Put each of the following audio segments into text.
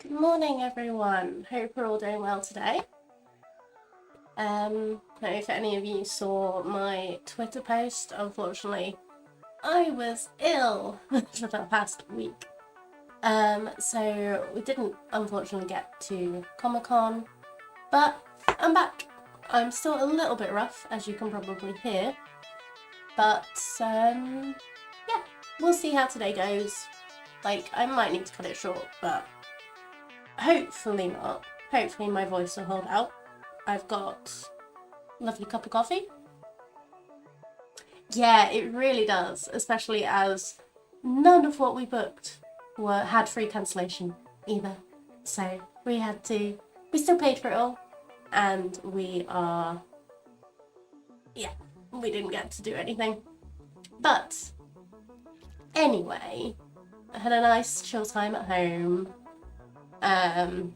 Good morning, everyone. Hope we're all doing well today. I don't know if any of you saw my Twitter post. Unfortunately, I was ill for the past week. So we didn't unfortunately get to Comic-Con, but I'm back. I'm still a little bit rough, as you can probably hear. But, yeah, we'll see how today goes. Like, I might need to cut it short, but hopefully not. Hopefully my voice will hold out. I've got a lovely cup of coffee. Yeah, it really does, especially as none of what we booked had free cancellation either. So we still paid for it all, and we didn't get to do anything. But anyway, I had a nice chill time at home, and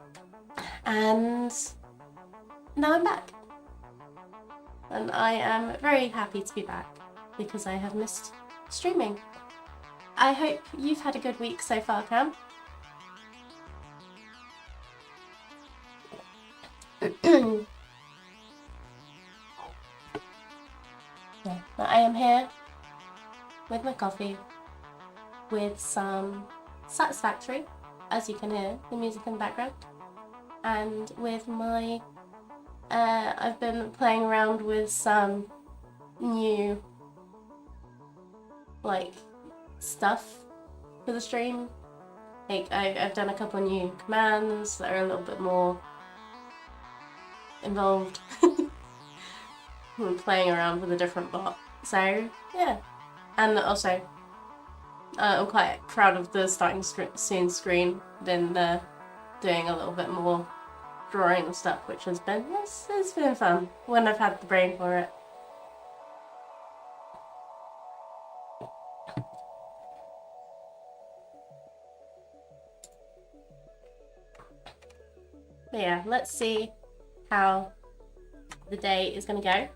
now I'm back. And I am very happy to be back because I have missed streaming. I hope you've had a good week so far, Cam. Yeah, but I am here with my coffee, with some Satisfactory, as you can hear the music in the background, and with my I've been playing around with some new stuff for the stream. Like I've done a couple of new commands that are a little bit more involved. I'm playing around with a different bot, so yeah. And also I'm quite proud of the starting soon screen. Been doing a little bit more drawing and stuff, which has been it's been fun when I've had the brain for it. But yeah, let's see how the day is gonna go.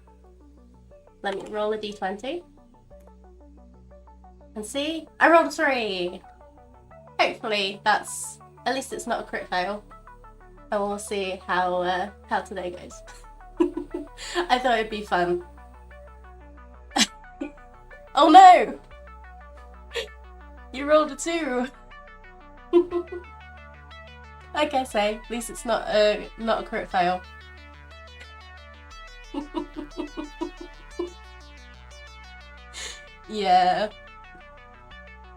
Let me roll a d20 and see. I rolled a 3. Hopefully that's, at least it's not a crit fail. And we'll see how today goes. I thought it'd be fun. Oh no! You rolled a 2. I guess at least it's not a crit fail. Yeah.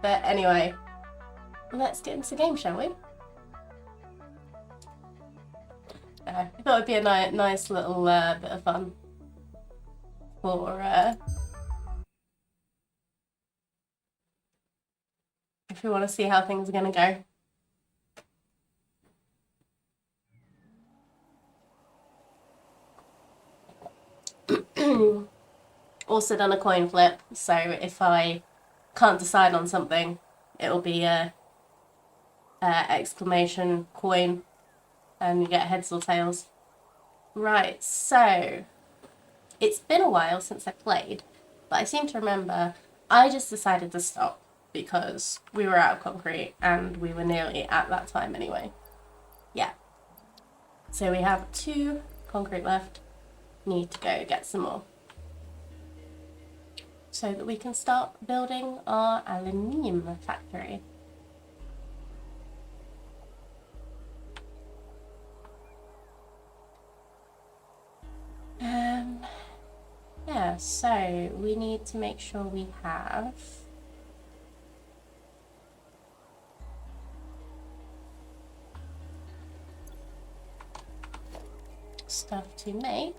But anyway, let's get into the game, shall we? I thought it'd be a nice little bit of fun for if we want to see how things are gonna go. Also done a coin flip, so if I can't decide on something, it'll be a exclamation coin, and you get heads or tails. Right, so it's been a while since I played, but I seem to remember I just decided to stop because we were out of concrete and we were nearly at that time anyway. Yeah. So we have 2 concrete left. Need to go get some more, so that we can start building our aluminium factory. Yeah, so we need to make sure we have stuff to make.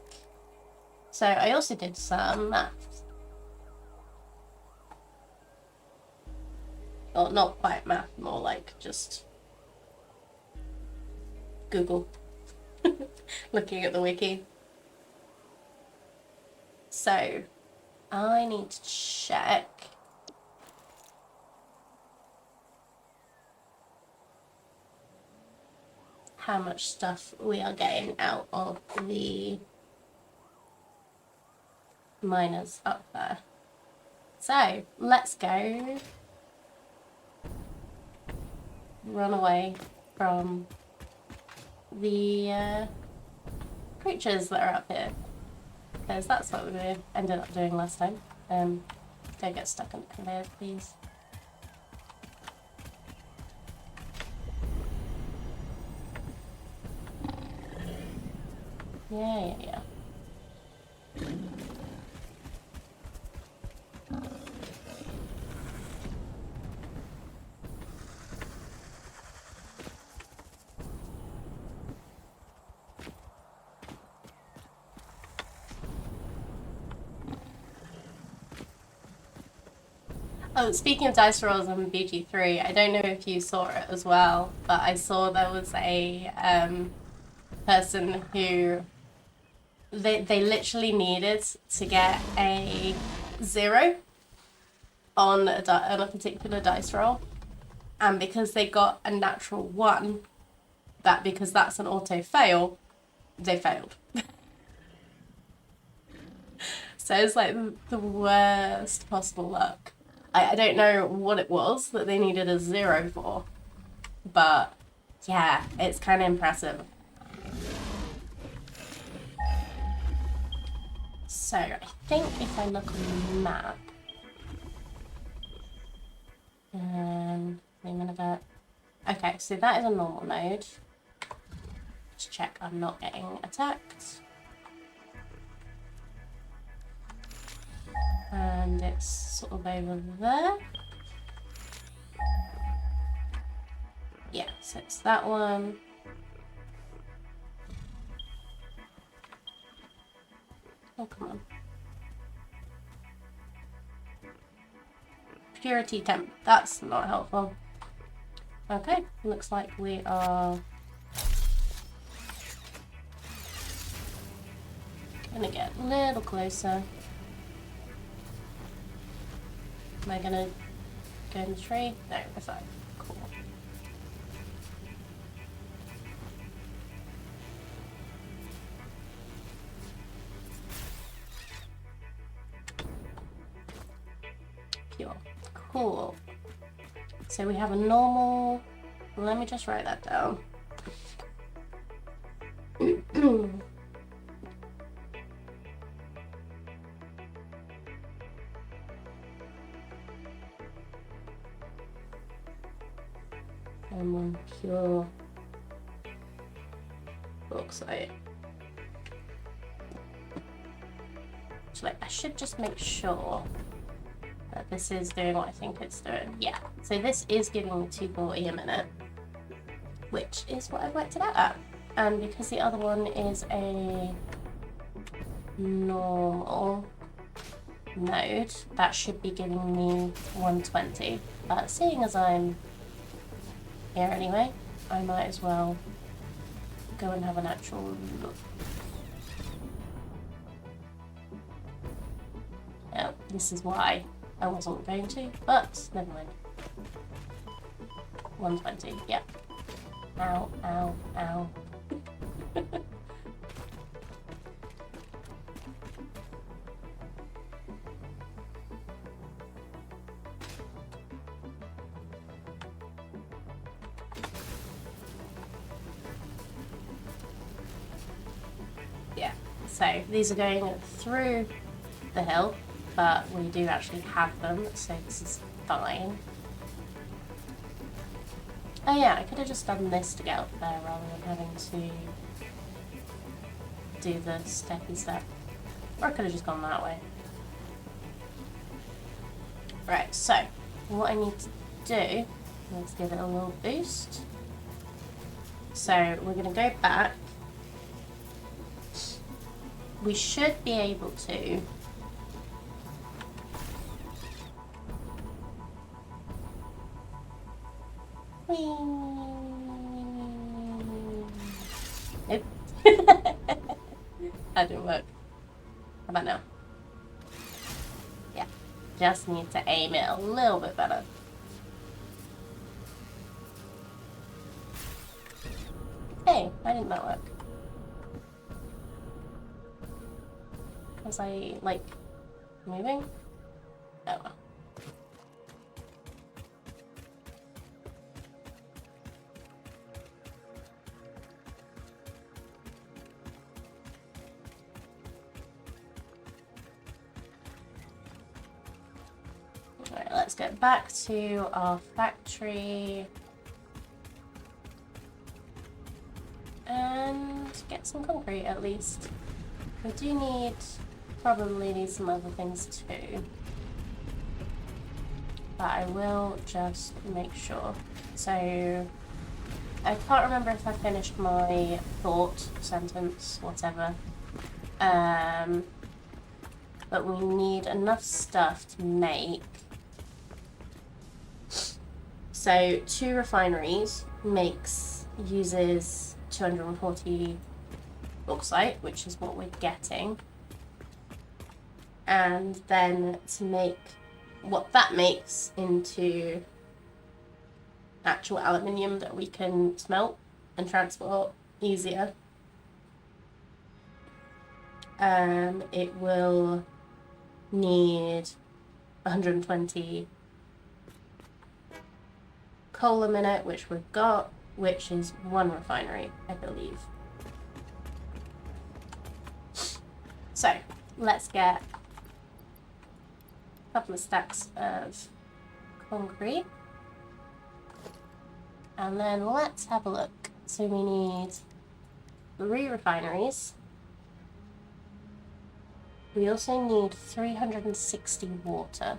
So I also did some maths. Well, not quite math, more like just Google. Looking at the wiki. So I need to check how much stuff we are getting out of the miners up there. So let's go run away from the creatures that are up here. Because that's what we ended up doing last time. Don't get stuck on the conveyor, please. Yeah. Oh, speaking of dice rolls on BG3, I don't know if you saw it as well, but I saw there was a person who they literally needed to get a 0 on a particular dice roll, and because they got a natural 1, because that's an auto fail, they failed. So it's like the worst possible luck. I don't know what it was that they needed a 0 for, but yeah, it's kind of impressive. So I think if I look on the map, wait a minute. Okay, so that is a normal node. Just check I'm not getting attacked. And it's sort of over there. Yeah, so it's that one. Oh, come on. Purity temp. That's not helpful. Okay, looks like we are gonna get a little closer. Am I gonna go in the tree? No, we're fine. Cool. Pure. Cool. So we have a normal. Let me just write that down. And one pure bauxite. So I should just make sure that this is doing what I think it's doing. Yeah, so this is giving me 240 a minute, which is what I've worked it out at. And because the other one is a normal node, that should be giving me 120. But seeing as I'm here anyway, I might as well go and have an actual look. Oh, this is why I wasn't going to, but never mind. 120, yeah. Ow, ow, ow. Yeah, so these are going through the hill, but we do actually have them, so this is fine. Oh yeah, I could have just done this to get up there rather than having to do the steppy step. Or I could have just gone that way. Right, so what I need to do, let's give it a little boost. So we're going to go back. We should be able to Nope. That didn't work. How about now? Yeah. Just need to aim it a little bit better. Hey, why didn't that work? Was I, like, moving? Oh well. let's get back to our factory and get some concrete at least. We do probably need some other things too, but I will just make sure. So I can't remember if I finished my thought, sentence, whatever. But we need enough stuff to make. So 2 refineries uses 240 bauxite, which is what we're getting. And then to make what that makes into actual aluminium that we can smelt and transport easier, it will need 120 coal a minute, which we've got, which is 1 refinery, I believe. So let's get a couple of stacks of concrete, and then let's have a look. So we need 3 refineries. We also need 360 water.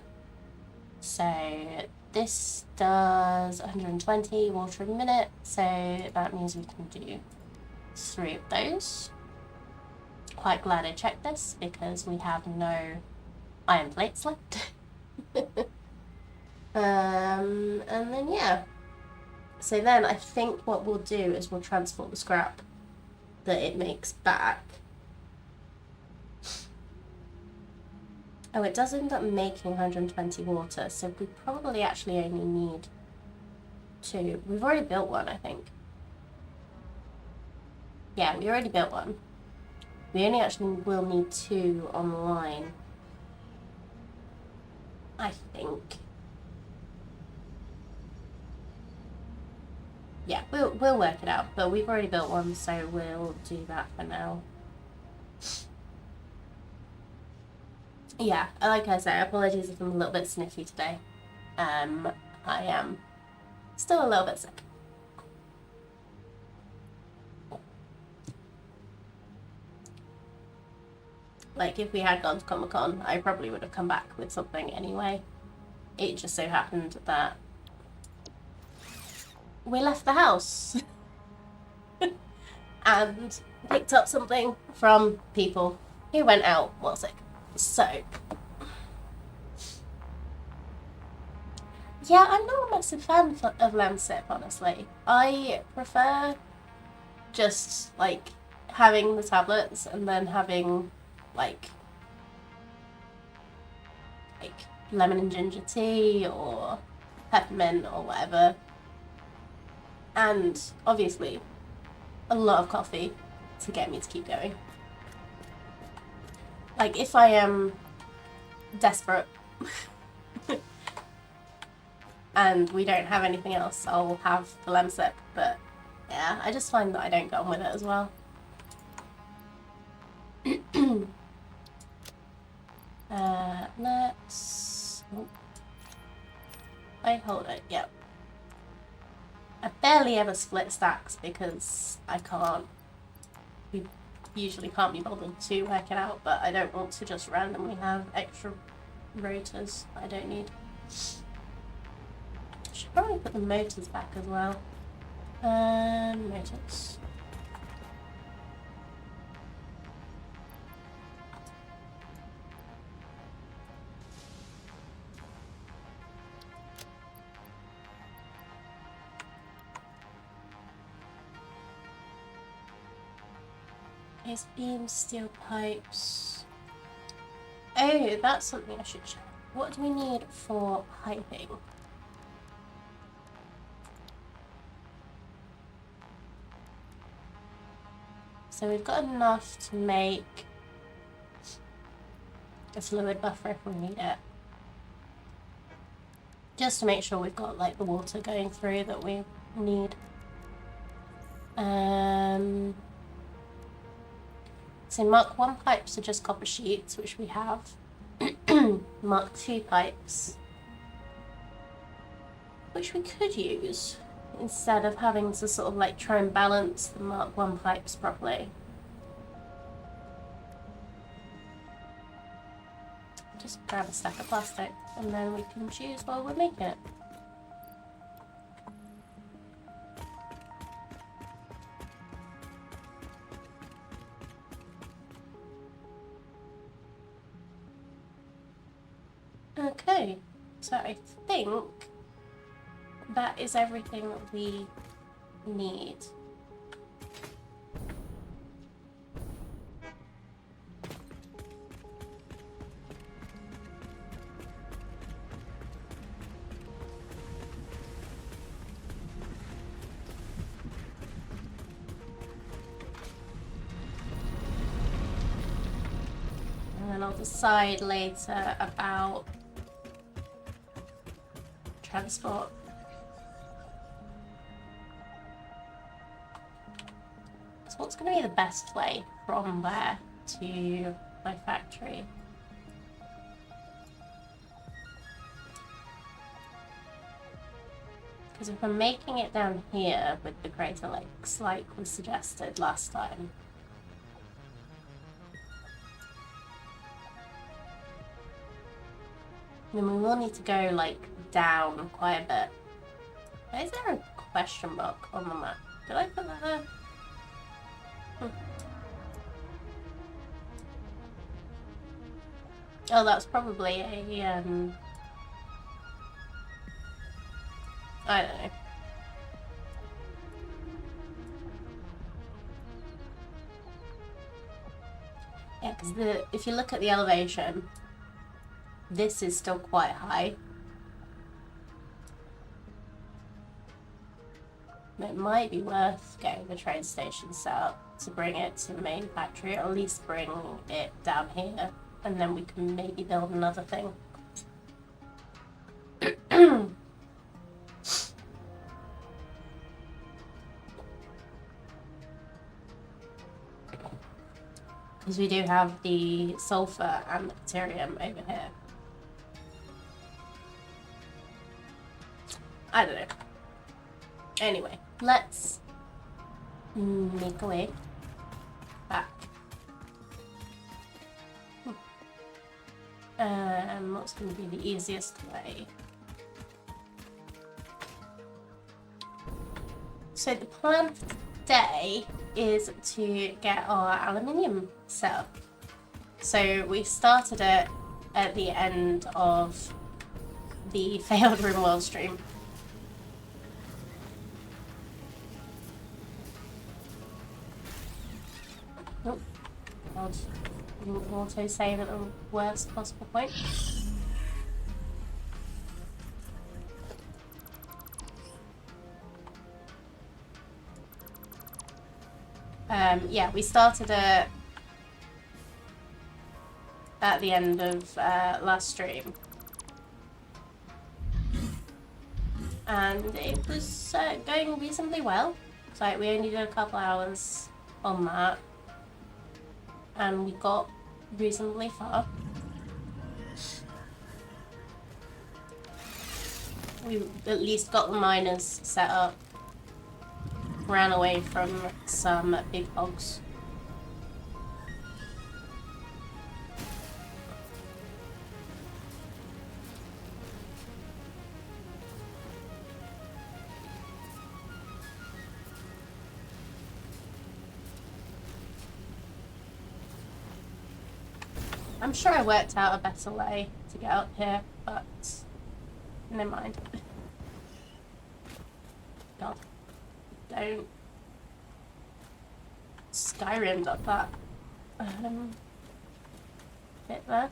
So this does 120 water a minute, so that means we can do 3 of those. Quite glad I checked this because we have no iron plates left. And then yeah. So then I think what we'll do is we'll transport the scrap that it makes back. Oh, it does end up making 120 water, so we probably actually only need 2. We've already built one, I think. Yeah, we already built one. We only actually will need 2 online, I think. Yeah, we'll work it out, but we've already built one, so we'll do that for now. Yeah, like I say, apologies if I'm a little bit sniffy today. I am still a little bit sick. Like, if we had gone to Comic-Con, I probably would have come back with something anyway. It just so happened that we left the house and picked up something from people who went out while sick. So, yeah, I'm not a massive fan of Lemsip, honestly. I prefer just, like, having the tablets and then having, like lemon and ginger tea or peppermint or whatever. And, obviously, a lot of coffee to get me to keep going. Like, if I am desperate and we don't have anything else, I'll have the Lemsip. But, yeah, I just find that I don't get on with it as well. Let's... Oh. Wait, hold it, yep. I barely ever split stacks because I can't. We usually can't be bothered to work it out, but I don't want to just randomly have extra rotors I don't need. Should probably put the motors back as well. Motors. Is beam steel pipes. Oh, that's something I should check. What do we need for piping? So we've got enough to make a fluid buffer if we need it. Just to make sure we've got like the water going through that we need. So Mark 1 pipes are just copper sheets, which we have. Mark 2 pipes which we could use instead of having to sort of like try and balance the Mark 1 pipes properly. Just grab a stack of plastic and then we can choose while we're making it. Okay, so I think that is everything that we need. And then I'll decide later about transport. So what's going to be the best way from there to my factory? Because if I'm making it down here with the Greater Lakes, like was suggested last time, then we will need to go like down quite a bit. Why is there a question mark on the map? Did I put that there? Oh, that's probably a I don't know. Yeah, because if you look at the elevation, this is still quite high. It might be worth getting the train station set up to bring it to the main factory, or at least bring it down here, and then we can maybe build another thing. Because we do have the sulfur and the deuterium over here. I don't know. Anyway, let's make a way back. What's going to be the easiest way? So the plan for today is to get our aluminium set up. So we started it at the end of the failed RimWorld stream. Oh, God. Didn't auto save at the worst possible point. Yeah, we started it at the end of last stream. And it was going reasonably well. So we only did a couple hours on that. And we got reasonably far. We at least got the miners set up. Ran away from some big hogs. I'm sure I worked out a better way to get up here, but never mind. God. Don't Skyrimmed up that bit there.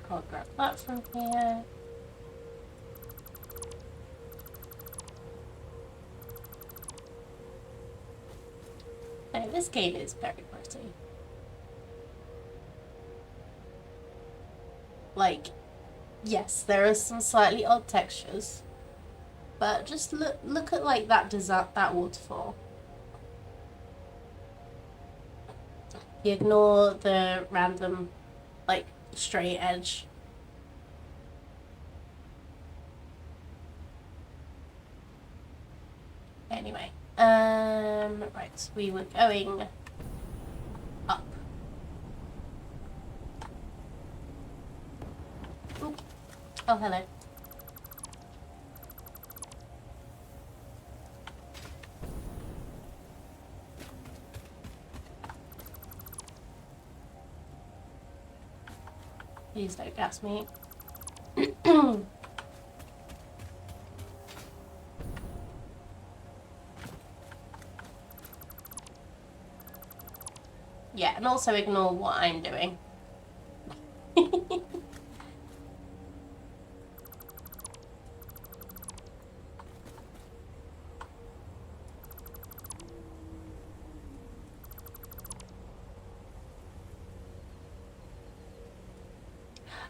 Can't grab that from here. No, this game is very pretty. Like, yes, there are some slightly odd textures, but just look at like that waterfall. You ignore the random, like, straight edge. Anyway, right, we were going up. Ooh. Oh, hello. Please don't gas me. Yeah, and also ignore what I'm doing.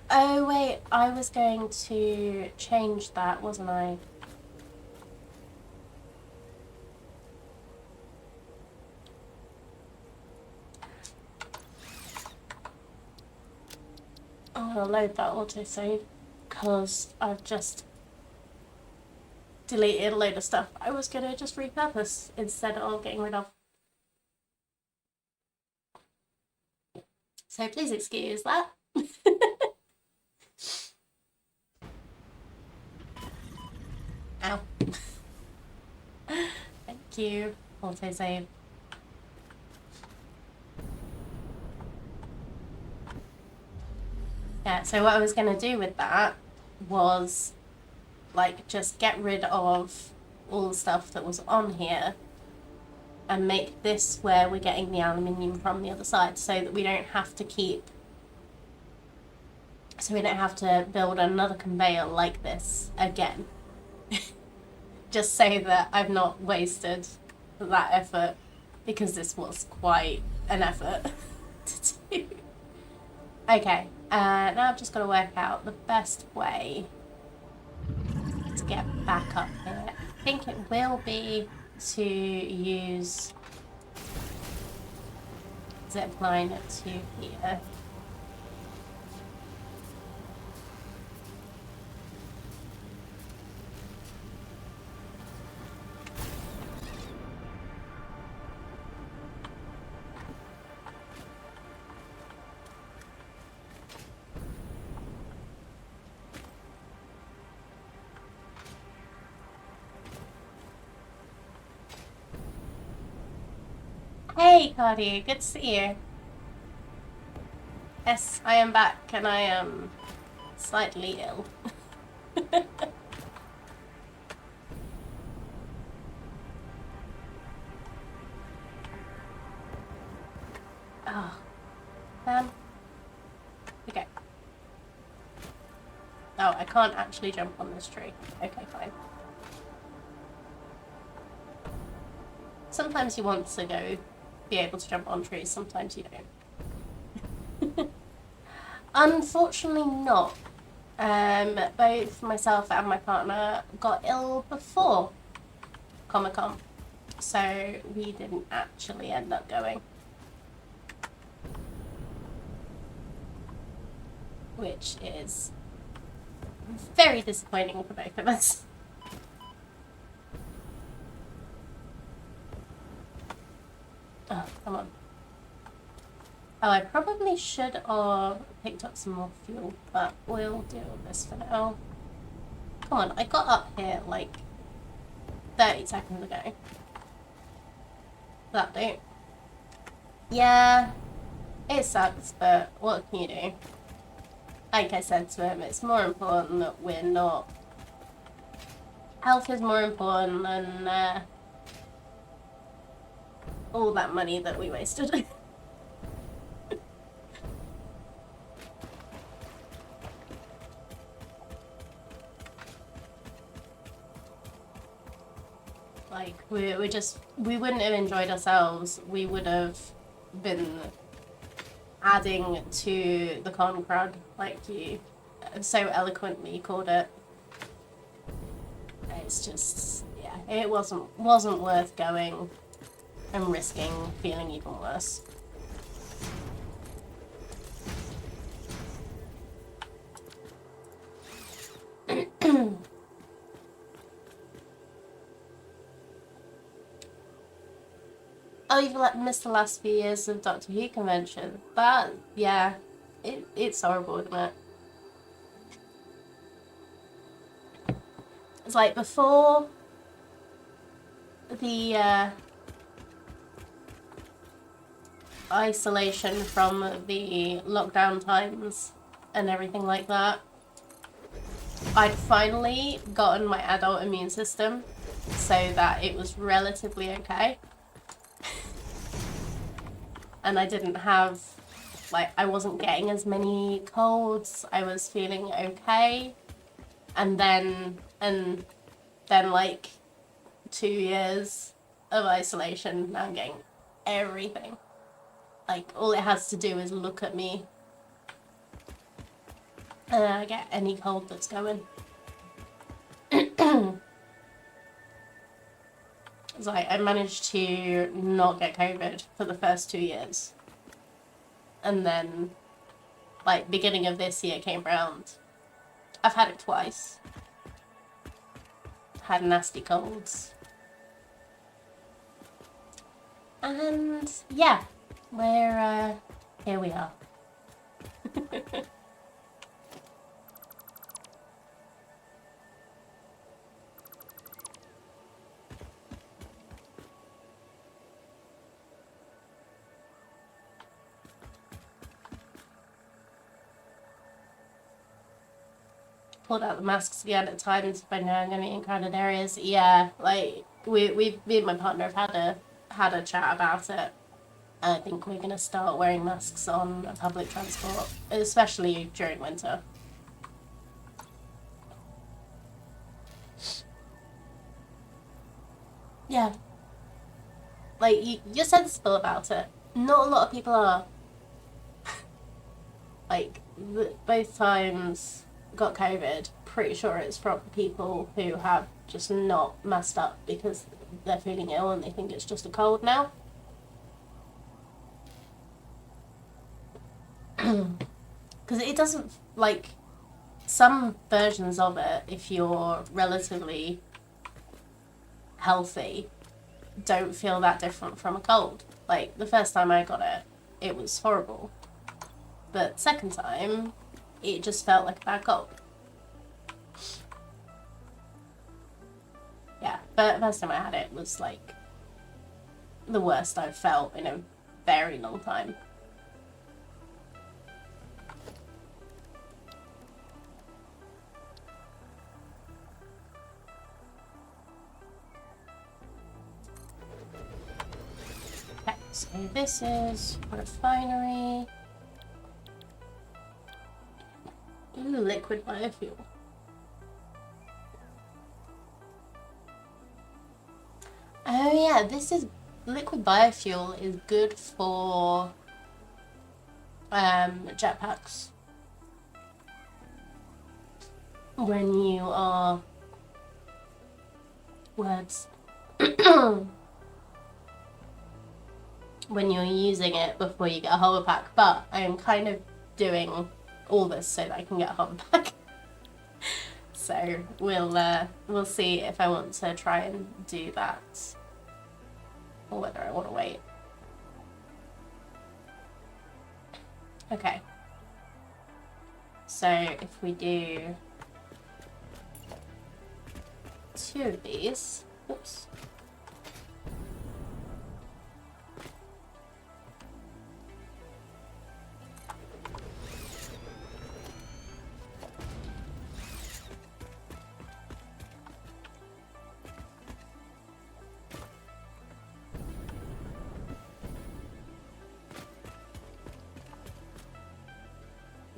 Oh wait, I was going to change that, wasn't I? I'm gonna load that autosave because I've just deleted a load of stuff I was gonna just repurpose instead of getting rid of. So please excuse that. Ow. Thank you. Autosave. Yeah, so what I was going to do with that was, like, just get rid of all the stuff that was on here and make this where we're getting the aluminium from the other side so that we don't have to build another conveyor like this again. Just so that I've not wasted that effort, because this was quite an effort to do. Okay, now I've just got to work out the best way to get back up here. I think it will be to use zip line to here. Hey, Cardi, good to see you. Yes, I am back, and I am slightly ill. Oh, man. Okay. Oh, I can't actually jump on this tree. Okay, fine. Sometimes you want to be able to jump on trees, sometimes you don't. Unfortunately not. Both myself and my partner got ill before Comic-Con, so we didn't actually end up going. Which is very disappointing for both of us. Oh, come on. Oh, I probably should have picked up some more fuel, but we'll deal with this for now. Come on, I got up here like 30 seconds ago. That do. Yeah, it sucks, but what can you do? Like I said to him, it's more important that we're not... Health is more important than all that money that we wasted. Like, we wouldn't have enjoyed ourselves. We would have been adding to the con crud, like you so eloquently called it. It's just, yeah, it wasn't worth going and risking feeling even worse. Oh, you've missed the last few years of Doctor Who convention. That, yeah, it's horrible, isn't it? It's like before the isolation from the lockdown times and everything like that, I'd finally gotten my adult immune system so that it was relatively okay. And I didn't have, like, I wasn't getting as many colds. I was feeling okay. And then like 2 years of isolation, now I'm getting everything. Like, all it has to do is look at me and I get any cold that's going. It's like I managed to not get COVID for the first 2 years. And then, like, beginning of this year came round. I've had it twice. Had nasty colds. And yeah, here we are. Pulled out the masks again at times, but now I'm gonna be in crowded areas. Yeah, like me and my partner have had a chat about it. I think we're gonna start wearing masks on public transport, especially during winter. Yeah. Like, you're sensible about it. Not a lot of people are. Like, both times got COVID, pretty sure it's from people who have just not messed up because they're feeling ill and they think it's just a cold now. Because it doesn't, like, some versions of it, if you're relatively healthy, don't feel that different from a cold. Like, the first time I got it, it was horrible. But second time, it just felt like a bad cold. Yeah, but first time I had it was like the worst I've felt in a very long time. Okay, so this is refinery. Ooh, liquid biofuel. Oh yeah, this is liquid biofuel is good for jetpacks. When you are words when you're using it before you get a hover pack, but I'm kind of doing all this so that I can get a hover pack. So we'll see if I want to try and do that or whether I want to wait. Okay. So if we do 2 of these, oops.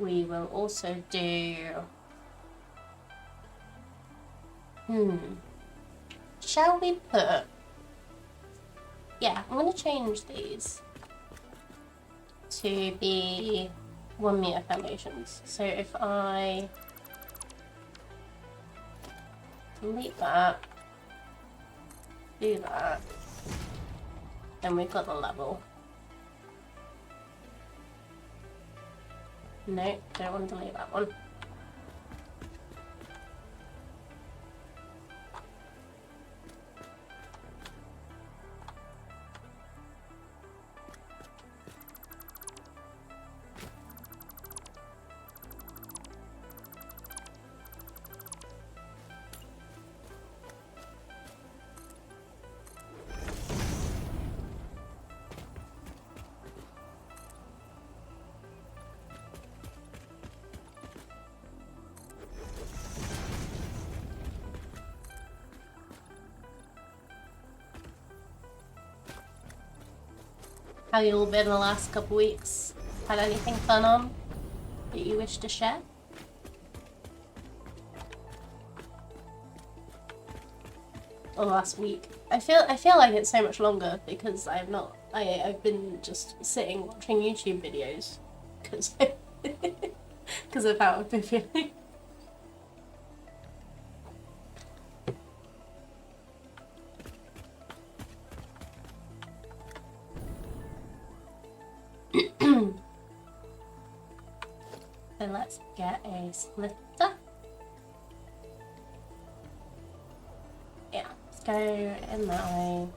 We will also do... Shall we put... Yeah, I'm going to change these to be 1 meter foundations. So if I delete that, do that, then we've got the level. No, don't want to delete that one. How you all been the last couple weeks? Had anything fun on that you wish to share? Or last week? I feel like it's so much longer because I've been just sitting watching YouTube videos because because of how I've been feeling. So let's get a splitter. Yeah, let's go in that way.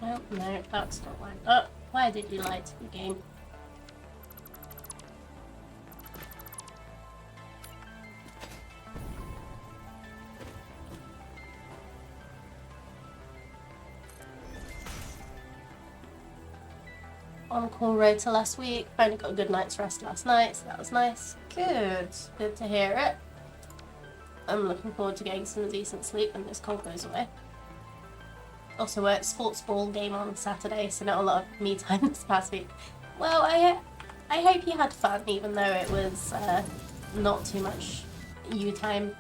Oh, no, that's not lined up. Why did you lie to the game? On call rota last week. Finally got a good night's rest last night, so that was nice. Good. Good to hear it. I'm looking forward to getting some decent sleep when this cold goes away. Also, a sports ball game on Saturday, so not a lot of me time this past week. Well, I hope you had fun, even though it was not too much you time.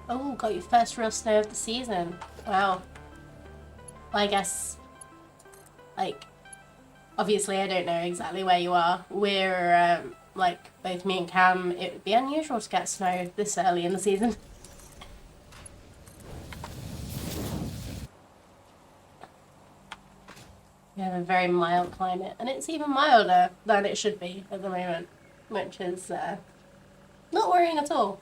Oh, got your first real snow of the season. Wow. Well, I guess, like, obviously I don't know exactly where you are. We're, like, both me and Cam, it would be unusual to get snow this early in the season. We have a very mild climate, and it's even milder than it should be at the moment, which is not worrying at all.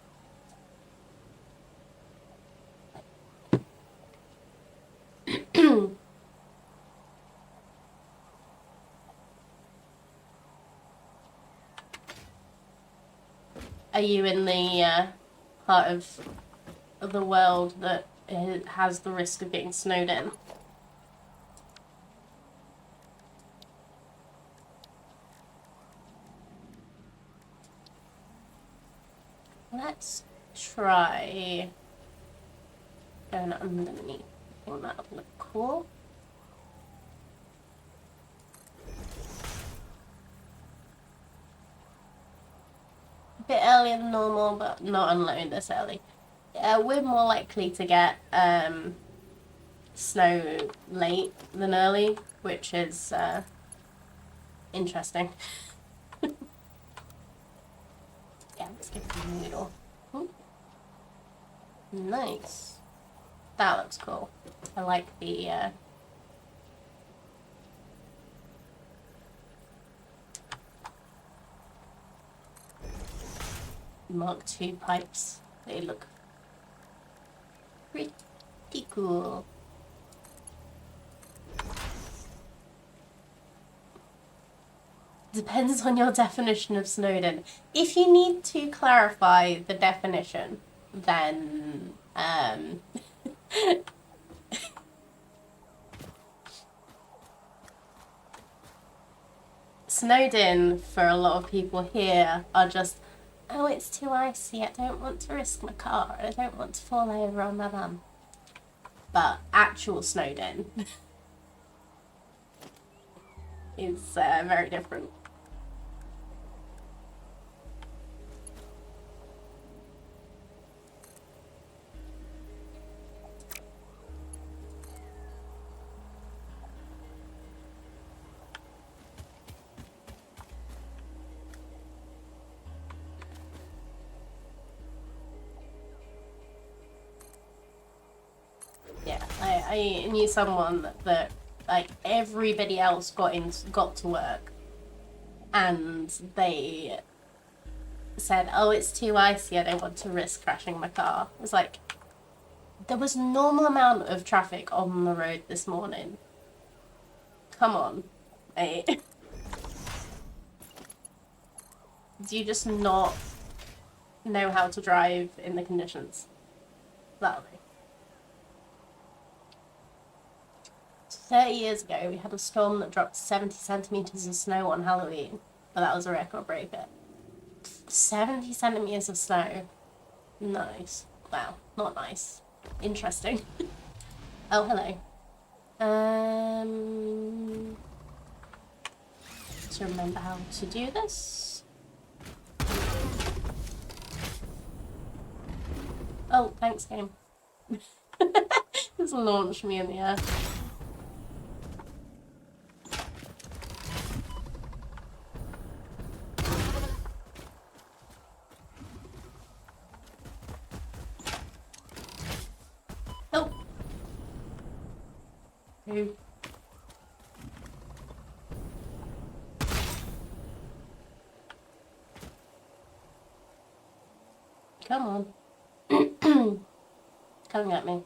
Are you in the part of the world that has the risk of getting snowed in? Let's try going underneath. I think that would look cool. A bit earlier than normal, but not unloaded this early. We're more likely to get snow late than early, which is interesting. Yeah, let's give it a noodle. Ooh. Nice. That looks cool. I like the Mark II pipes. They look pretty cool. Depends on your definition of snowed in. If you need to clarify the definition, then snowed in for a lot of people here are just, oh, it's too icy, I don't want to risk my car, I don't want to fall over on my van. But actual snowed in is very different. Yeah, I knew someone that like everybody else got to work, and they said, "Oh, it's too icy. I don't want to risk crashing my car." It was like there was a normal amount of traffic on the road this morning. Come on, mate. Do you just not know how to drive in the conditions? That'll be. 30 years ago, we had a storm that dropped 70 centimetres of snow on Halloween, but that was a record breaker. 70 centimetres of snow. Nice. Wow, not nice. Interesting. Oh, hello. To remember how to do this. Oh, thanks, game. Just launched me in the air. Oh. Who? Come on. Coming at me.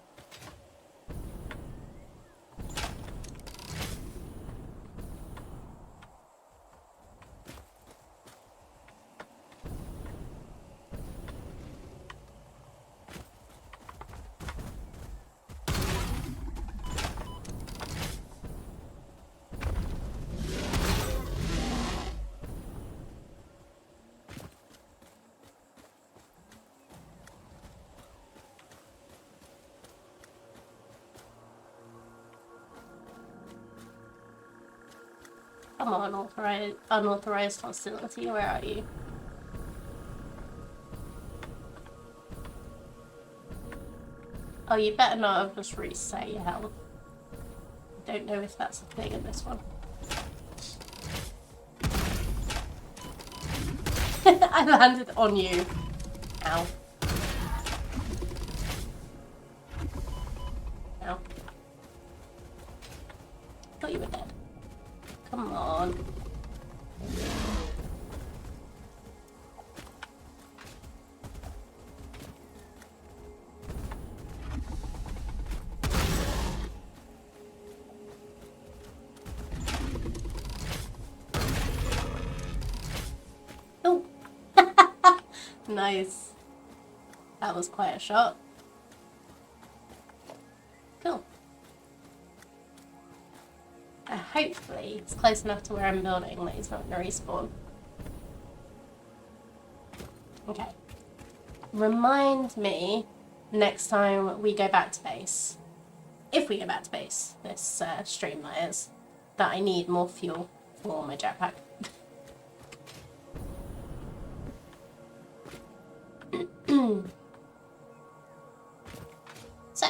Come on, unauthorized hostility, where are you? Oh, you better not have just reset your health. Don't know if that's a thing in this one. I landed on you. Ow. Ow. Thought you were dead. Come on. Oh. Nice. That was quite a shot. Cool. Hopefully it's close enough to where I'm building that he's not going to respawn. Okay. Remind me next time we go back to base, if we go back to base this stream that is, that I need more fuel for my jetpack. So,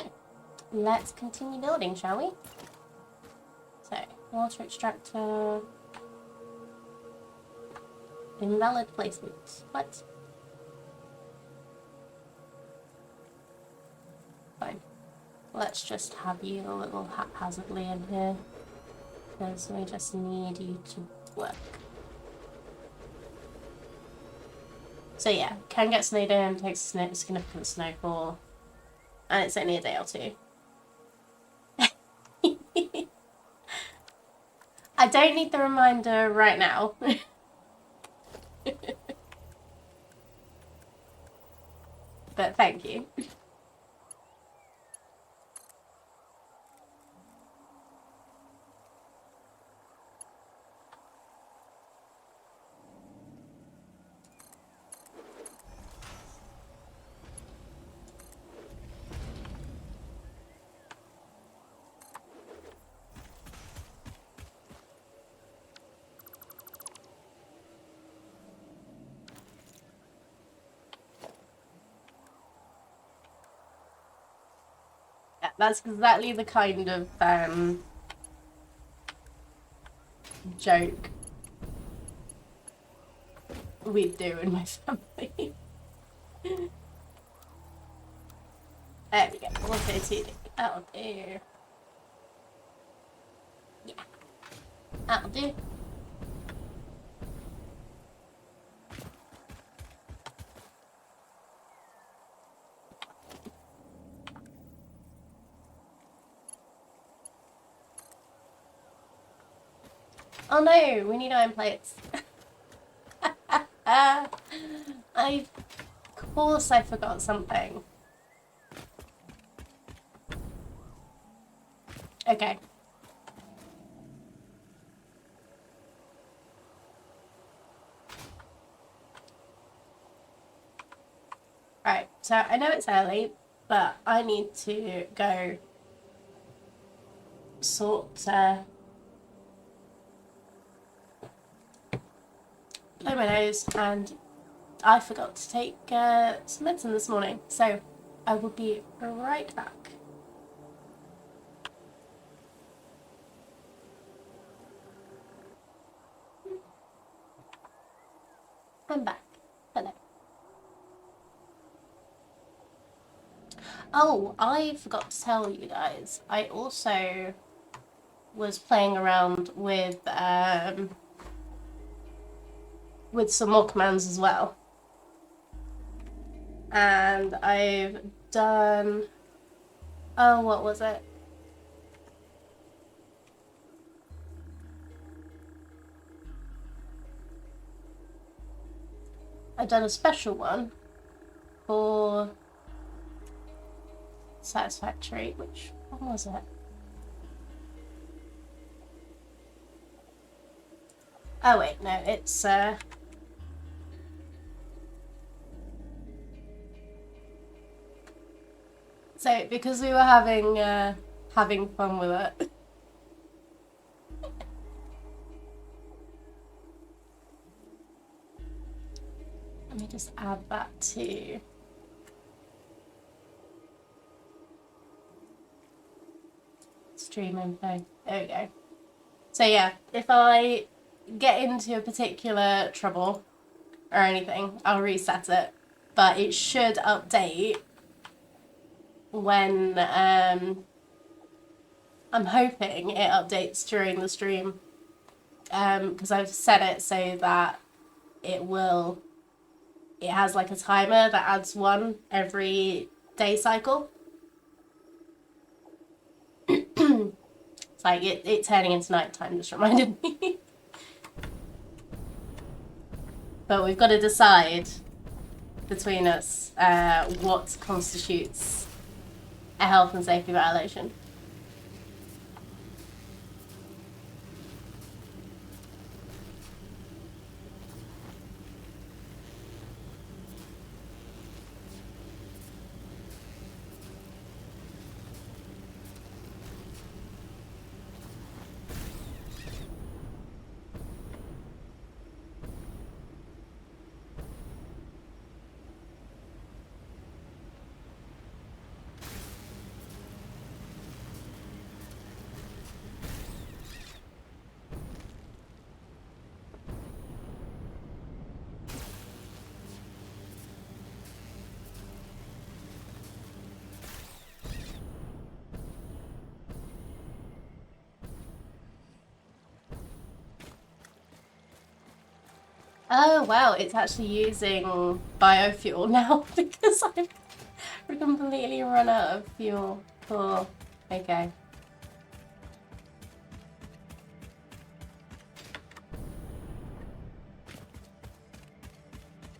let's continue building, shall we? So, water extractor. Invalid placement. What? Fine. Let's just have you a little haphazardly in here, because we just need you to work. So yeah, can get snowed in, takes significant snowfall, and it's only a day or two. I don't need the reminder right now. But thank you. That's exactly the kind of joke we'd do in my family. There we go. What's it? That'll do. That'll do. Oh no, we need iron plates. Of course I forgot something. Okay. Right, so I know it's early, but I need to go sort blow my nose, and I forgot to take some medicine this morning, so I will be right back. I'm back. Hello. Oh, I forgot to tell you guys, I also was playing around with some more commands as well. And I've done, oh, what was it? I've done a special one for Satisfactory, which one was it? Oh wait, no, it's so because we were having fun with it. Let me just add that to stream info. There we go. So yeah, if I get into a particular trouble or anything, I'll reset it. But it should update when I'm hoping it updates during the stream, because I've set it so that it has like a timer that adds one every day cycle. It's like it turning into nighttime just reminded me. But we've got to decide between us what constitutes a health and safety violation. Oh wow, it's actually using biofuel now because I've completely run out of fuel. Cool. Okay.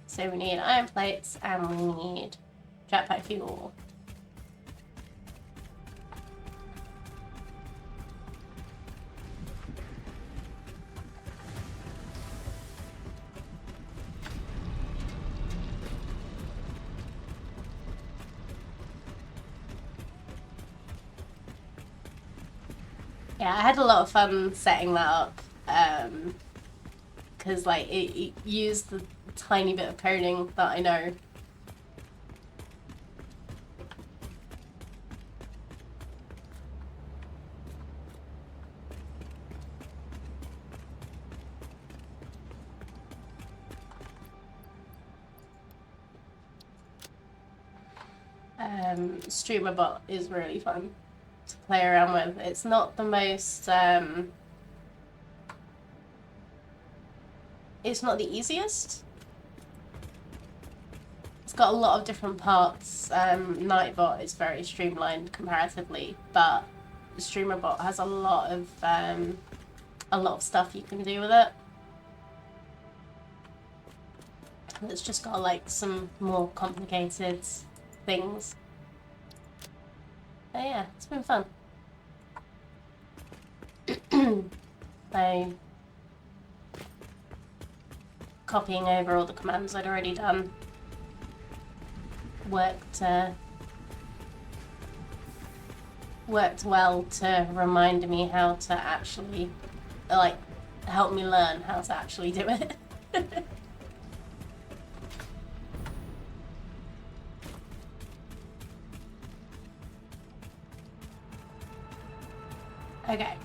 So we need iron plates and we need jetpack fuel. Yeah, I had a lot of fun setting that up, because like it used the tiny bit of coding that I know. Streamer bot is really fun to play around with. It's not the most it's not the easiest. It's got a lot of different parts. Nightbot is very streamlined comparatively, but StreamerBot has a lot of stuff you can do with it. It's just got like some more complicated things. But yeah, it's been fun. So, copying over all the commands I'd already done worked well to remind me how to actually, like, help me learn how to actually do it. Okay.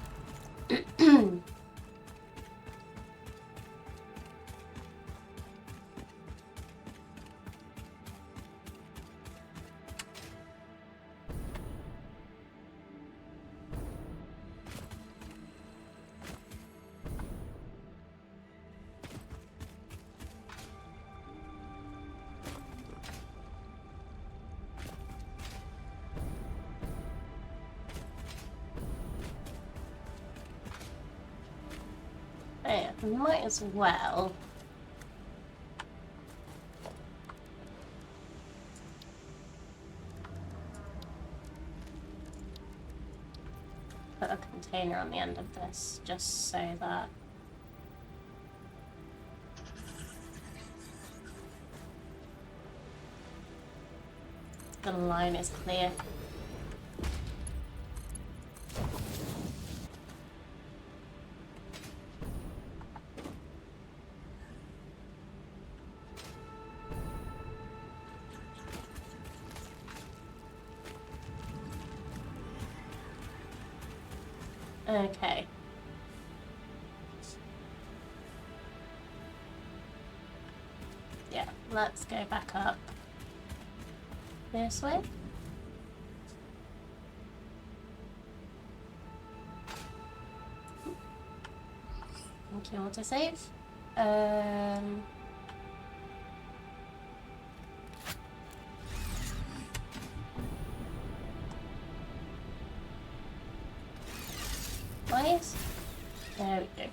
Yeah, we might as well. Put a container on the end of this, just so that the line is clear. Okay. Yeah, let's go back up this way. Thank you, autosave. Please? There we go.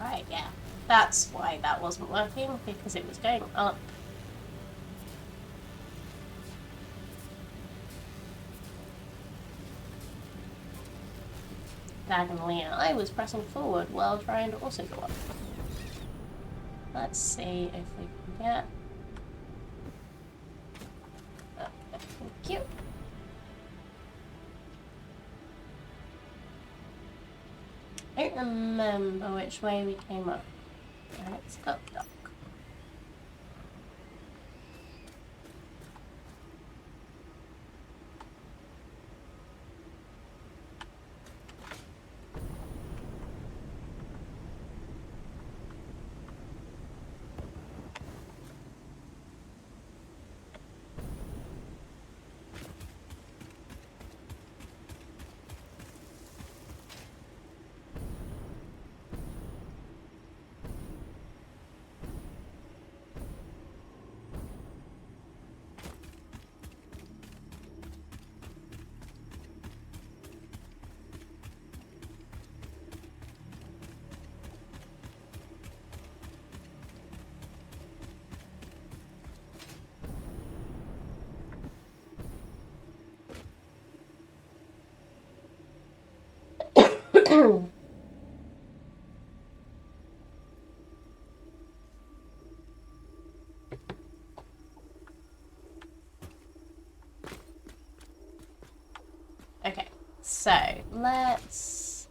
Right, yeah. That's why that wasn't working, because it was going up. Diagonally, and I was pressing forward while trying to also go up. Let's see if we can get... Oh, thank you. I don't remember which way we came up. Let's go up. Okay, so let's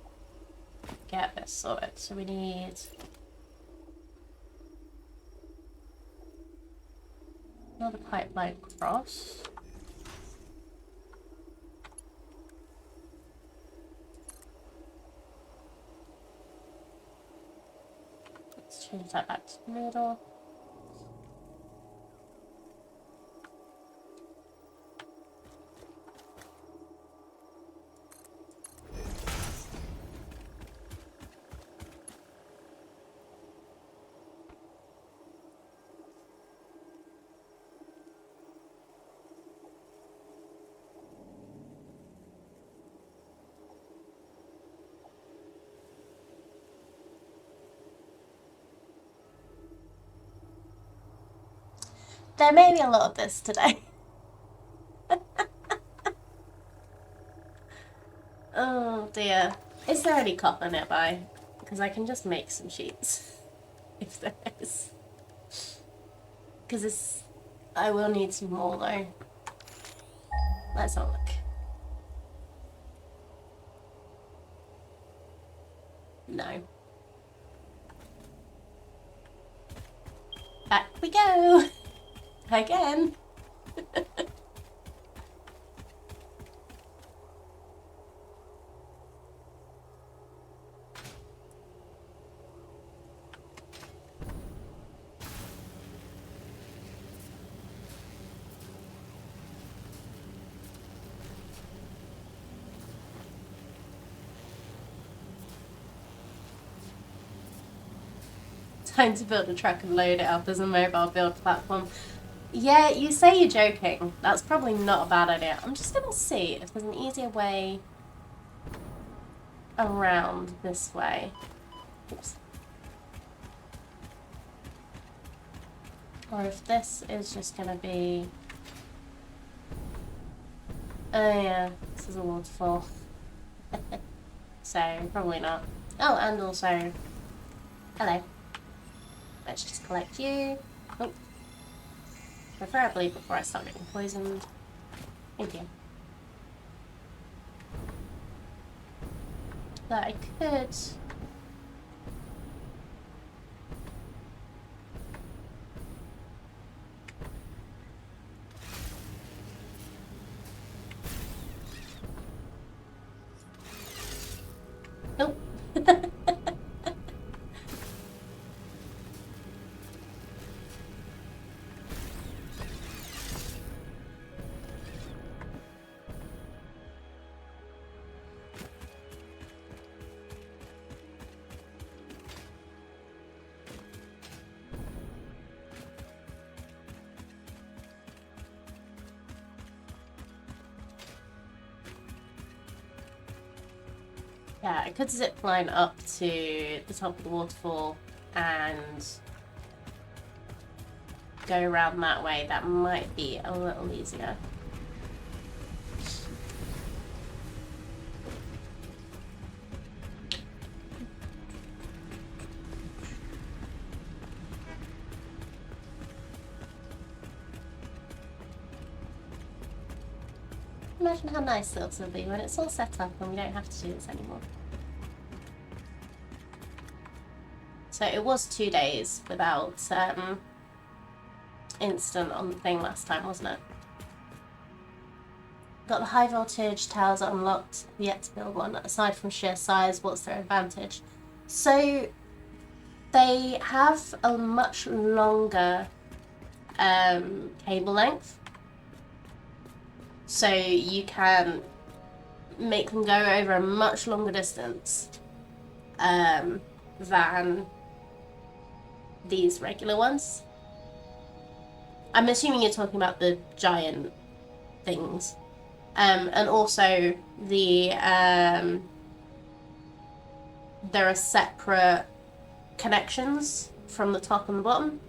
get this sorted. So we need another pipeline cross. Let's change that back to the middle. There may be a lot of this today. Oh dear. Is there any copper nearby? Because I can just make some sheets. If there is. Because I will need some more though. Let's have a look. No. Back we go! Again! Time to build a truck and load it up as a mobile build platform. Yeah, you say you're joking. That's probably not a bad idea. I'm just gonna see if there's an easier way around this way. Oops. Or if this is just gonna be... Oh yeah, this is a waterfall. So, probably not. Oh, and also... Hello. Let's just collect you. Oh. Preferably before I start getting poisoned. Thank you. But I could... Nope. Yeah, I could zip line up to the top of the waterfall and go around that way. That might be a little easier. Imagine how nice this will be when it's all set up and we don't have to do this anymore. So it was 2 days without instant on the thing last time, wasn't it? Got the high voltage towers unlocked, yet to build one. Aside from sheer size, what's their advantage? So they have a much longer cable length. So you can make them go over a much longer distance than these regular ones. I'm assuming you're talking about the giant things. And also there are separate connections from the top and the bottom.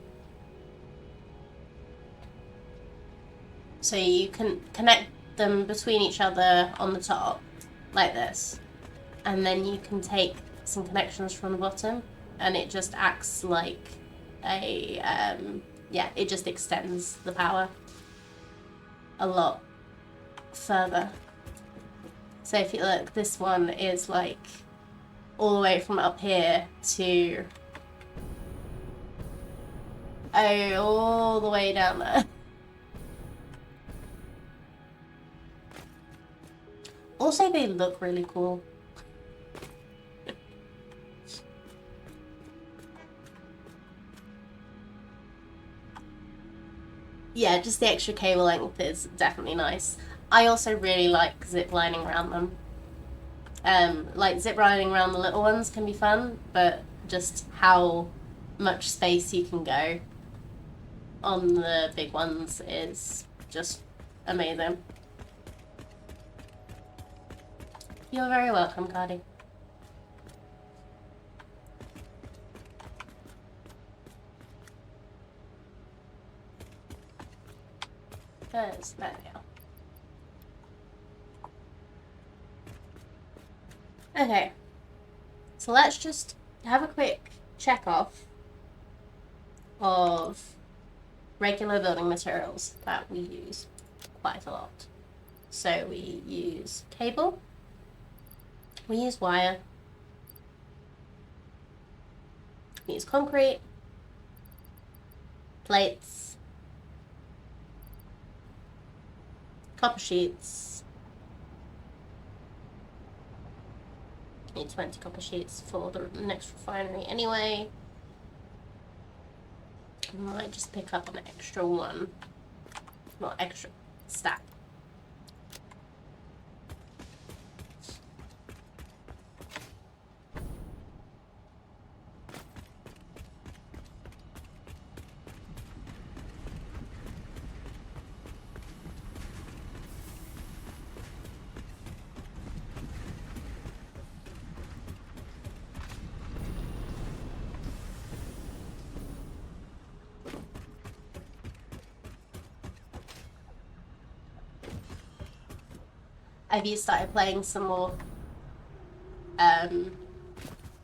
So you can connect them between each other on the top, like this. And then you can take some connections from the bottom, and it just acts like a, yeah, it just extends the power a lot further. So if you look, this one is like all the way from up here to all the way down there. Also, they look really cool. Yeah, just the extra cable length is definitely nice. I also really like zip lining around them. Like zip lining around the little ones can be fun, but just how much space you can go on the big ones is just amazing. You're very welcome, Cardi. Because, there we go. Okay. So let's just have a quick check off of regular building materials that we use quite a lot. So we use cable, we use wire, we use concrete, plates, copper sheets. Need 20 copper sheets for the next refinery anyway. I might just pick up an extra one. Not extra, stack. Have you started playing some more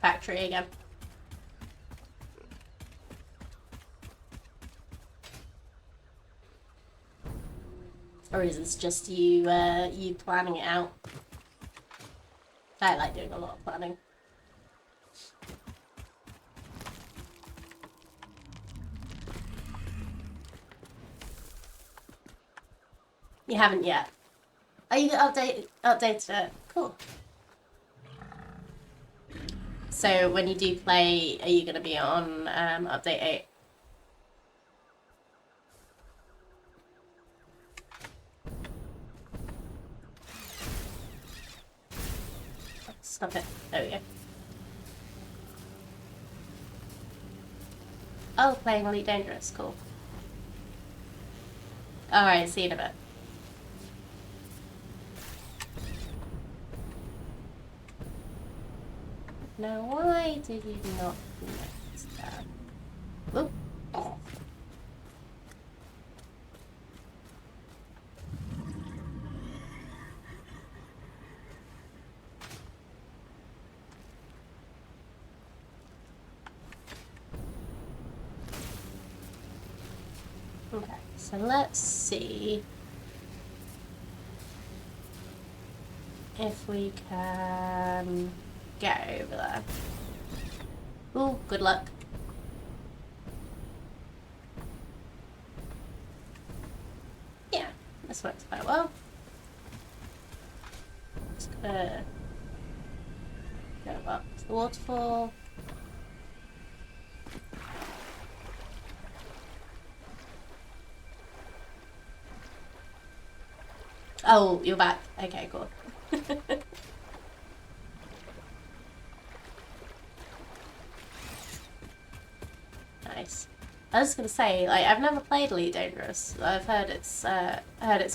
Factory again? Or is this just you you planning it out? I like doing a lot of planning. You haven't yet. Oh, you updated it. Cool. So when you do play, are you going to be on update 8? Stop it. There we go. Oh, playing Elite Dangerous. Cool. Alright, see you in a bit. Now, why did you not connect that? Oop. Okay, so let's see if we can get over there. Ooh, good luck. Yeah, this works quite well. Just gonna go up to the waterfall. Oh, you're back. Okay, cool. Nice. I was gonna say, like, I've never played Elite Dangerous. I've heard it's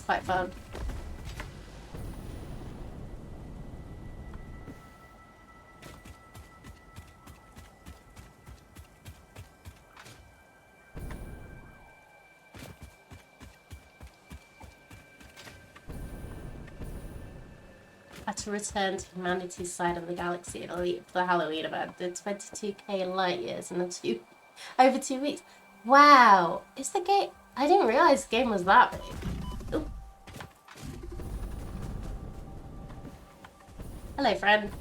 quite fun. Had to return to humanity's side of the galaxy for the Halloween event. Did 22k light years in over 2 weeks. Wow, is the game? I didn't realize the game was that big. Ooh. Hello, friend.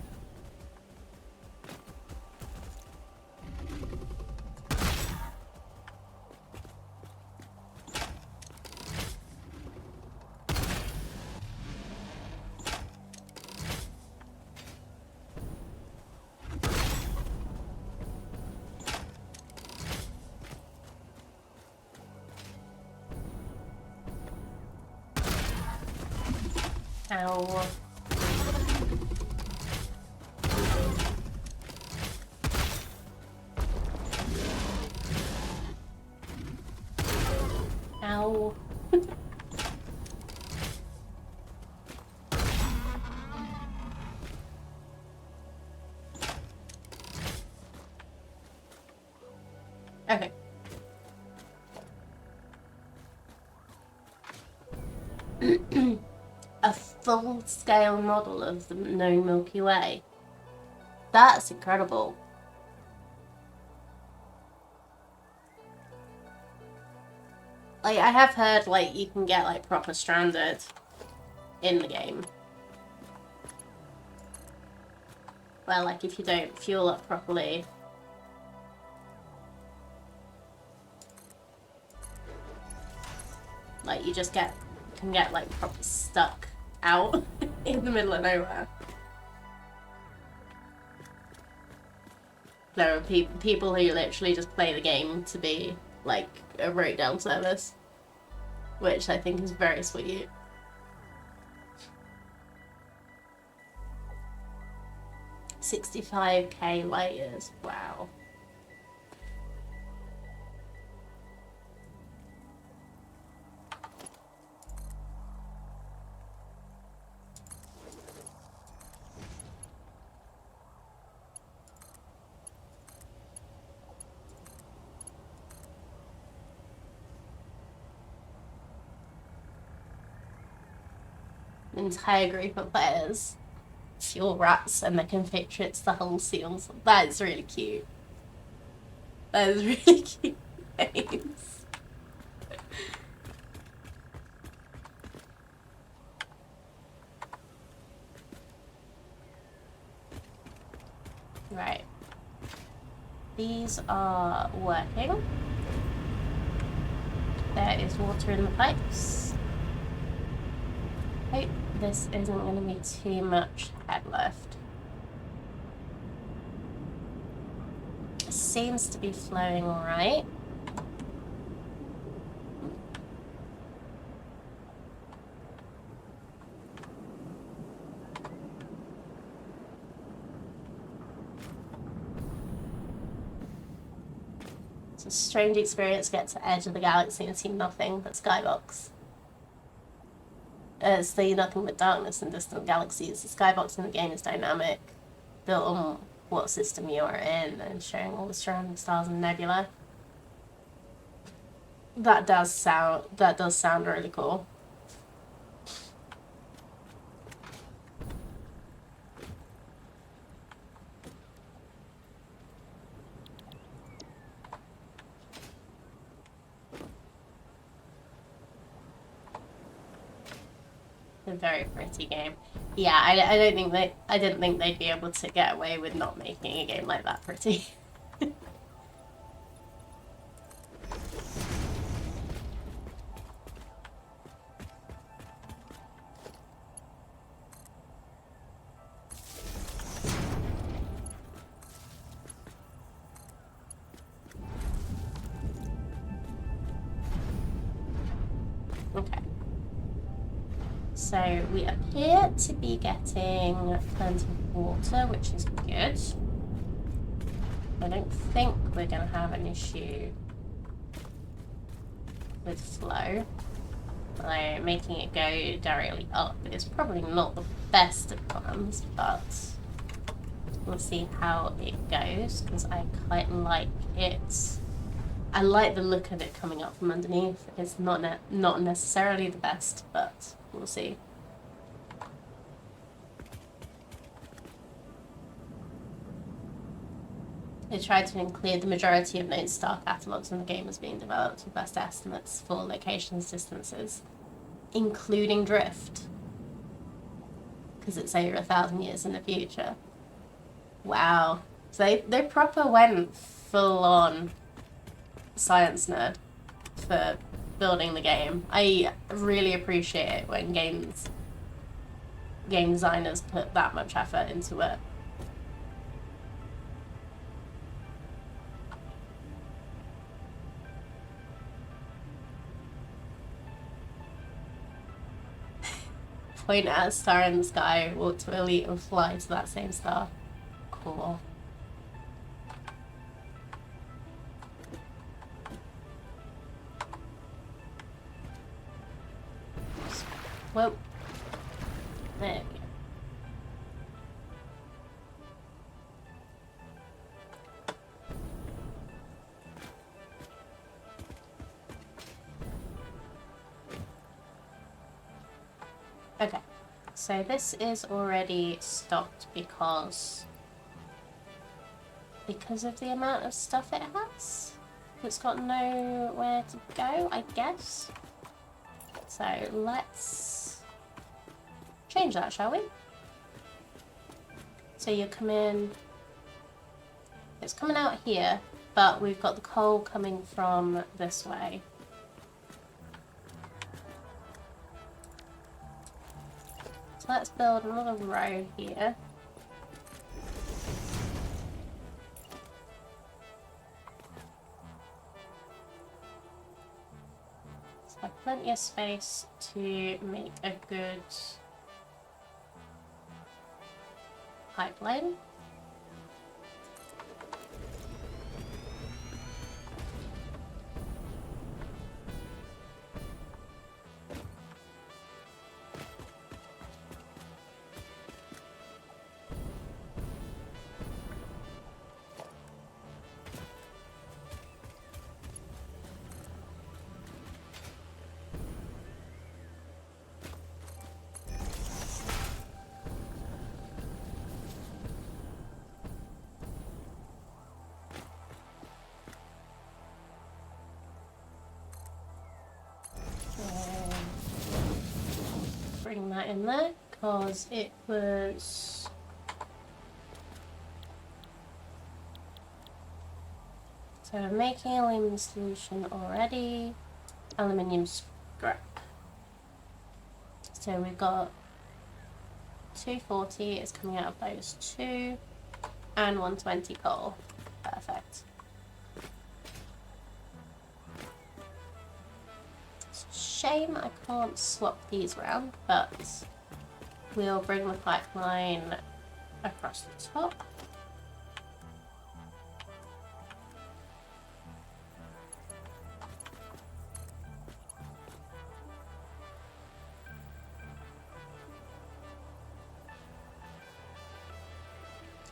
Ow. Ow. Okay. a full-scale model of the known Milky Way. That's incredible. Like, I have heard, like, you can get, like, proper stranded in the game. Where, like, if you don't fuel up properly... like, you just can get, like, proper stuck out in the middle of nowhere. There are people who literally just play the game to be, like, a breakdown service, which I think is very sweet. $65k light years, wow. An entire group of players, fuel rats, and the compatriots, the hull seals. That is really cute. That is really cute names. Right. These are working. There is water in the pipes. Hope this isn't going to be too much head lift. It seems to be flowing alright. It's a strange experience to get to the edge of the galaxy and see nothing but skybox. See nothing but darkness and distant galaxies. The skybox in the game is dynamic, built on what system you are in and showing all the surrounding stars and nebula. That does sound really cool. A very pretty game. Yeah, I didn't think they'd be able to get away with not making a game like that pretty. Okay. So we appear to be getting plenty of water, which is good. I don't think we're going to have an issue with flow. Although making it go directly up is probably not the best of plans, but we'll see how it goes, because I quite like it. I like the look of it coming up from underneath. It's not necessarily the best, but we'll see. They tried to include the majority of known star catalogues when the game was being developed with best estimates for locations, distances, including drift, because it's over 1,000 years in the future. Wow. So they proper went full on science nerd for building the game. I really appreciate it when game designers put that much effort into it. Point at a star in the sky, walk to elite and fly to that same star. Cool. Whoa. There we go. Okay, so this is already stopped because of the amount of stuff it has. It's got nowhere to go, I guess. So let's change that, shall we? So you come in, it's coming out here, but we've got the coal coming from this way. So let's build another row here. So I have plenty of space to make a good pipeline. Bring that in there because it was so we're making aluminium solution already, aluminium scrap. So we've got 240 is coming out of those two and 120 coal. Perfect. Shame I can't swap these around, but we'll bring the pipeline across the top.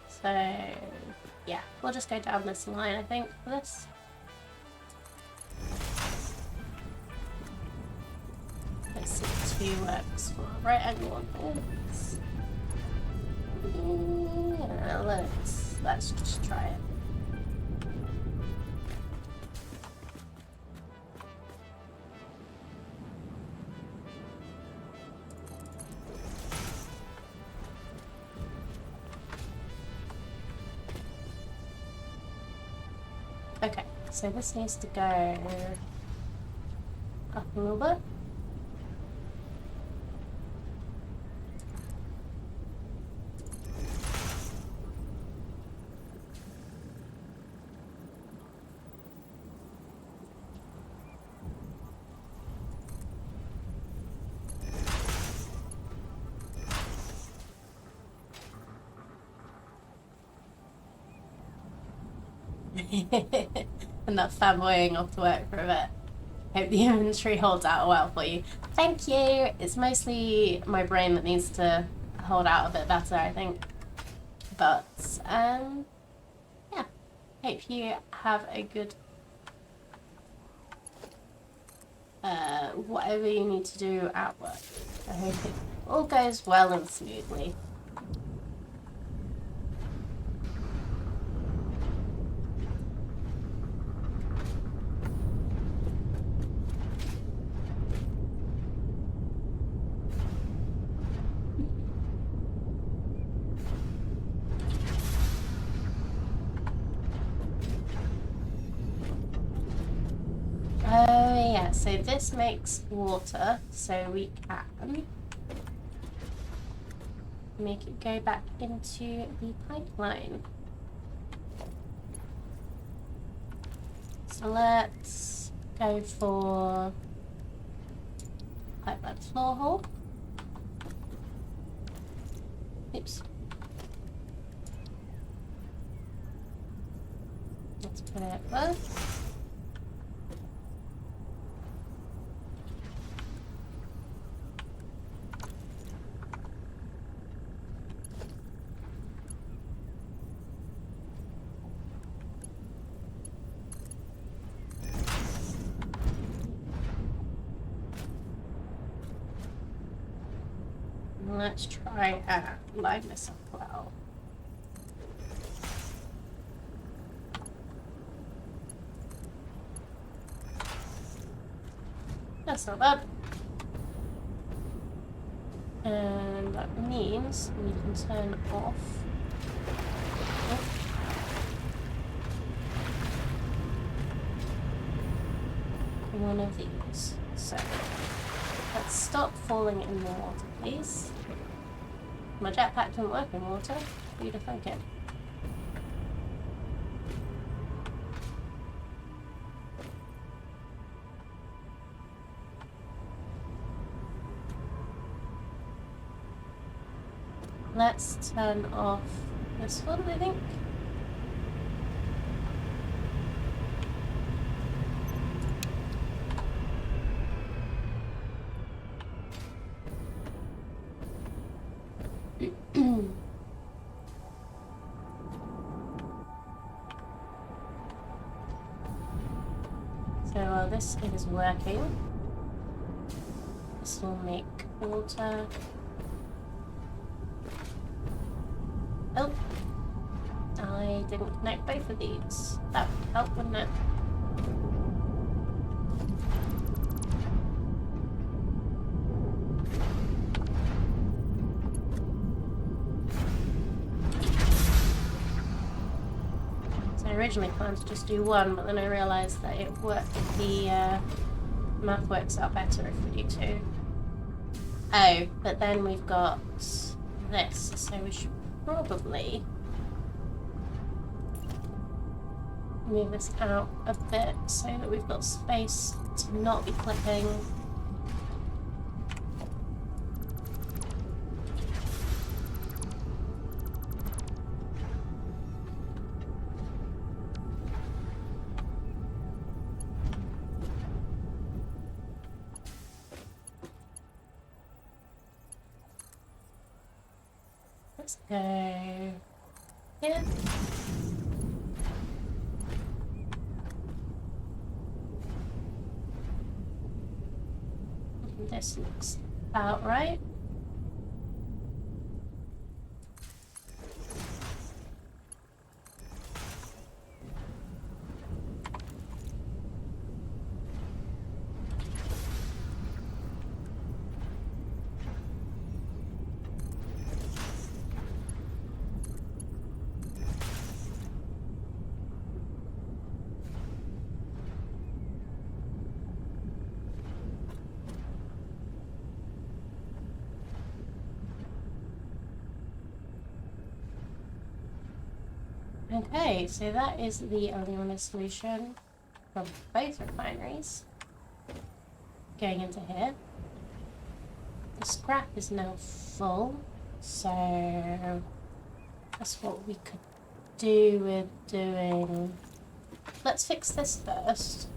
So yeah, we'll just go down this line, I think, for this. Let's see, 2 works for right angle on this. Yeah, let's just try it. Okay, so this needs to go up a little bit. And that fanboying off to work for a bit. Hope the inventory holds out well for you. Thank you! It's mostly my brain that needs to hold out a bit better, I think. But, yeah. Hope you have a good... whatever you need to do at work. I hope it all goes well and smoothly. Oh yeah, so this makes water, so we can make it go back into the pipeline. So let's go for pipeline floor hole. Oops. Let's put it there. Let's try and line this up well. That's not bad. And that means we can turn off. One of these. So let's stop falling in the water, please. My jetpack doesn't work in water. Who'd have thunk it? Let's turn off this one, I think. So while this is working, this will make water. Oh, I didn't connect both of these. That would help, wouldn't it? So I originally planned to just do one, but then I realised that it worked. The math works out better if we do two. Oh, but then we've got this, so we should probably move this out a bit so that we've got space to not be clipping. Let's go here. This looks about right. Okay, so that is the aluminium solution from both refineries going into here. The scrap is now full, so that's what we could do with doing. Let's fix this first.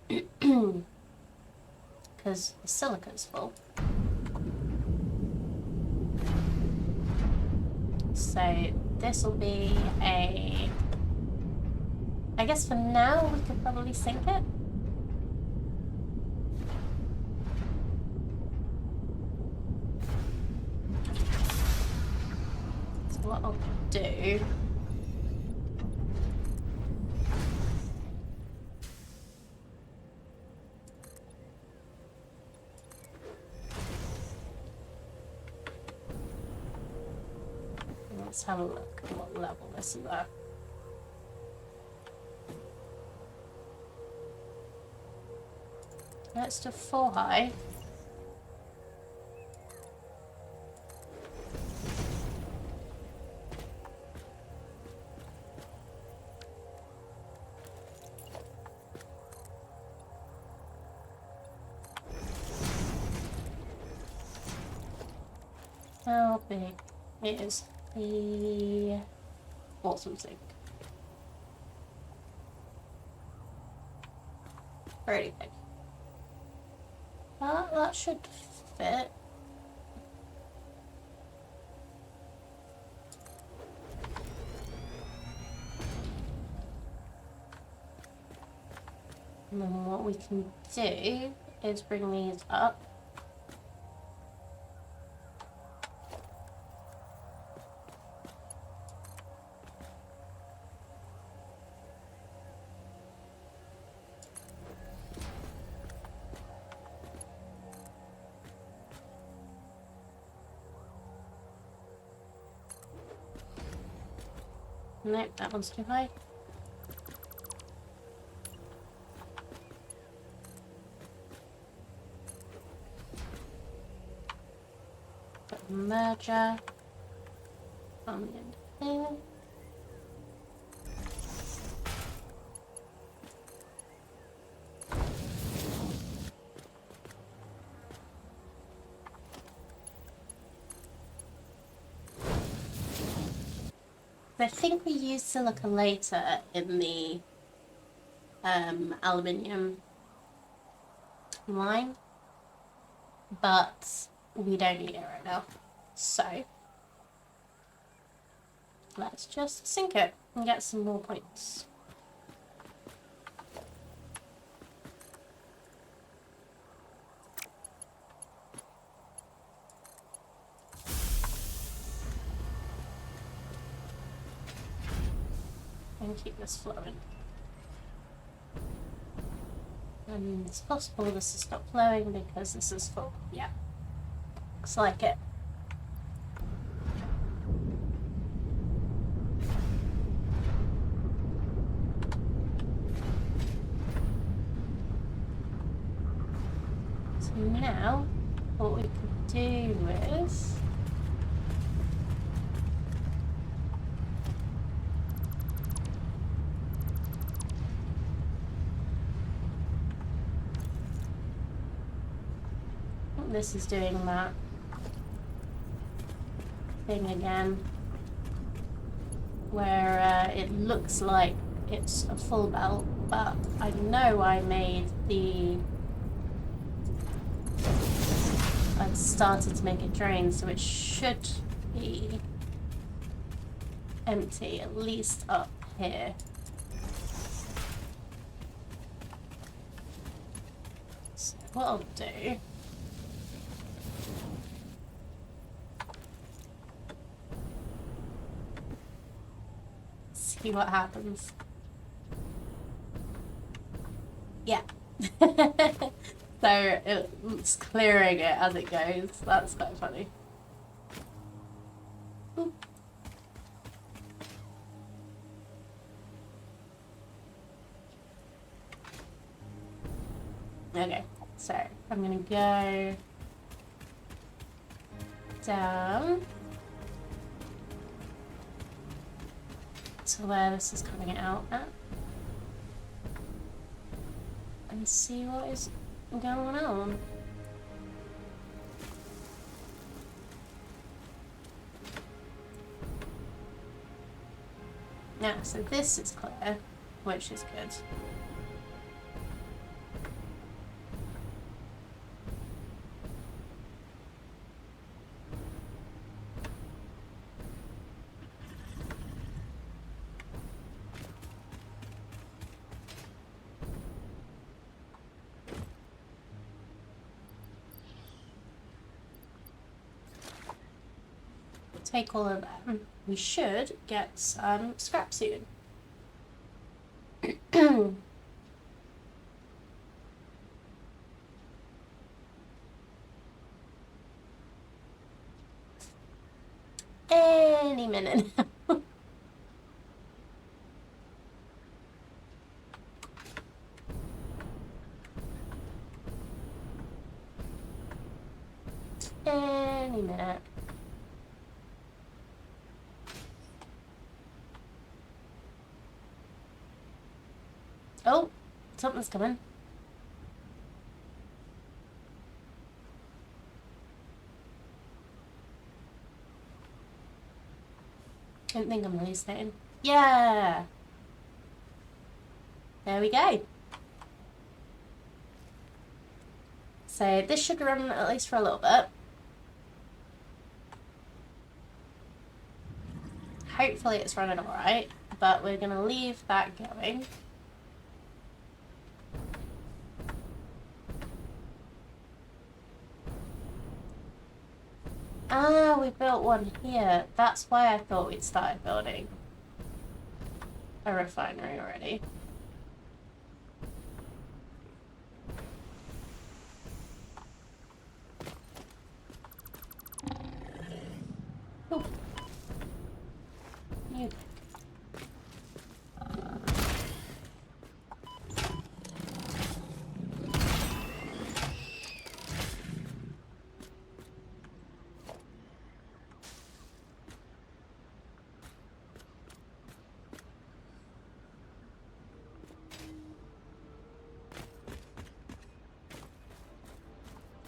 Because the silica's full. So this will be a... I guess for now we could probably sink it. So what I'll do... Let's have a look at what level this is at. Let's do 4 high. How big is the awesome sink? Pretty big. That should fit. And then what we can do is bring these up. Nope, that one's too high. Got a merger on the end here. I think we used silica later in the aluminium line, but we don't need it right now. So let's just sink it and get some more points. And keep this flowing. And it's possible this is not flowing because this is full. Yeah, looks like it. So now, what we could do is this is doing that thing again where it looks like it's a full belt, but I know I started to make it drain, so it should be empty, at least up here. So what I'll do, see what happens. Yeah. So it's clearing it as it goes. That's quite funny. Oop. Okay, so I'm gonna go down to where this is coming out at and see what is going on. Now, so this is clear, which is good. Take all of them. We should get some scrap soon. Any minute now. Any minute. Oh, something's coming. I don't think I'm hallucinating. Yeah! There we go. So this should run at least for a little bit. Hopefully it's running alright, but we're going to leave that going. Ah, we built one here. That's why I thought we'd started building a refinery already. Ooh. You.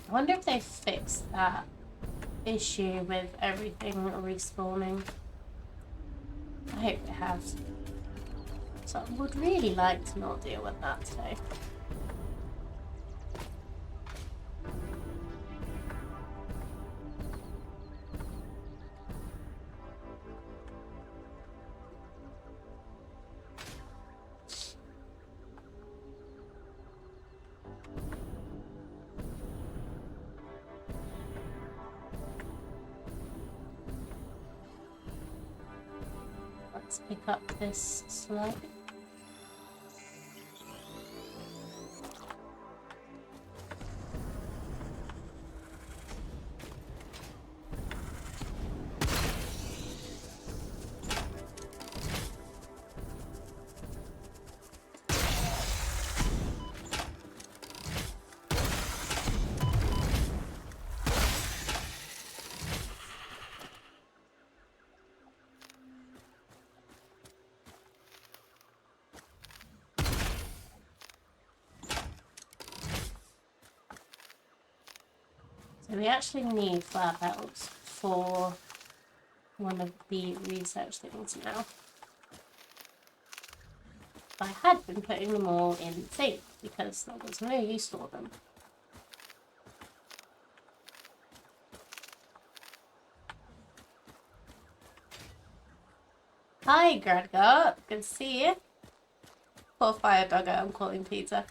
I wonder if they fixed that issue with everything respawning. I hope they have. So I would really like to not deal with that today. Let's pick up this slug. So we actually need flower petals for one of the research things now. I had been putting them all in zinc because there was no use for them. Hi Gradgart, good to see you. Poor fire dogger, I'm calling Peter.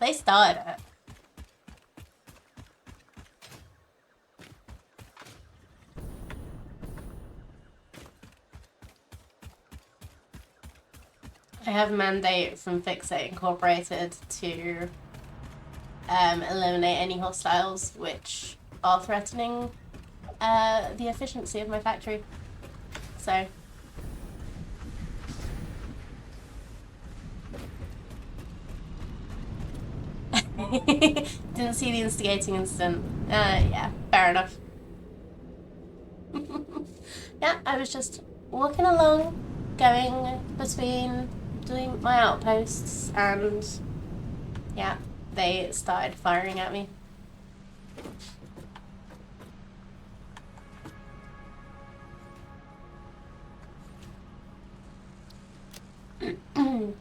They started it. I have a mandate from Fixate Incorporated to eliminate any hostiles which are threatening the efficiency of my factory. So didn't see the instigating incident. Yeah, fair enough. Yeah, I was just walking along, going between doing my outposts, and yeah, they started firing at me. I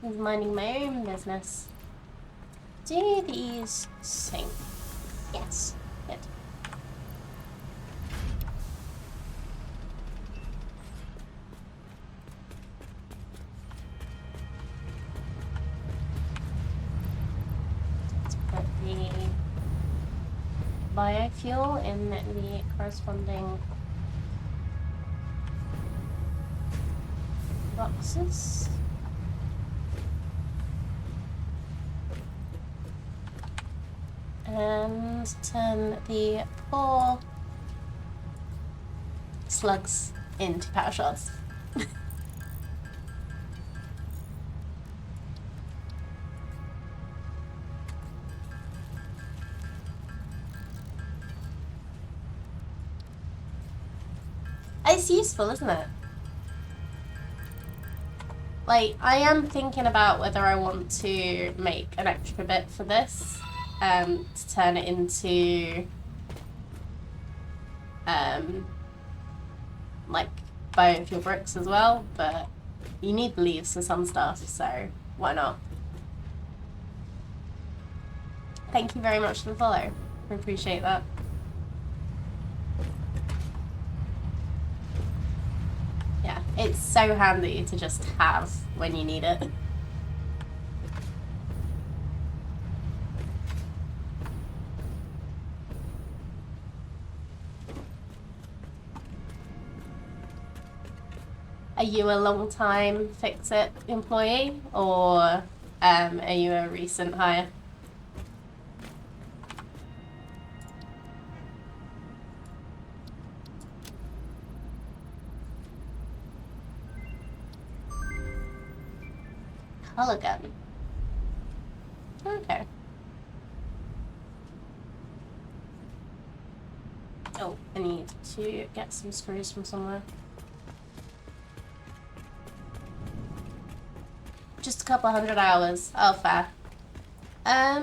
was minding my own business. Do these sing? Yes, good. Let's put the biofuel in the corresponding boxes. And turn the poor slugs into power shots. It's useful, isn't it? Like, I am thinking about whether I want to make an extra bit for this. To turn it into like biofuel bricks as well, but you need leaves for some stuff, so why not? Thank you very much for the follow. I appreciate that. It's so handy to just have when you need it. Are you a long time Fix-It employee, or are you a recent hire? Color gun. Okay. Oh, I need to get some screws from somewhere. Just a couple 100 hours. Oh, fair. I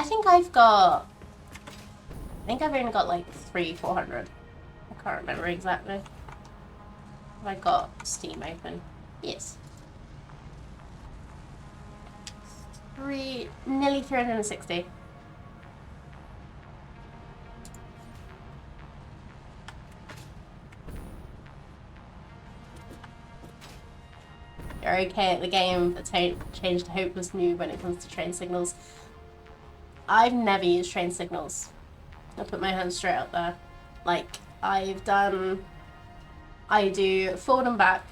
think I've only got like 400. I can't remember exactly. Have I got Steam open? Yes. Nearly 360. You're okay at the game, but changed to hopeless noob when it comes to train signals. I've never used train signals. I'll put my hand straight up there. Like, I do forward and back.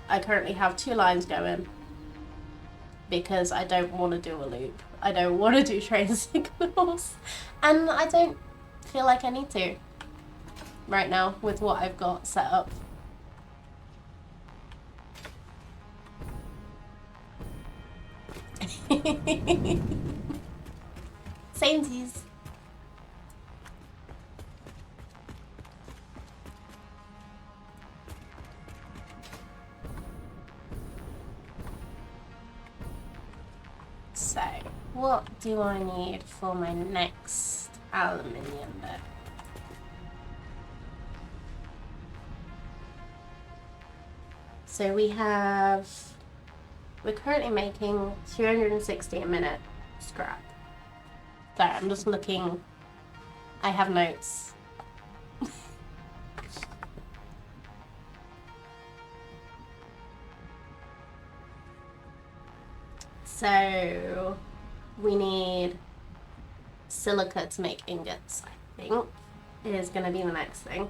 I currently have 2 lines going because I don't want to do a loop. I don't want to do train signals. And I don't feel like I need to right now with what I've got set up. Samesies. So, what do I need for my next aluminium bit? So we're currently making 260 a minute scrap. Sorry, I'm just looking. I have notes. So we need silica to make ingots, I think, is going to be the next thing.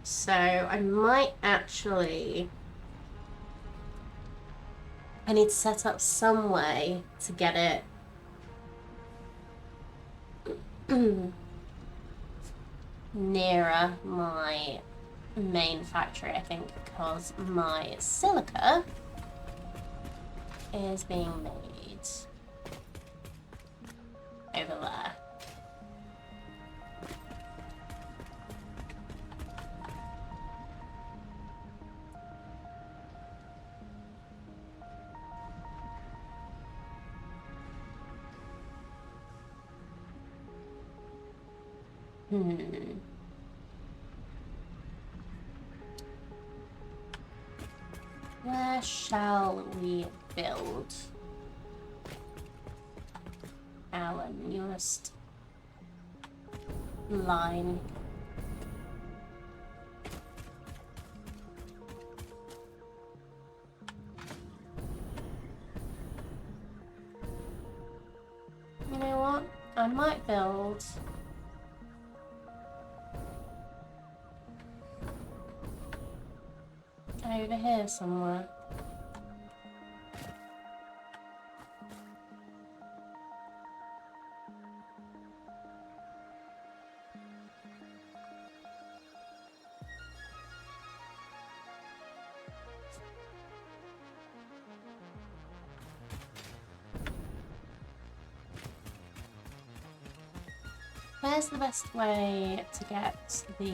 So I need to set up some way to get it nearer my main factory, I think, because my silica is being made over there. Where shall we build our newest line? You know what? I might build over here somewhere. Where's the best way to get the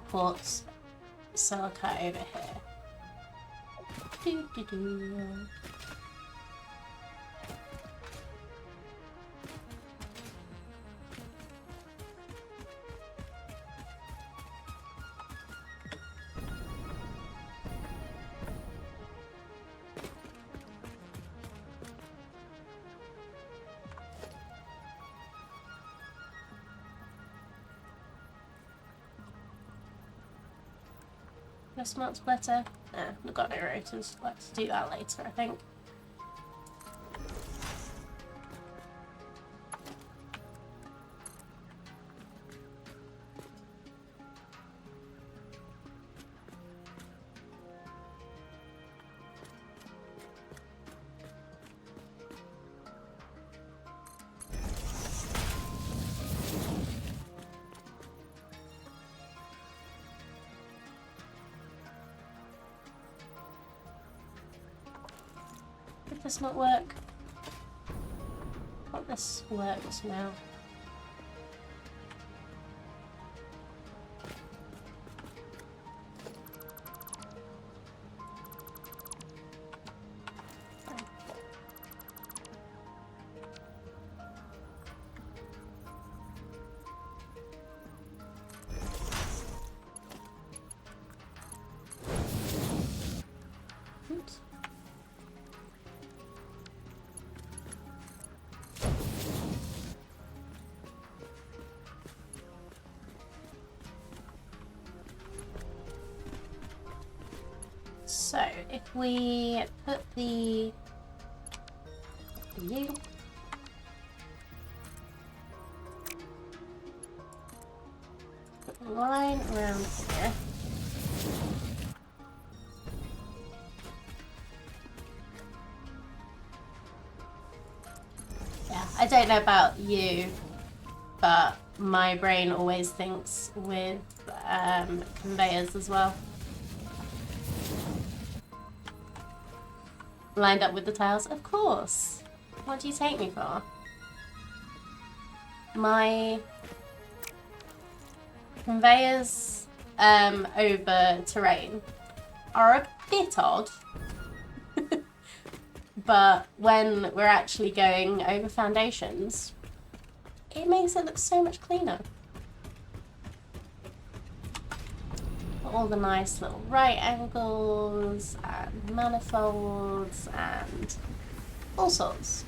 quartz silica over here? The smart splitter. No, we've got no rotors. Let's do that later, I think. Did this not work? I thought this works now. Oops. So, if we put the you put the line around here. Yeah, I don't know about you, but my brain always thinks with conveyors as well. Lined up with the tiles? Of course. What do you take me for? My conveyors over terrain are a bit odd. But when we're actually going over foundations, it makes it look so much cleaner. All the nice little right angles and manifolds and all sorts.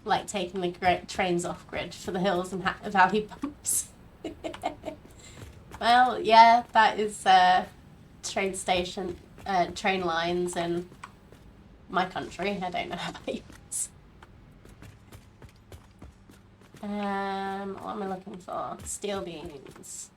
Like taking the trains off grid for the hills and valley bumps. Well, yeah, that is train station, train lines in my country. I don't know how about yours. What am I looking for? Steel beams.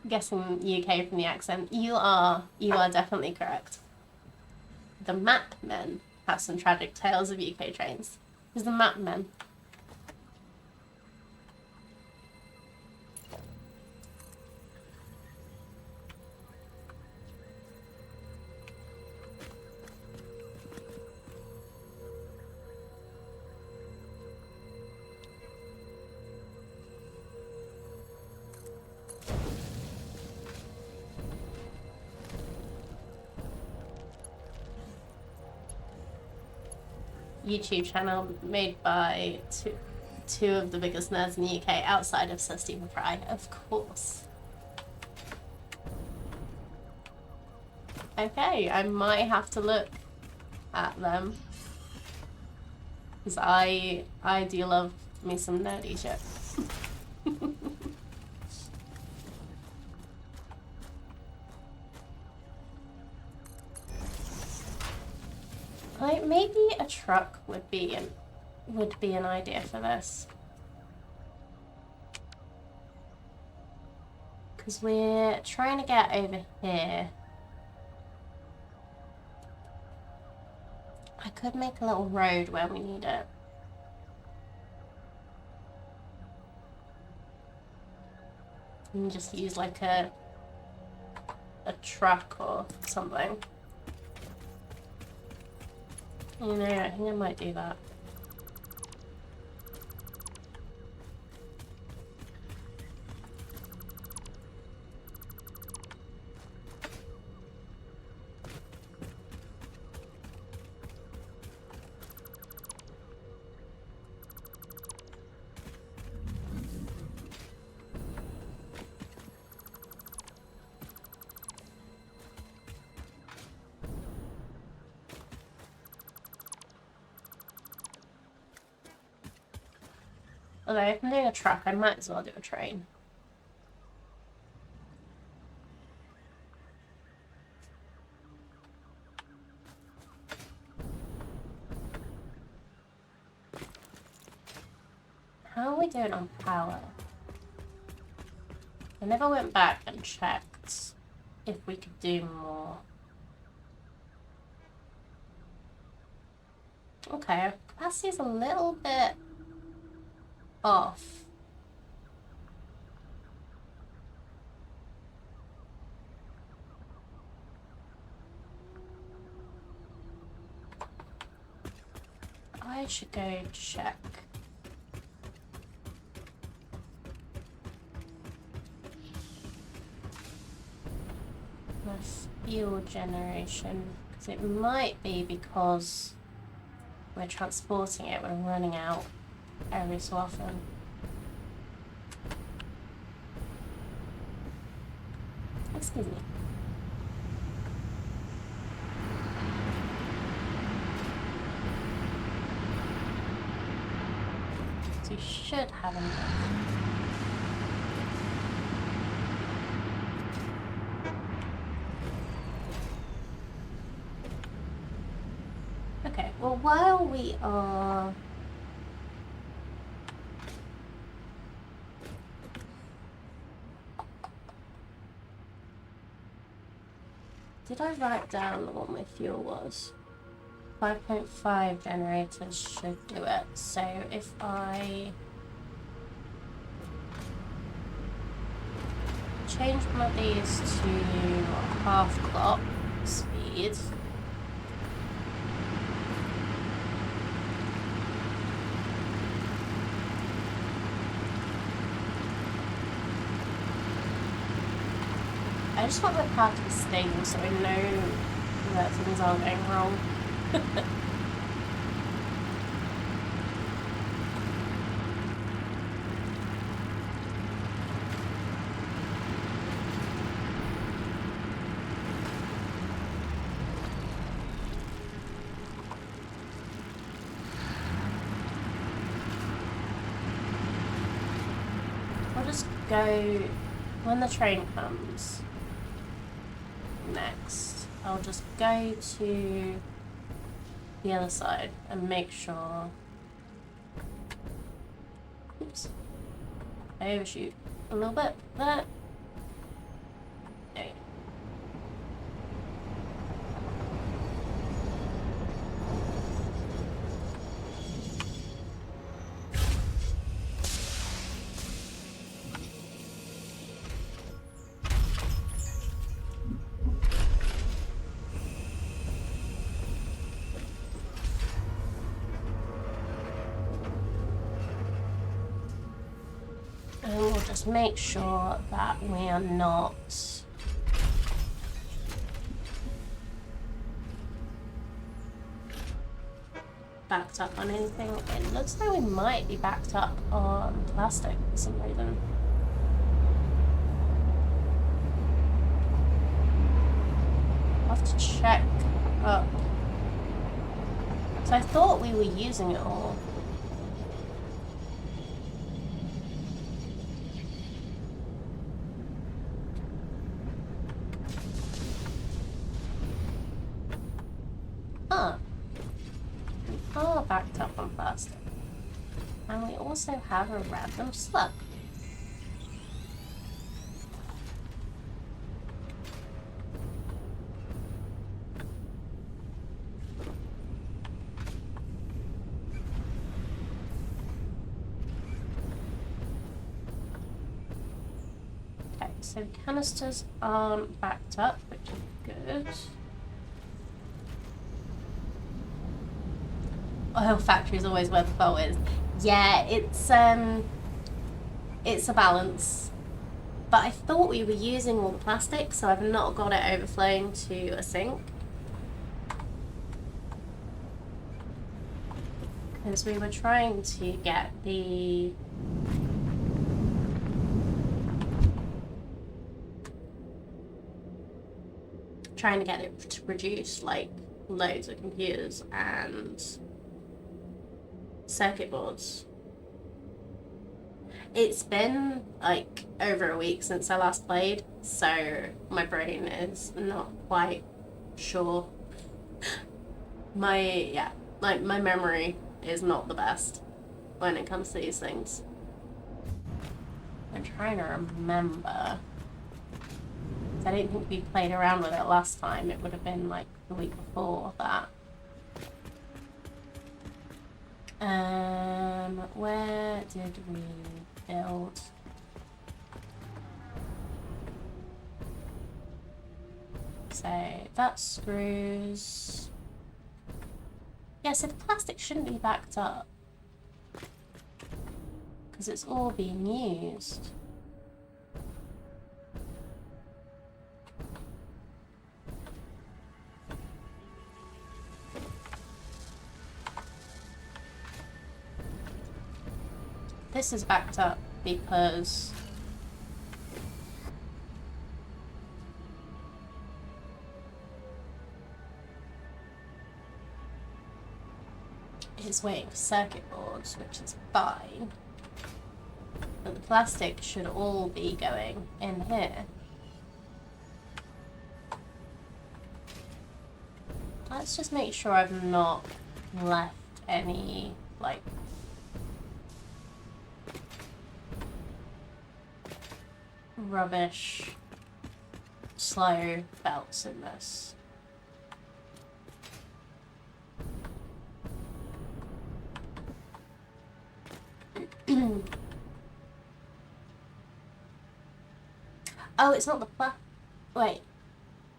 Guessing UK from the accent. You are definitely correct. The map men have some tragic tales of UK trains. Who's the map men? YouTube channel made by two of the biggest nerds in the UK outside of Sir Stephen Fry, of course. Okay, I might have to look at them because I do love me some nerdy shit. Like maybe a truck would be an idea for this. Because we're trying to get over here. I could make a little road where we need it. And just use like a truck or something. You know, I think I might do that. Although if I'm doing a truck, I might as well do a train. How are we doing on power? I never went back and checked if we could do more. Okay, our capacity is a little bit off. I should go check. My fuel generation, because it might be because we're transporting it, we're running out every so often. Excuse me. So you should have enough. Okay, well, while we are did I write down what my fuel was? 5.5 generators should do it. So if I change one of these to half clock speed, I just want my car to be stable so I know that things aren't going wrong. I'll just go when the train comes next. I'll just go to the other side and make sure. Oops. I overshoot a little bit there. Okay. And we'll just make sure that we are not backed up on anything. It looks like we might be backed up on plastic for some reason. I'll have to check up. So I thought we were using it all. We are backed up on plastic. And we also have a random slug. So the canisters aren't backed up, which is good. Oil factory is always where the fault is. Yeah, it's a balance. But I thought we were using all the plastic, so I've not got it overflowing to a sink. Because we were trying to get the... trying to get it to produce like loads of computers and circuit boards. It's been like over a week since I last played, so my brain is not quite sure. My memory is not the best when it comes to these things. I'm trying to remember. I don't think we played around with it last time. It would have been like the week before that. Where did we build? So that screws. Yeah, so the plastic shouldn't be backed up because it's all being used. This is backed up because it's waiting for circuit boards, which is fine. But the plastic should all be going in here. Let's just make sure I've not left any, like, rubbish slow belts in this. Oh, it's not the wait.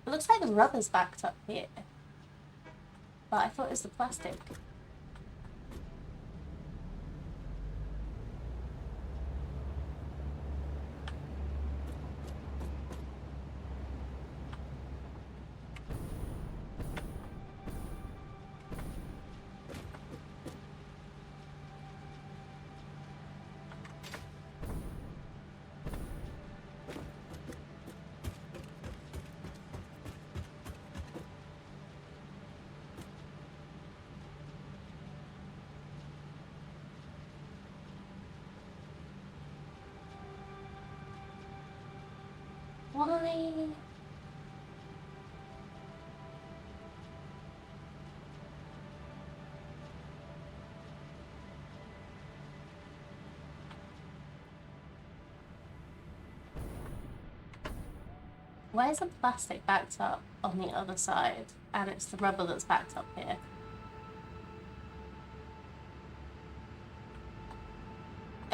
It looks like the rubber's backed up here. But I thought it was the plastic. Why? Why is the plastic backed up on the other side and it's the rubber that's backed up here?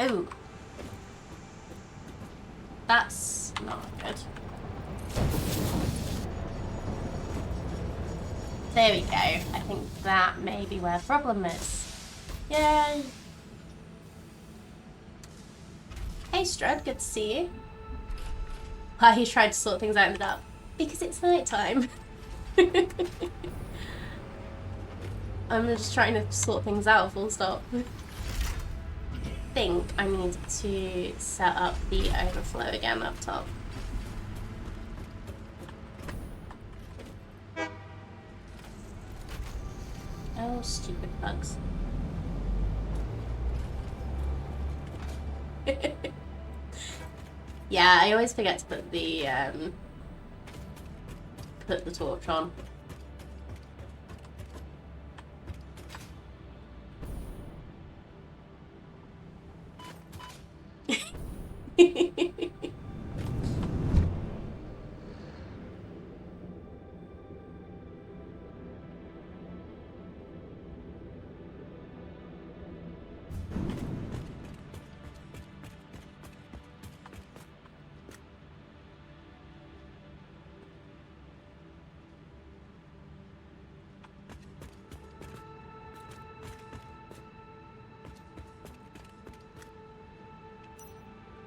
Oh. That's not good. There we go. I think that may be where the problem is. Yay! Hey Strud, good to see you. Why he tried to sort things out in the dark? Because it's nighttime. I'm just trying to sort things out, full stop. I think I need to set up the overflow again up top. Oh, stupid bugs. Yeah, I always forget to put the torch on.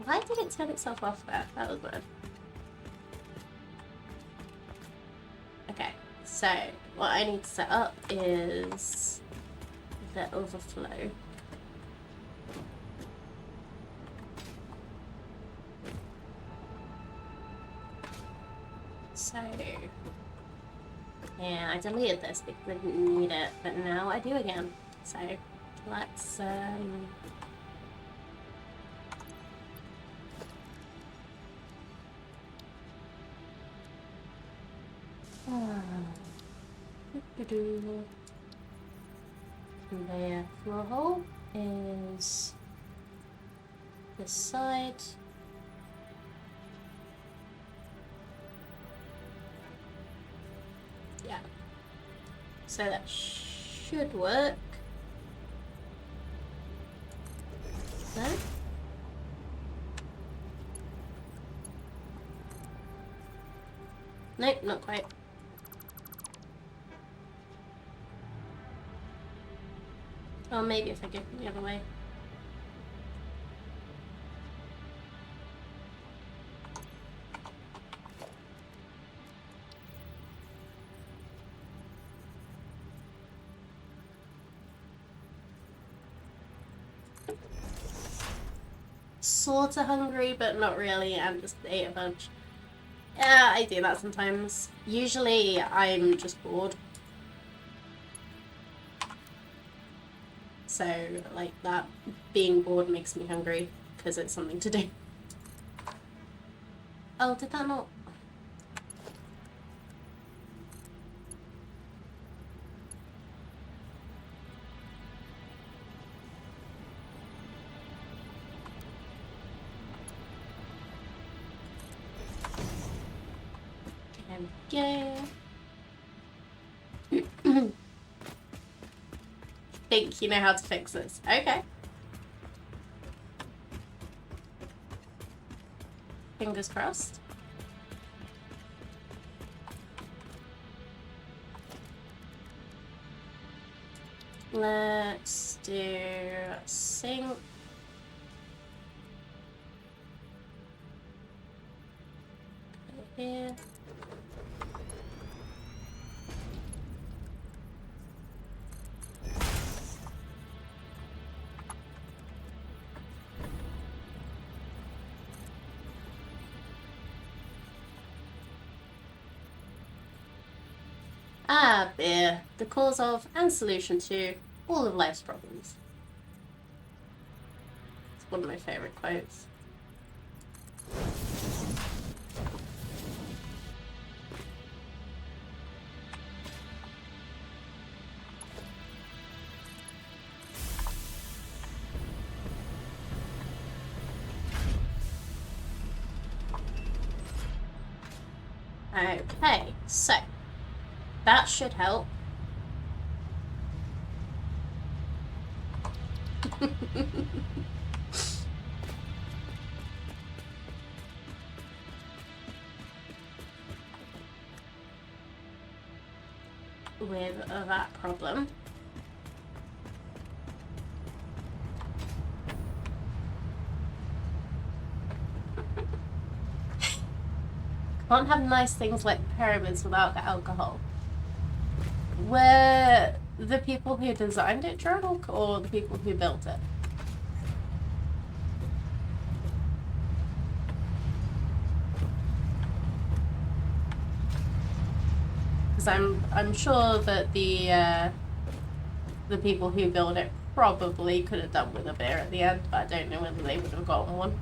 Why did it turn itself off there? That was weird. Okay, so what I need to set up is the overflow. So, yeah, I deleted this because I didn't need it, but now I do again. So, let's, layer floor hole is this side. Yeah. So that should work. No? Nope, not quite. Or maybe if I go the other way. Sorta hungry, but not really. I just ate a bunch. Yeah, I do that sometimes. Usually I'm just bored. So, like, that being bored makes me hungry because it's something to do. Oh, did that not? There we go. Think you know how to fix this. Okay. Fingers crossed. Let's do sink. Put it here. Ah, beer, the cause of and solution to all of life's problems. It's one of my favourite quotes. Okay, so that should help. With that problem. Can't have nice things like pyramids without the alcohol. Were the people who designed it drunk or the people who built it? Because I'm sure that the people who built it probably could have done with a beer at the end, but I don't know whether they would have gotten one.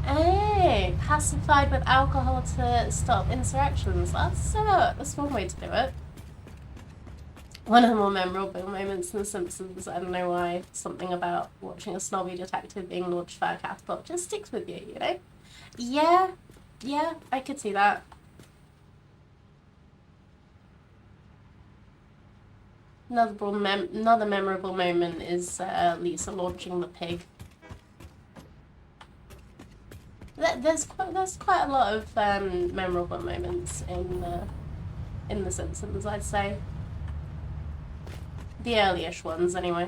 Hey, pacified with alcohol to stop insurrections. That's one way to do it. One of the more memorable moments in The Simpsons, I don't know why, something about watching a snobby detective being launched by a catapult just sticks with you, you know? Yeah, I could see that. Another memorable moment is Lisa launching the pig. There's quite a lot of memorable moments in The Simpsons, I'd say. The early-ish ones, anyway.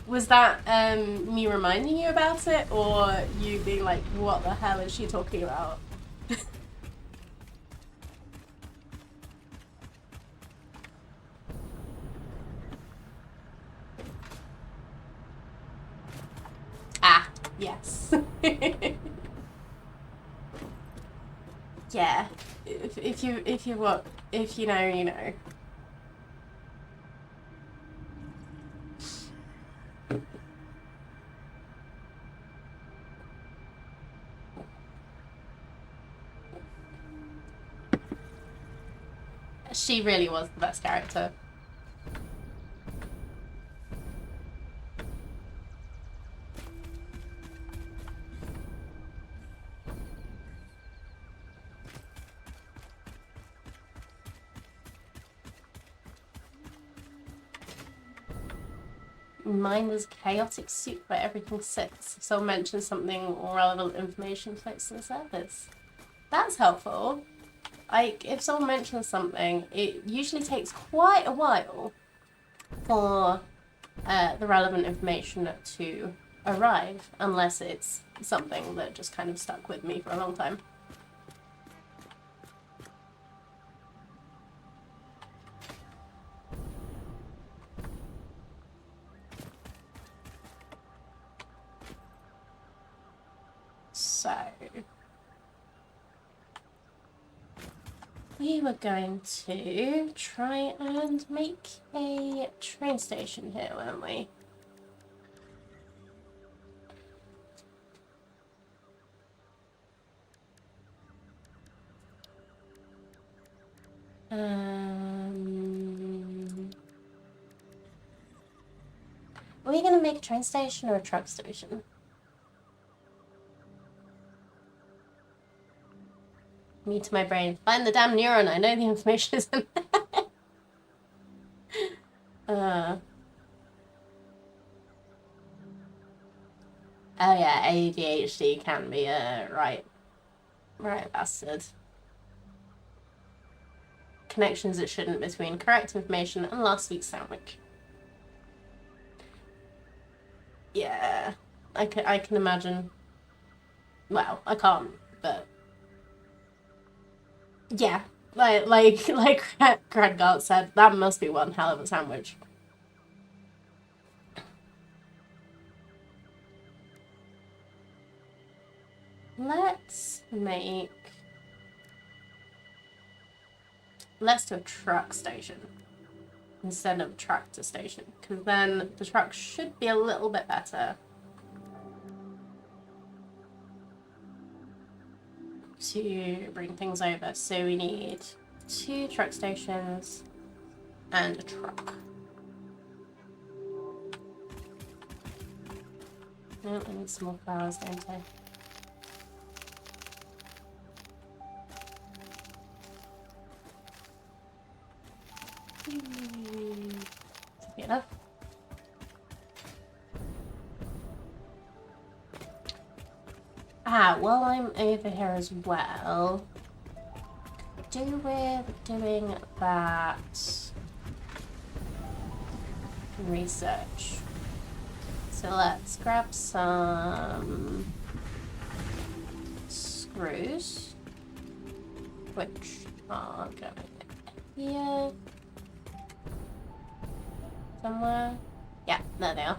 Was that me reminding you about it, or you being like, what the hell is she talking about? Ah, yes. Yeah. If you know, you know. She really was the best character. Mine was chaotic soup where everything sits. If someone mentions something or relevant information floats to the surface. That's helpful. Like, if someone mentions something, it usually takes quite a while for the relevant information to arrive, unless it's something that just kind of stuck with me for a long time. So, we were going to try and make a train station here, weren't we? Are we going to make a train station or a truck station? Me to my brain. Find the damn neuron. I know the information is in there. Oh yeah, ADHD can be a right bastard. Connections that shouldn't between correct information and last week's sandwich. Yeah, I can imagine. Well, I can't, but yeah, like Gradgart said, that must be one hell of a sandwich. Let's do a truck station instead of tractor station, because then the truck should be a little bit better to bring things over. So we need 2 truck stations and a truck. Oh, I need some more flowers, don't I? Should be enough. While I'm over here as well, doing that research. So let's grab some screws, which are going here somewhere. Yeah, there they are.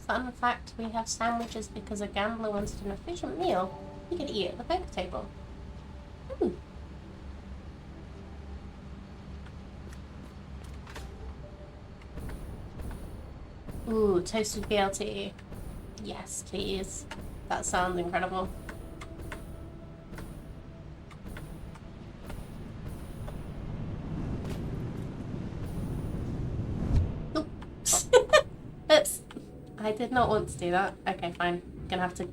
Fun fact, we have sandwiches because a gambler wanted an efficient meal he could eat at the poker table. Ooh, toasted BLT. Yes, please. That sounds incredible. Oops. I did not want to do that. Okay, fine. Gonna have to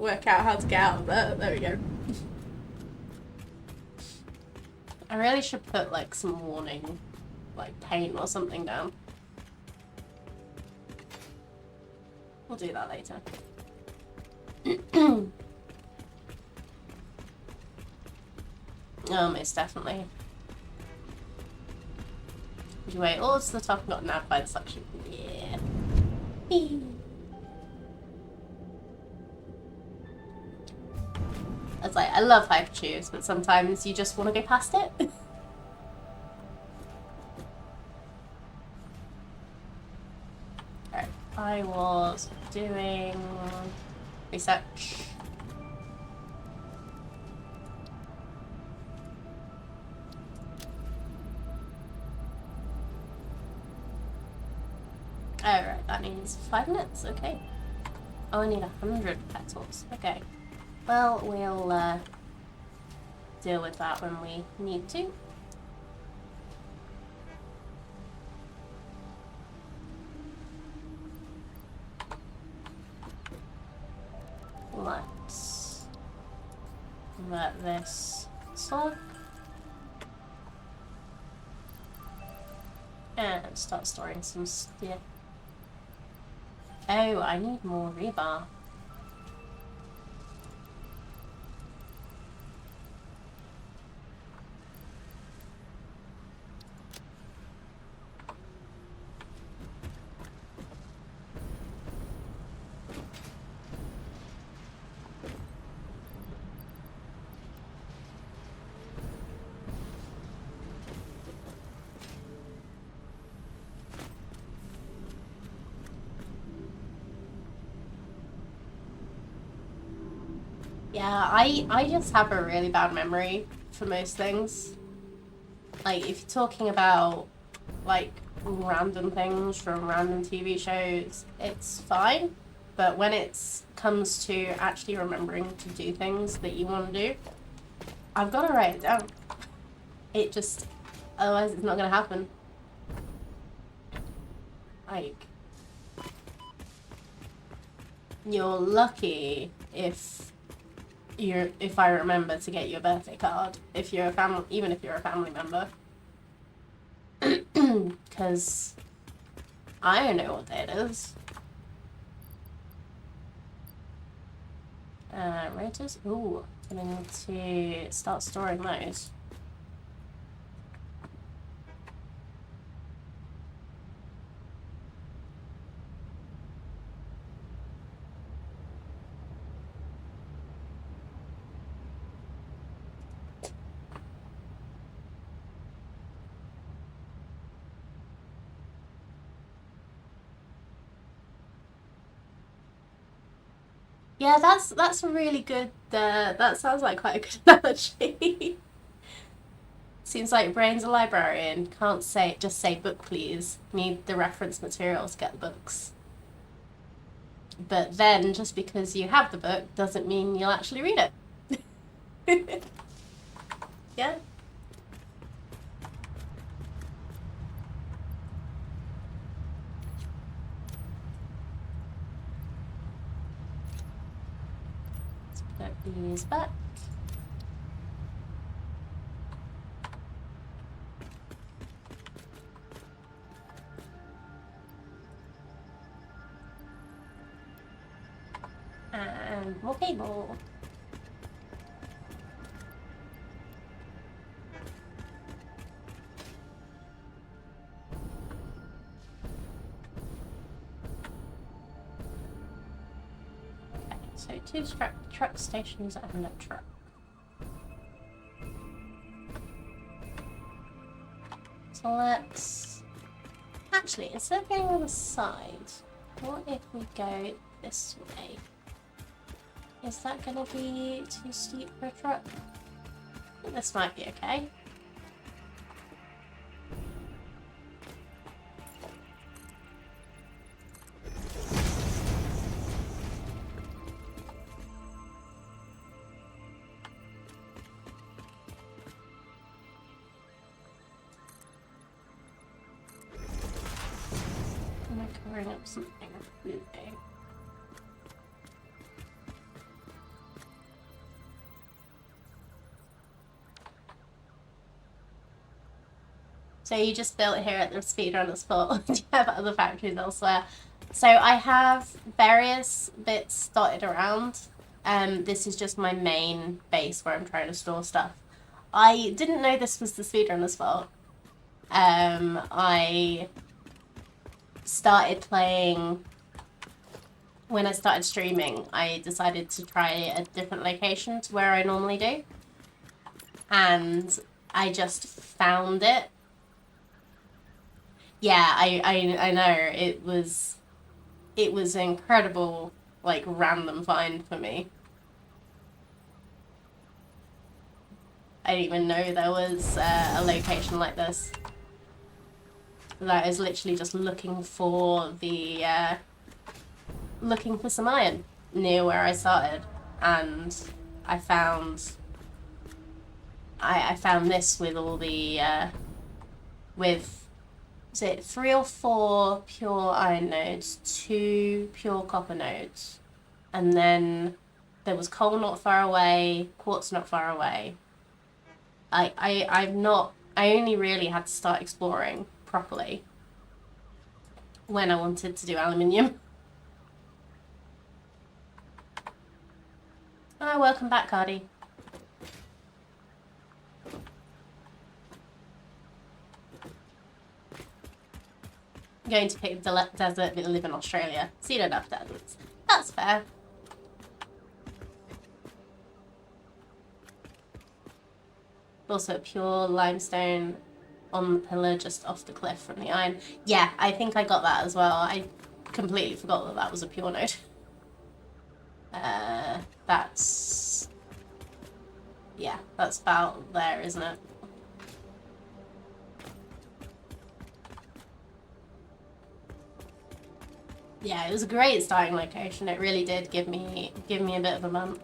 work out how to get out of there. There we go. I really should put like some warning, like paint or something down. We'll do that later. Most definitely. Did you wait all to the top and got nabbed by the suction? Yeah. I was like, I love hypertubes, but sometimes you just want to go past it. Alright, I was doing research. Alright, that means 5 minutes, okay. Oh, I need 100 petals, okay. Well, we'll deal with that when we need to. Let's let this slug and start storing some stuff. Oh, I need more rebar. Yeah, I just have a really bad memory for most things. Like, if you're talking about, like, random things from random TV shows, it's fine. But when it comes to actually remembering to do things that you want to do, I've got to write it down. It just, otherwise it's not going to happen. Like, you're lucky if I remember to get you a birthday card, if you're a family, even if you're a family member, because I don't know what day it is. Rotors. Ooh, I'm gonna need to start storing those. Yeah, that's a really good. That sounds like quite a good analogy. Seems like Brain's a librarian. Can't just say book please. Need the reference material to get the books. But then, just because you have the book doesn't mean you'll actually read it. Yeah. Let's put these back. And more cable. Okay, so 2 truck stations and a truck. So let's... Actually, instead of going on the side, what if we go this way? Is that going to be too steep for a truck? I think this might be okay. I'm covering up something. Okay. So you just built here at the speedrunner spot. Do you have other factories elsewhere? So I have various bits dotted around. This is just my main base where I'm trying to store stuff. I didn't know this was the speedrunner spot. I started playing when I started streaming. I decided to try a different location to where I normally do, and I just found it. Yeah, I know it was an incredible, like, random find for me. I didn't even know there was a location like this. That I was literally just looking for some iron near where I started, and I found I found this with all the with, is it 3 or 4 pure iron nodes, 2 pure copper nodes, and then there was coal not far away, quartz not far away. I only really had to start exploring properly when I wanted to do aluminium. Oh, welcome back, Cardi. I'm going to pick the desert but live in Australia, so you don't have deserts. That's fair. Also pure limestone on the pillar just off the cliff from the iron. Yeah, I think I got that as well. I completely forgot that that was a pure node. That's... yeah, that's about there, isn't it? Yeah, it was a great starting location. It really did give me a bit of a bump.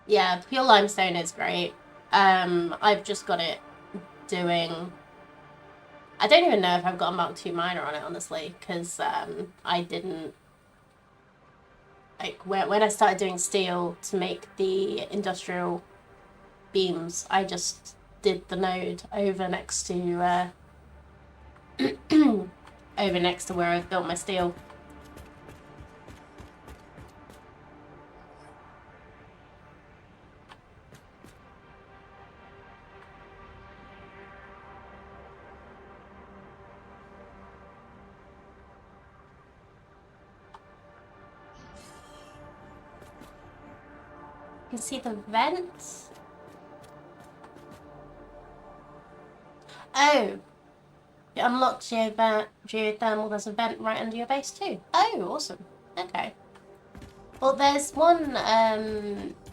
Yeah, pure limestone is great. I've just got it doing... I don't even know if I've got a Mark II miner on it, honestly, because I didn't... like, when I started doing steel to make the industrial beams, I just did the node over next to over next to where I've built my steel. You can see the vents. Oh, it unlocks geothermal. There's a vent right under your base too. Oh, awesome. Okay. Well, there's one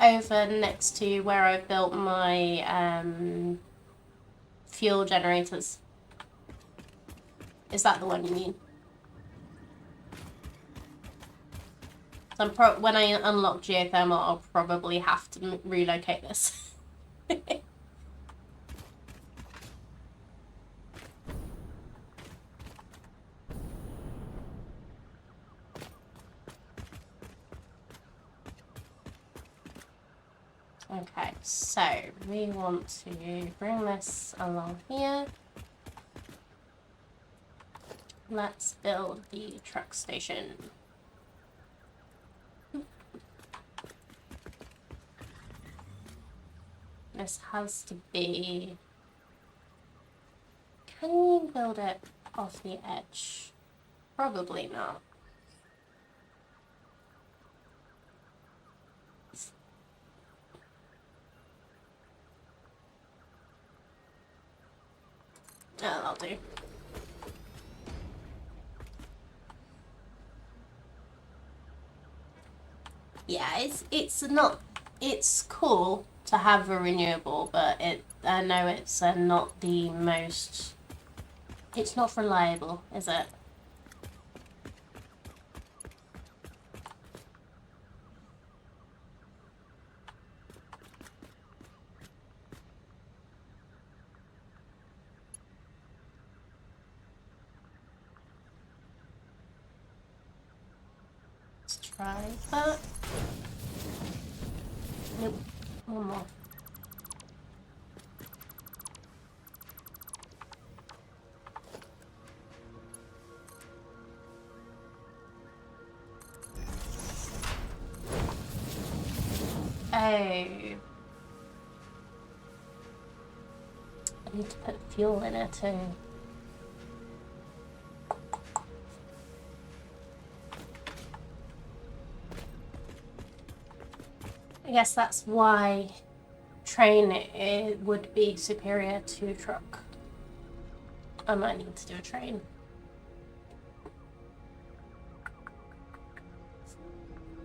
over next to where I built my fuel generators. Is that the one you mean? So when I unlock geothermal, I'll probably have to relocate this. Okay, so we want to bring this along here. Let's build the truck station. This has to be... can you build it off the edge? Probably not. Oh, that'll do. Yeah, it's cool to have a renewable, but I know it's not the most... it's not reliable, is it? try that. Nope. One more. Oh. I need to put fuel in it too. I guess that's why train it would be superior to truck. I might need to do a train.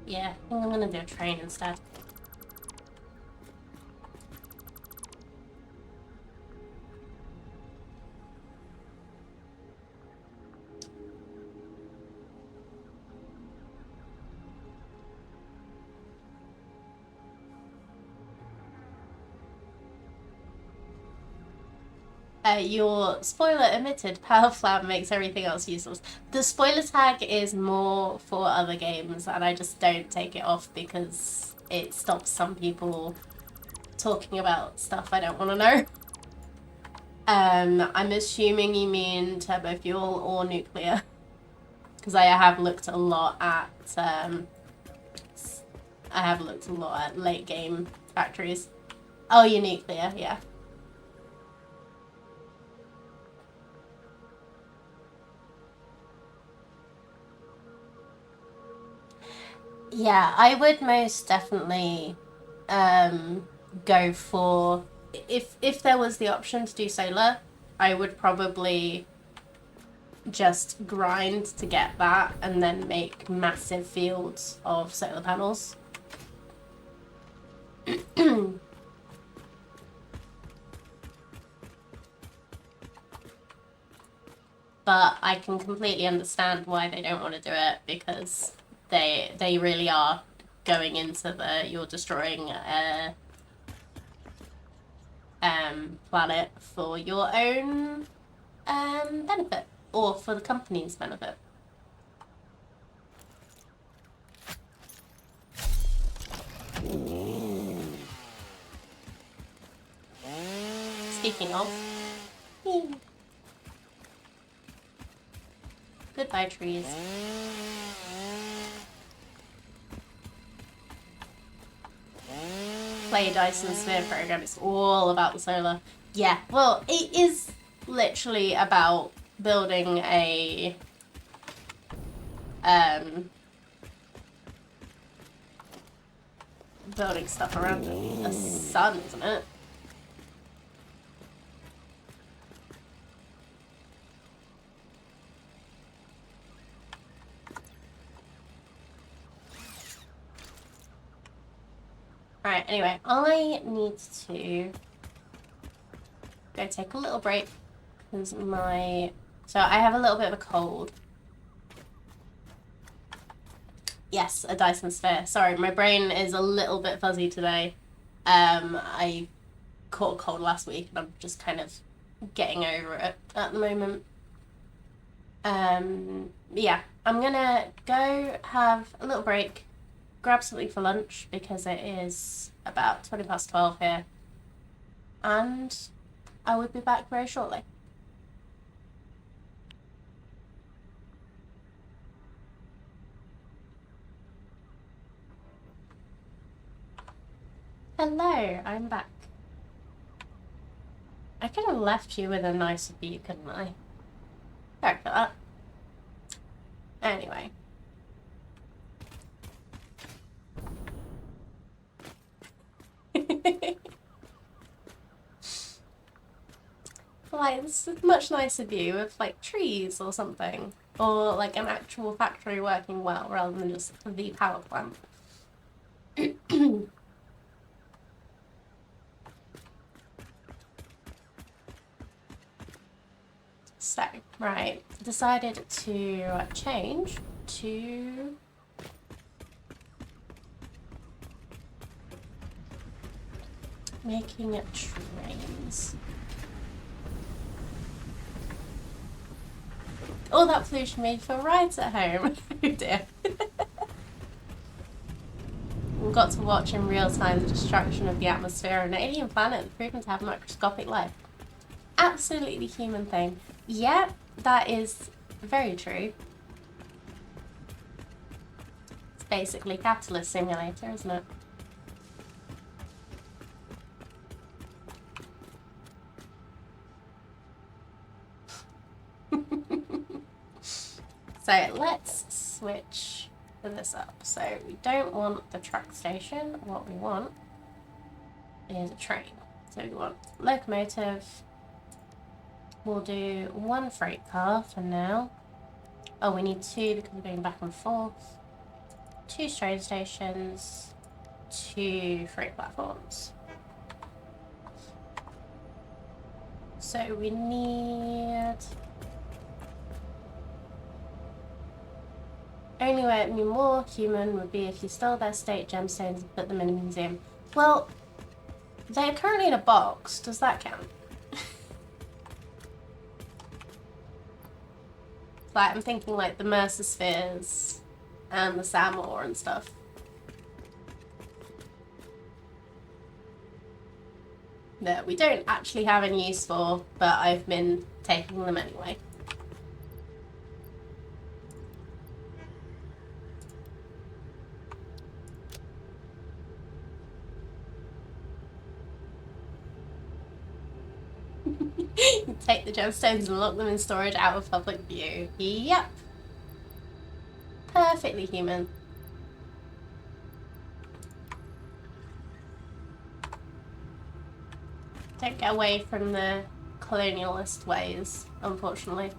Yeah, I think I'm gonna do a train instead. Your spoiler omitted. Power Flam makes everything else useless. The spoiler tag is more for other games, and I just don't take it off because it stops some people talking about stuff I don't want to know. I'm assuming you mean turbo fuel or nuclear, because I have looked a lot at late game factories. Oh, you're nuclear, yeah. Yeah, I would most definitely go for, if there was the option to do solar, I would probably just grind to get that and then make massive fields of solar panels. But I can completely understand why they don't want to do it, because they really are going into you're destroying a planet for your own benefit, or for the company's benefit. Speaking of, goodbye trees. Play Dyson Sphere program, it's all about the solar. Yeah, well, it is literally about building a building stuff around a sun, isn't it? Alright, anyway, I need to go take a little break because so I have a little bit of a cold. Yes, a Dyson Sphere. Sorry, my brain is a little bit fuzzy today. I caught a cold last week and I'm just kind of getting over it at the moment. Yeah, I'm gonna go have a little break, grab something for lunch because it is about 12:20 here, and I will be back very shortly. Hello, I'm back. I could have left you with a nicer view, couldn't I? Sorry for that. Anyway. Like, it's a much nicer view of like trees or something, or like an actual factory working well rather than just the power plant. So, right, decided to change to making trains. All that pollution made for rides at home. Oh dear. We've got to watch in real time the destruction of the atmosphere of an alien planet proven to have microscopic life. Absolutely human thing. Yep, that is very true. It's basically capitalist simulator, isn't it? So let's switch this up. So we don't want the truck station. What we want is a train. So we want locomotive. We'll do one freight car for now. Oh, we need two because we're going back and forth. Two train stations, two freight platforms. So we need... Only way it'd be more human would be if you stole their state gemstones and put them in a museum. Well, they're currently in a box. Does that count? Like, I'm thinking like the Mercer spheres and the Samor and stuff. That we don't actually have any use for, but I've been taking them anyway. Take the gemstones and lock them in storage out of public view. Yep. Perfectly human. Don't get away from the colonialist ways, unfortunately.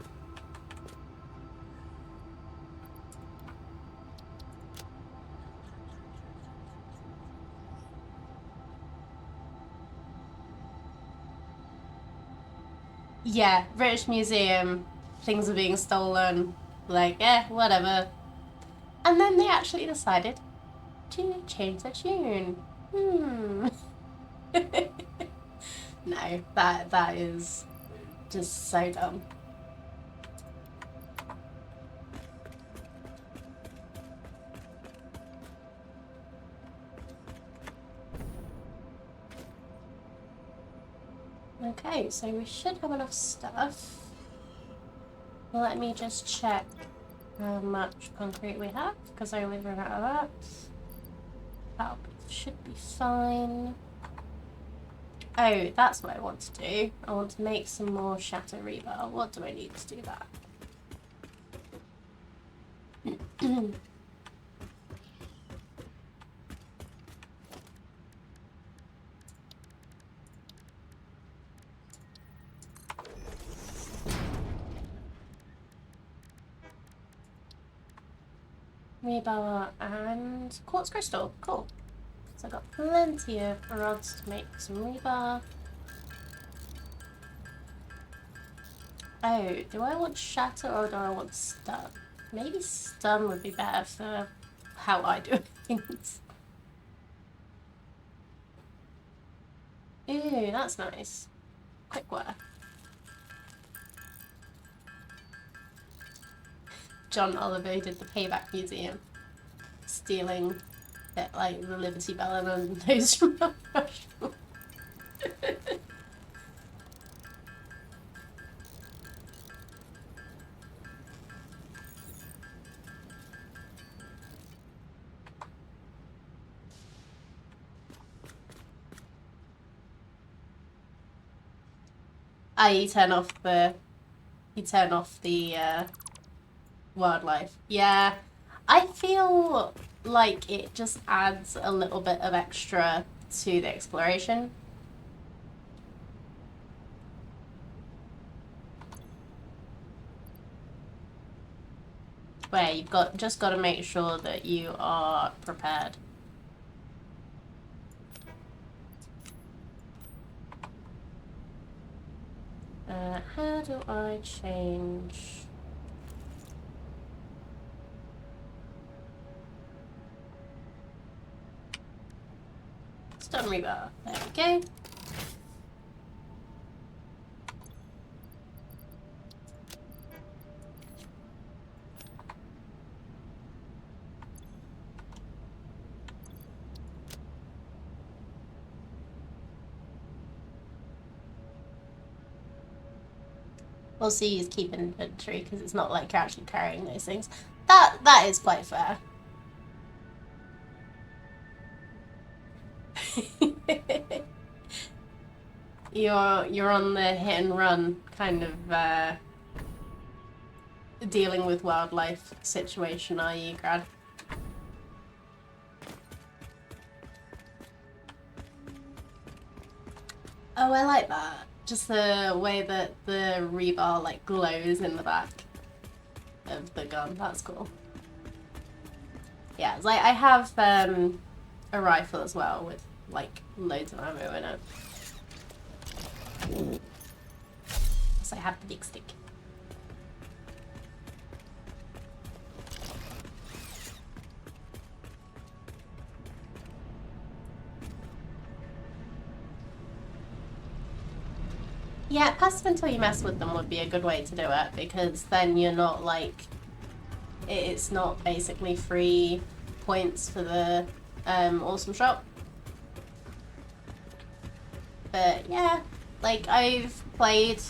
Yeah, British Museum, things are being stolen, like, whatever. And then they actually decided to change the tune. No, that is just so dumb. Okay, so we should have enough stuff. Let me just check how much concrete we have, because I only ran out of that. That should be fine. Oh, that's what I want to do. I want to make some more shatter rebar. What do I need to do that? Rebar and quartz crystal. Cool. So I've got plenty of rods to make some rebar. Oh, do I want shatter or do I want stun? Maybe stun would be better for how I do things. Ooh, that's nice. Quick work. John Oliver did the Payback Museum, stealing it, like the Liberty Bell and those from Rushmore. You turn off the wildlife. Yeah, I feel like it just adds a little bit of extra to the exploration. Where you've just got to make sure that you are prepared. How do I change? Stun rebar. There we go. Also, you just keep inventory because it's not like you're actually carrying those things. That is quite fair. You're on the hit and run kind of dealing with wildlife situation, are you, Grad? Oh, I like that. Just the way that the rebar like glows in the back of the gun. That's cool. Yeah, it's like I have a rifle as well with like loads of ammo in it. So I have the big stick. Yeah, passive until you mess with them would be a good way to do it, because then you're not like, it's not basically free points for the awesome shop. But yeah, like I've played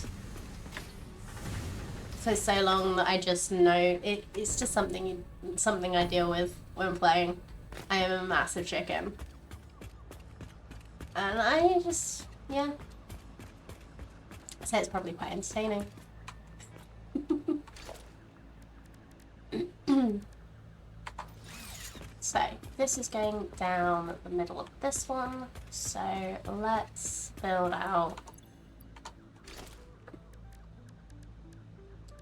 for so long that I just know it's just something I deal with when playing. I am a massive chicken. And I just, yeah. So it's probably quite entertaining. So this is going down the middle of this one. So let's build out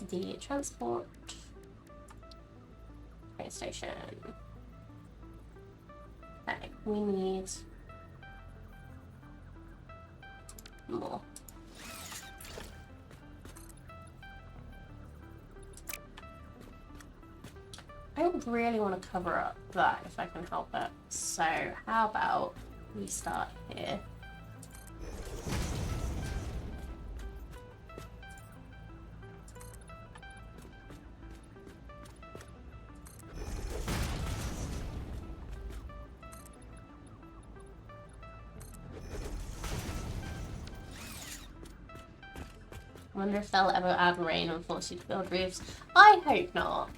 the transport train station. Okay, we need more. I don't really want to cover up that if I can help it. So how about we start here? I wonder if they'll ever add rain and force you to build roofs. I hope not.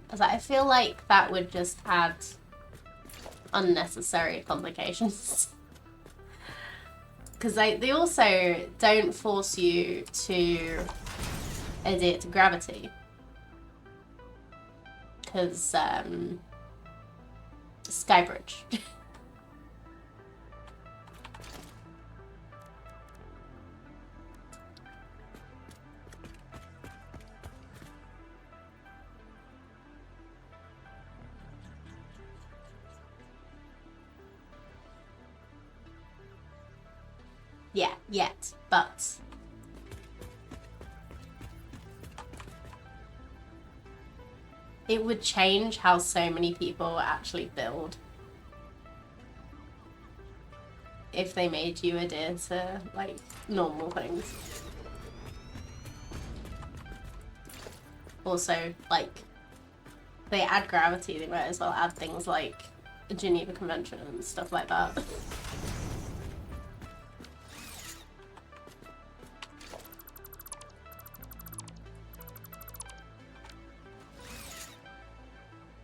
Because I feel like that would just add unnecessary complications. Because they also don't force you to adhere to gravity. Because, Skybridge. Yeah, yet, but it would change how so many people actually build if they made you adhere to, like, normal things. Also, like, they add gravity, they might as well add things like the Geneva Convention and stuff like that.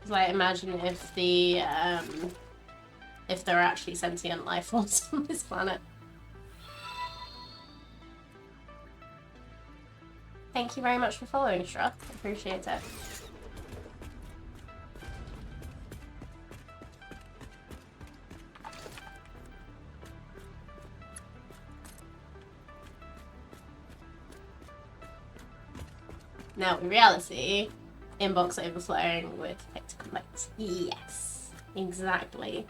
Like, imagine if if there are actually sentient life forms on this planet. Thank you very much for following, Shra. Appreciate it. Now, in reality, inbox overflowing with hectic complaints. Yes, exactly.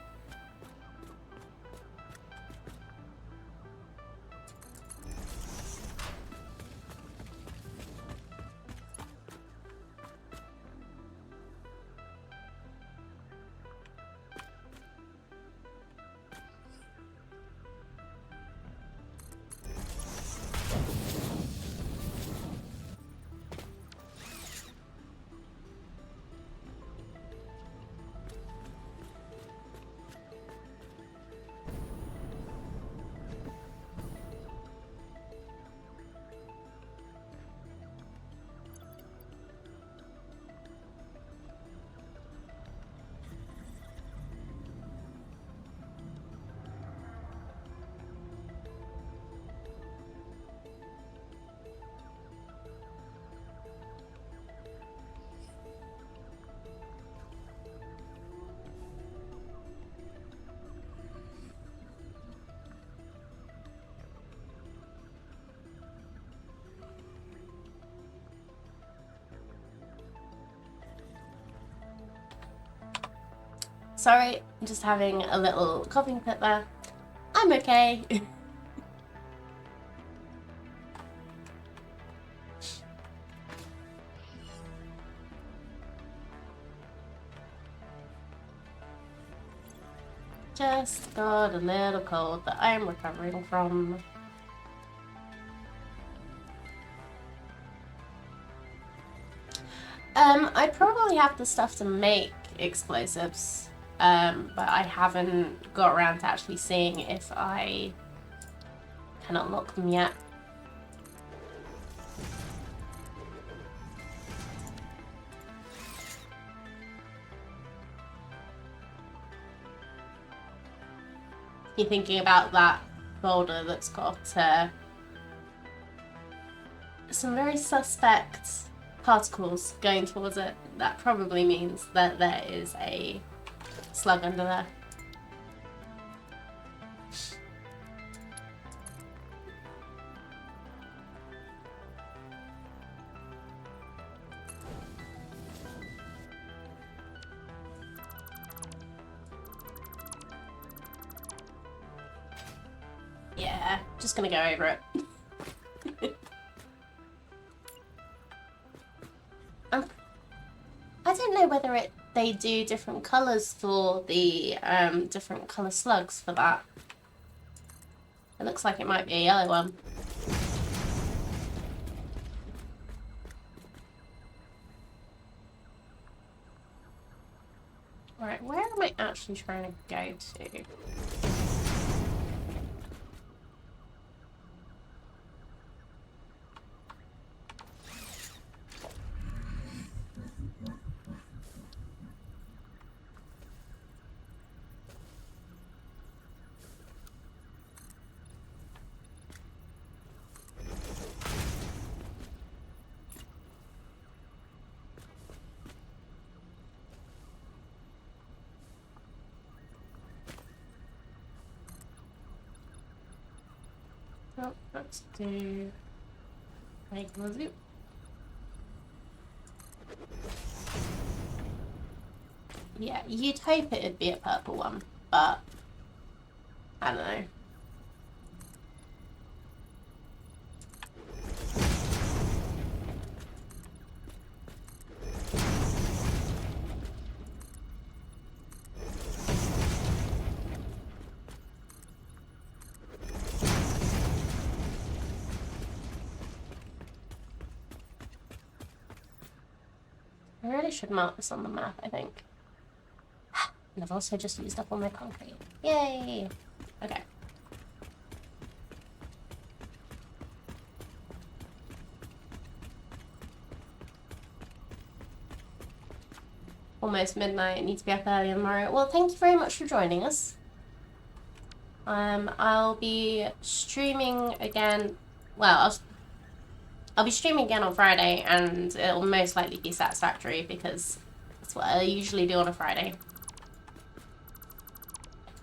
Sorry, I'm just having a little coughing fit there. I'm okay. Just got a little cold that I'm recovering from. I probably have the stuff to make explosives, but I haven't got around to actually seeing if I can unlock them yet. You're thinking about that folder that's got some very suspect particles going towards it. That probably means that there is a slug under there. Yeah, just gonna go over it. I don't know whether they do different colours for the different colour slugs for that. It looks like it might be a yellow one. Right, where am I actually trying to go to? Oh, let's do regular loop. Yeah, you'd hope it'd be a purple one, but I don't know. I really should mark this on the map, I think. And I've also just used up all my concrete. Yay! Okay. Almost midnight, need to be up early tomorrow. Well, thank you very much for joining us. I'll be streaming again. Well, I'll be streaming again on Friday, and it'll most likely be Satisfactory because that's what I usually do on a Friday.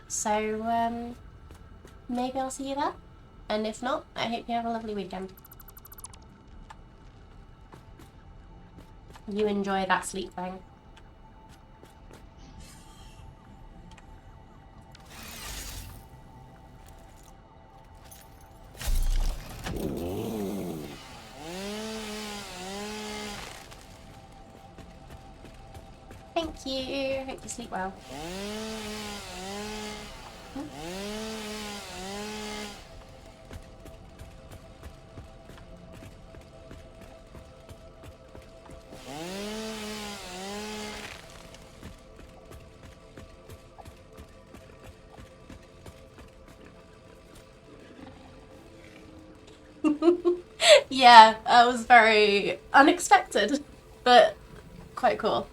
So, maybe I'll see you there. And if not, I hope you have a lovely weekend. You enjoy that sleep thing. Thank you. Hope you sleep well. Yeah, that was very unexpected, but quite cool.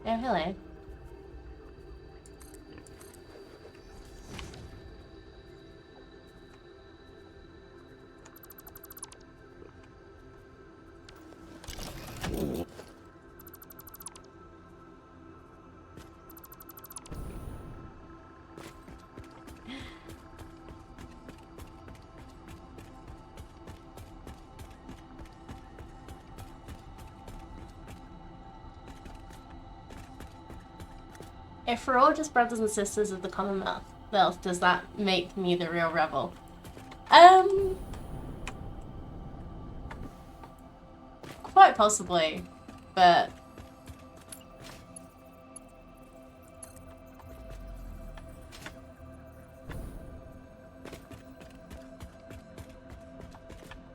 Oh, hello. If we're all just brothers and sisters of the Commonwealth, does that make me the real rebel? Quite possibly, but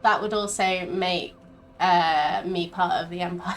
that would also make me part of the Empire.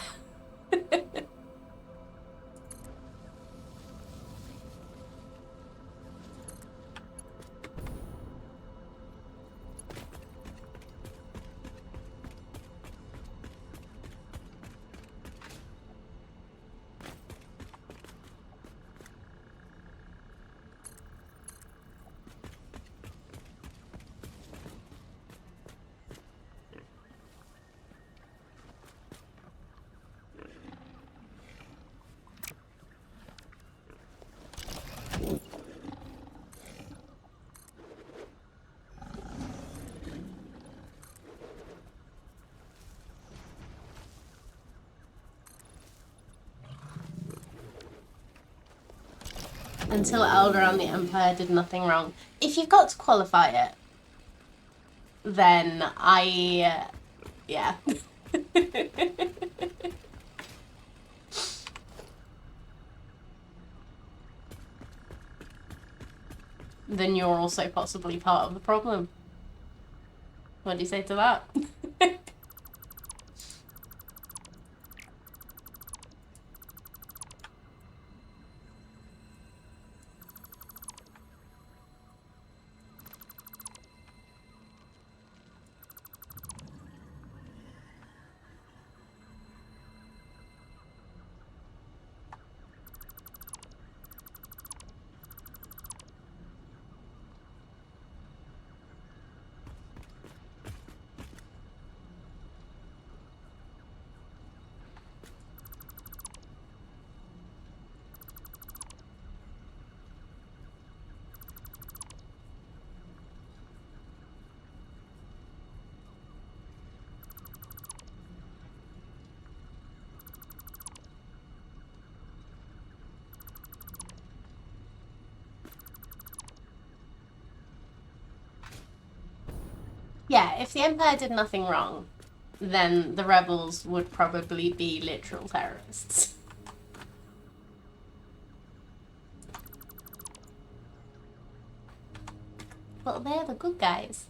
Until Elder and the Empire did nothing wrong. If you've got to qualify it, then yeah. Then you're also possibly part of the problem. What do you say to that? Yeah, if the Empire did nothing wrong, then the rebels would probably be literal terrorists. Well, they're the good guys.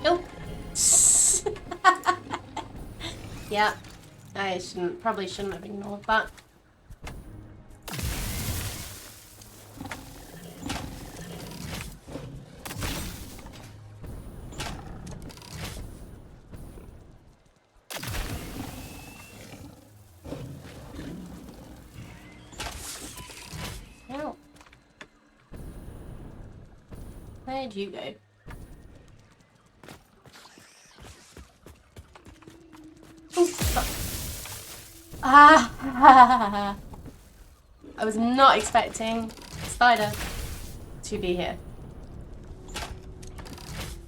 Nope. Yeah, I probably shouldn't have ignored that. Ow. Where'd you go? Ah! I was not expecting Spider to be here.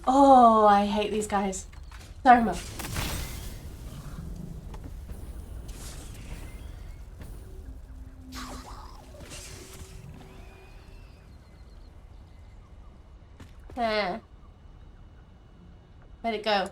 Oh, I hate these guys so much. Where'd it go?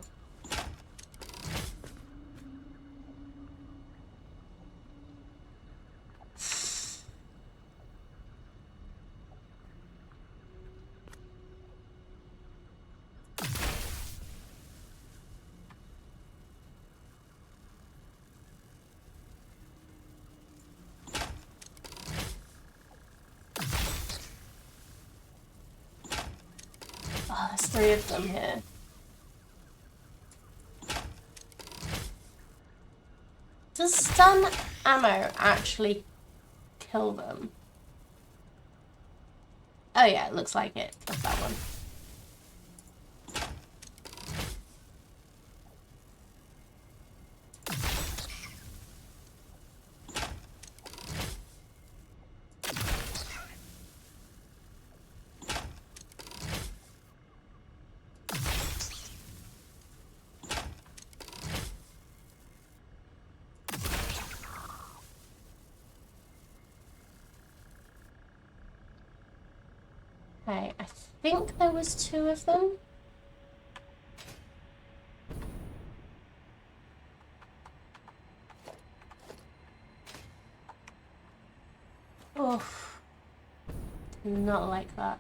Oh, there's 3 of them here. Does stun ammo actually kill them? Oh yeah, it looks like it. That's that one. Okay, I think there was 2 of them. Oh, not like that.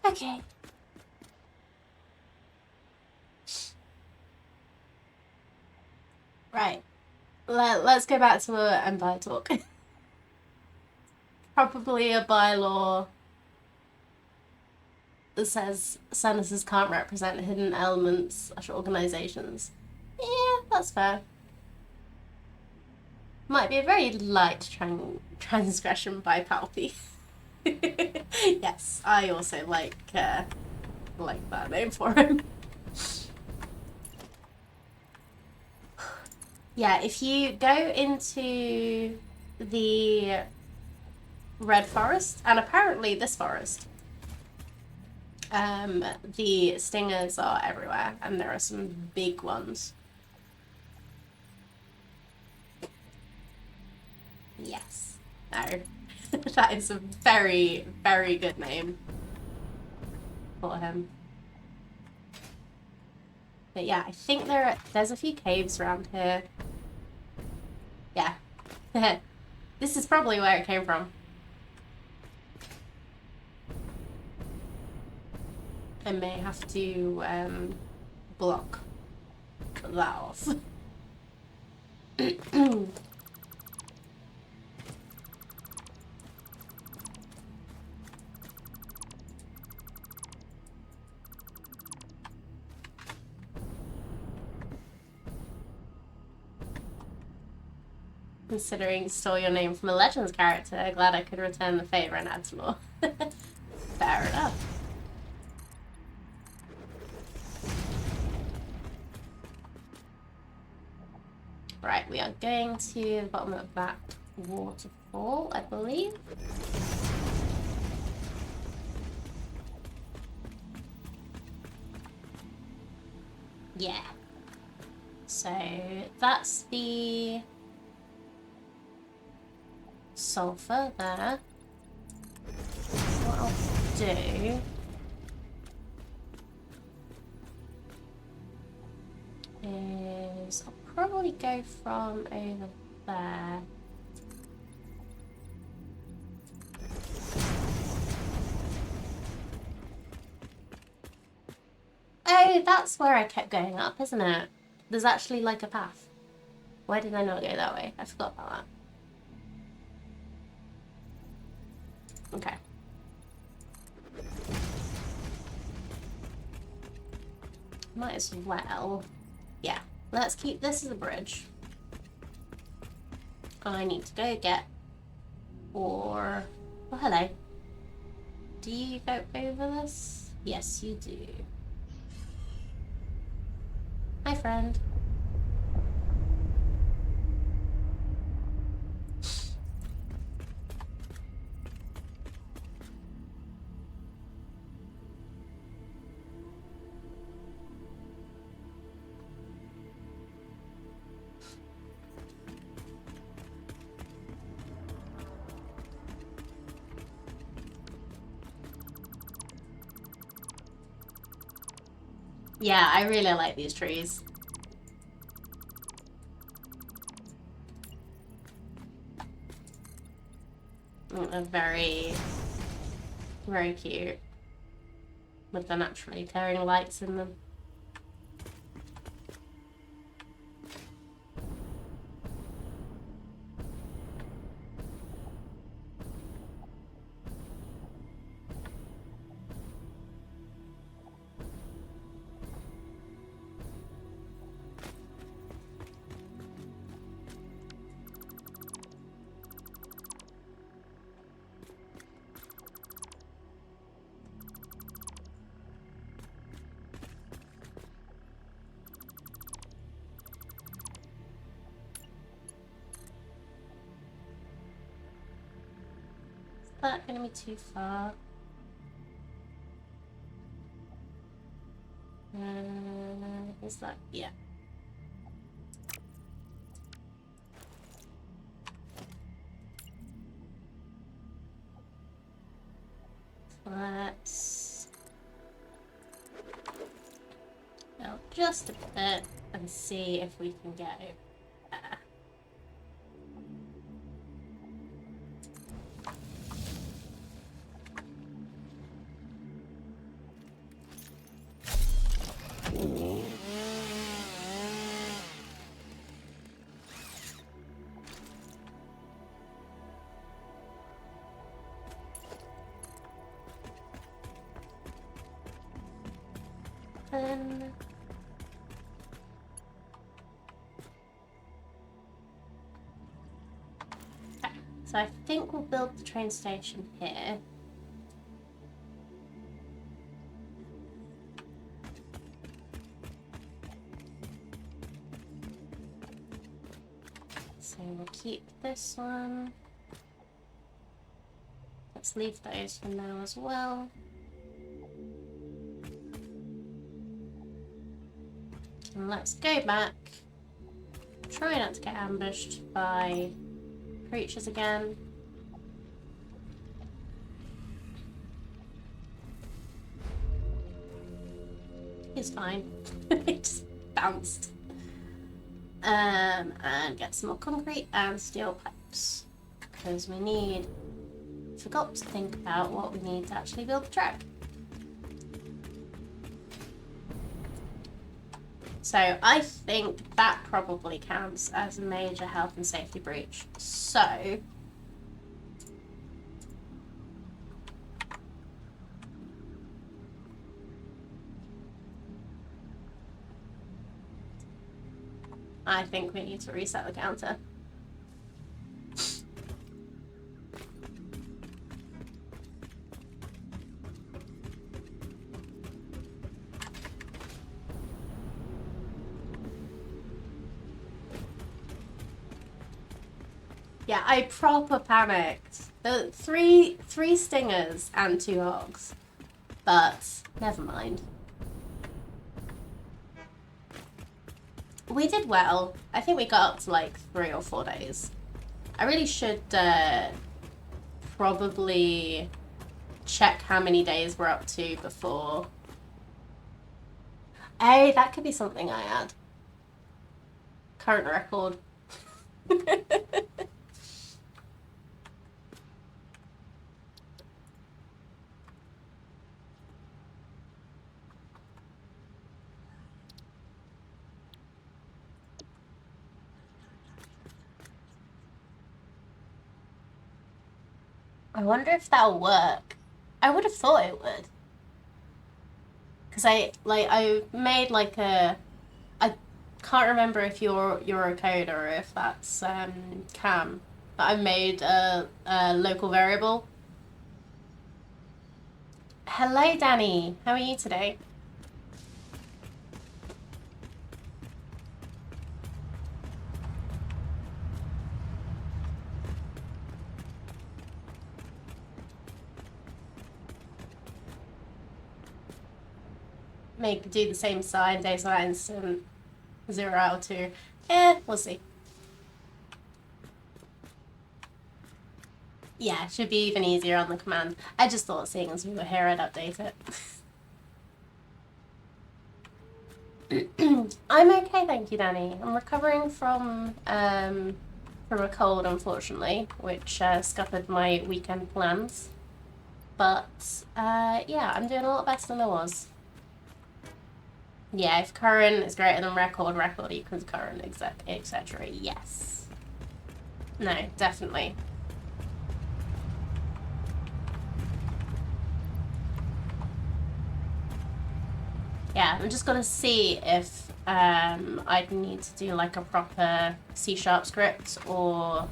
Okay. Right. Let's go back to Empire talk. Probably a bylaw that says senators can't represent hidden elements or organizations. Yeah, that's fair. Might be a very light transgression by Palpy. Yes, I also like that name for him. Yeah, if you go into the Red Forest, and apparently this forest, the stingers are everywhere, and there are some big ones. Yes. No. That is a very, very good name for him. But yeah, I think there's a few caves around here. Yeah. This is probably where it came from. I may have to block that off. Considering stole your name from a Legends character, glad I could return the favor and add some more. Fair enough. Right, we are going to the bottom of that waterfall, I believe. Yeah. So that's the sulfur there. What I'll do is I'll probably go from over there. Oh, that's where I kept going up, isn't it? There's actually like a path. Why did I not go that way? I forgot about that. Okay. Might as well. Yeah, let's keep this as a bridge. I need to go get... Or... Oh, hello. Do you go over this? Yes, you do. Hi, friend. Yeah, I really like these trees. They're very, very cute. With the naturally occurring lights in them. that going to be too far? Is that... yeah. Let's build just a bit and see if we can get over there. So I think we'll build the train station here. So we'll keep this one. Let's leave those for now as well. And let's go back. Try not to get ambushed by creatures again. He's fine. He just bounced. And get some more concrete and steel pipes. Because we need... forgot to think about what we need to actually build the track. So I think that probably counts as a major health and safety breach. So I think we need to reset the counter. Yeah, I proper panicked. The three stingers and 2 hogs. But never mind. We did well. I think we got up to like 3 or 4 days. I really should probably check how many days we're up to before. Hey, that could be something I add. Current record. I wonder if that'll work. I would have thought it would. Because I made like a... I can't remember if you're a code or if that's Cam. But I made a local variable. Hello, Danny. How are you today? Do the same sign, days of instant, 0 out of 2. We'll see. Yeah, it should be even easier on the command. I just thought, seeing as we were here, I'd update it. I'm okay, thank you, Danny. I'm recovering from a cold, unfortunately, which scuppered my weekend plans. But yeah, I'm doing a lot better than I was. Yeah, if current is greater than record equals current, etc. Yes. No, definitely. Yeah, I'm just gonna see if I'd need to do like a proper C# script, or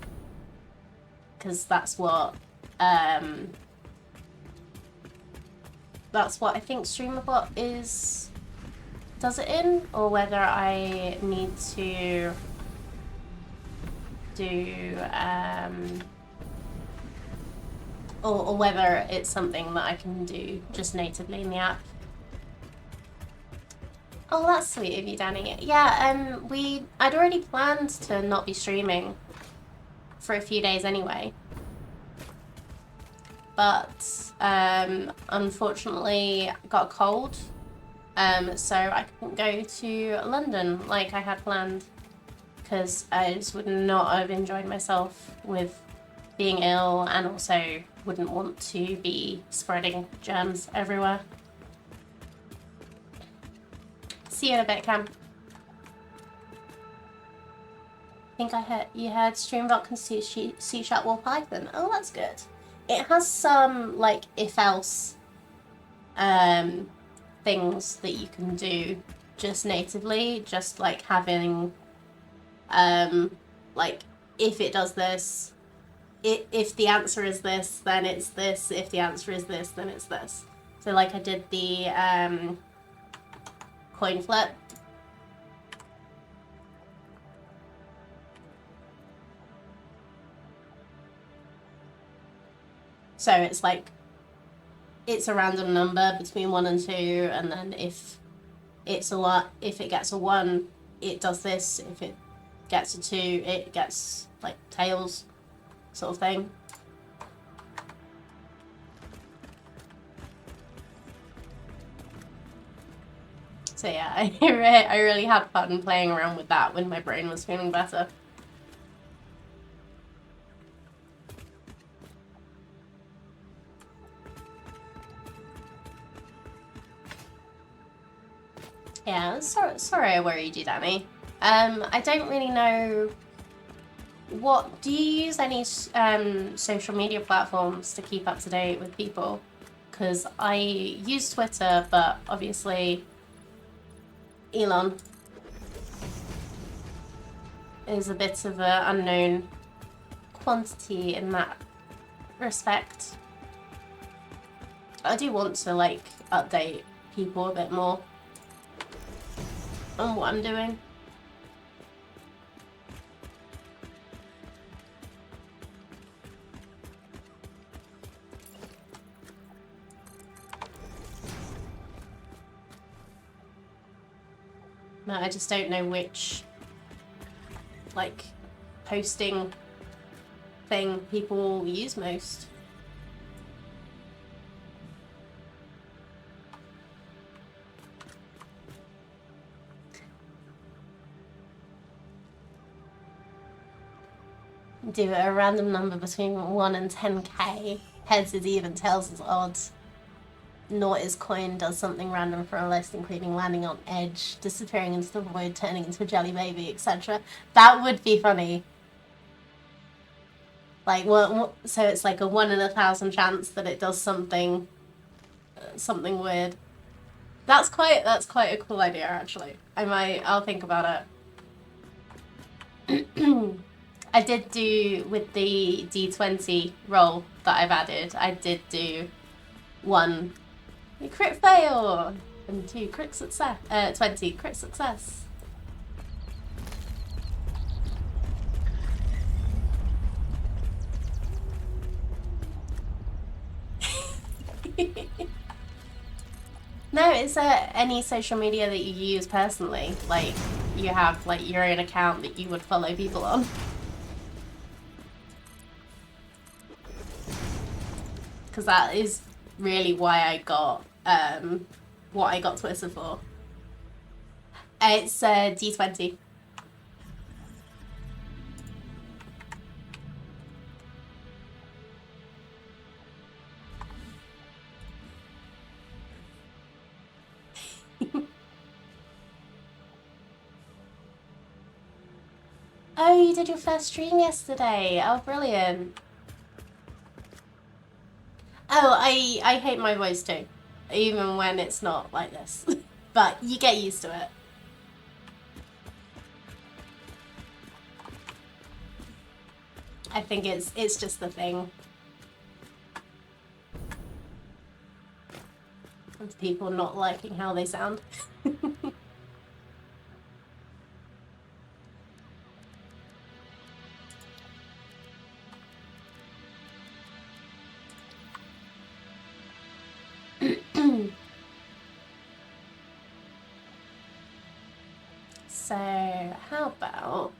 because that's what I think Streamerbot does it in, or whether I need to do or whether it's something that I can do just natively in the app. Oh, that's sweet of you, Danny. Yeah, I'd already planned to not be streaming for a few days anyway. But unfortunately got a cold. So I couldn't go to London like I had planned, because I just would not have enjoyed myself with being ill, and also wouldn't want to be spreading germs everywhere. See you in a bit, Cam. I think you heard Streambot can C# or Python. Oh, that's good. It has some like if-else things that you can do just natively, just like having like if it does this, if the answer is this, then it's this. If the answer is this, then it's this. So like I did the coin flip. So it's like, it's a random number between 1 and 2, and then if it gets a 1, it does this. If it gets a 2, it gets like tails, sort of thing. So yeah, I really had fun playing around with that when my brain was feeling better. Yeah, sorry I worried you, Danny. I don't really know. Do you use any social media platforms to keep up to date with people? Because I use Twitter, but obviously Elon is a bit of an unknown quantity in that respect. I do want to like update people a bit more on what I'm doing. No, I just don't know which like posting thing people use most. Do a random number between 1 and 10k. Heads is even, tails is odd. Naught is coin, does something random for a list, including landing on edge, disappearing into the void, turning into a jelly baby, etc. That would be funny. Like, so it's like a 1 in 1,000 chance that it does something weird. That's quite a cool idea, actually. I'll think about it. I did do, with the D20 roll that I've added, I did do 1 crit fail and 2 crit success. 20 crit success. No, it's any social media that you use personally. Like, you have like your own account that you would follow people on. Because that is really why I got what I got Twitter for. It's D20. Oh, you did your first stream yesterday. Oh, brilliant. Oh, I hate my voice too, even when it's not like this. But you get used to it. I think it's just the thing. Of people not liking how they sound. So how about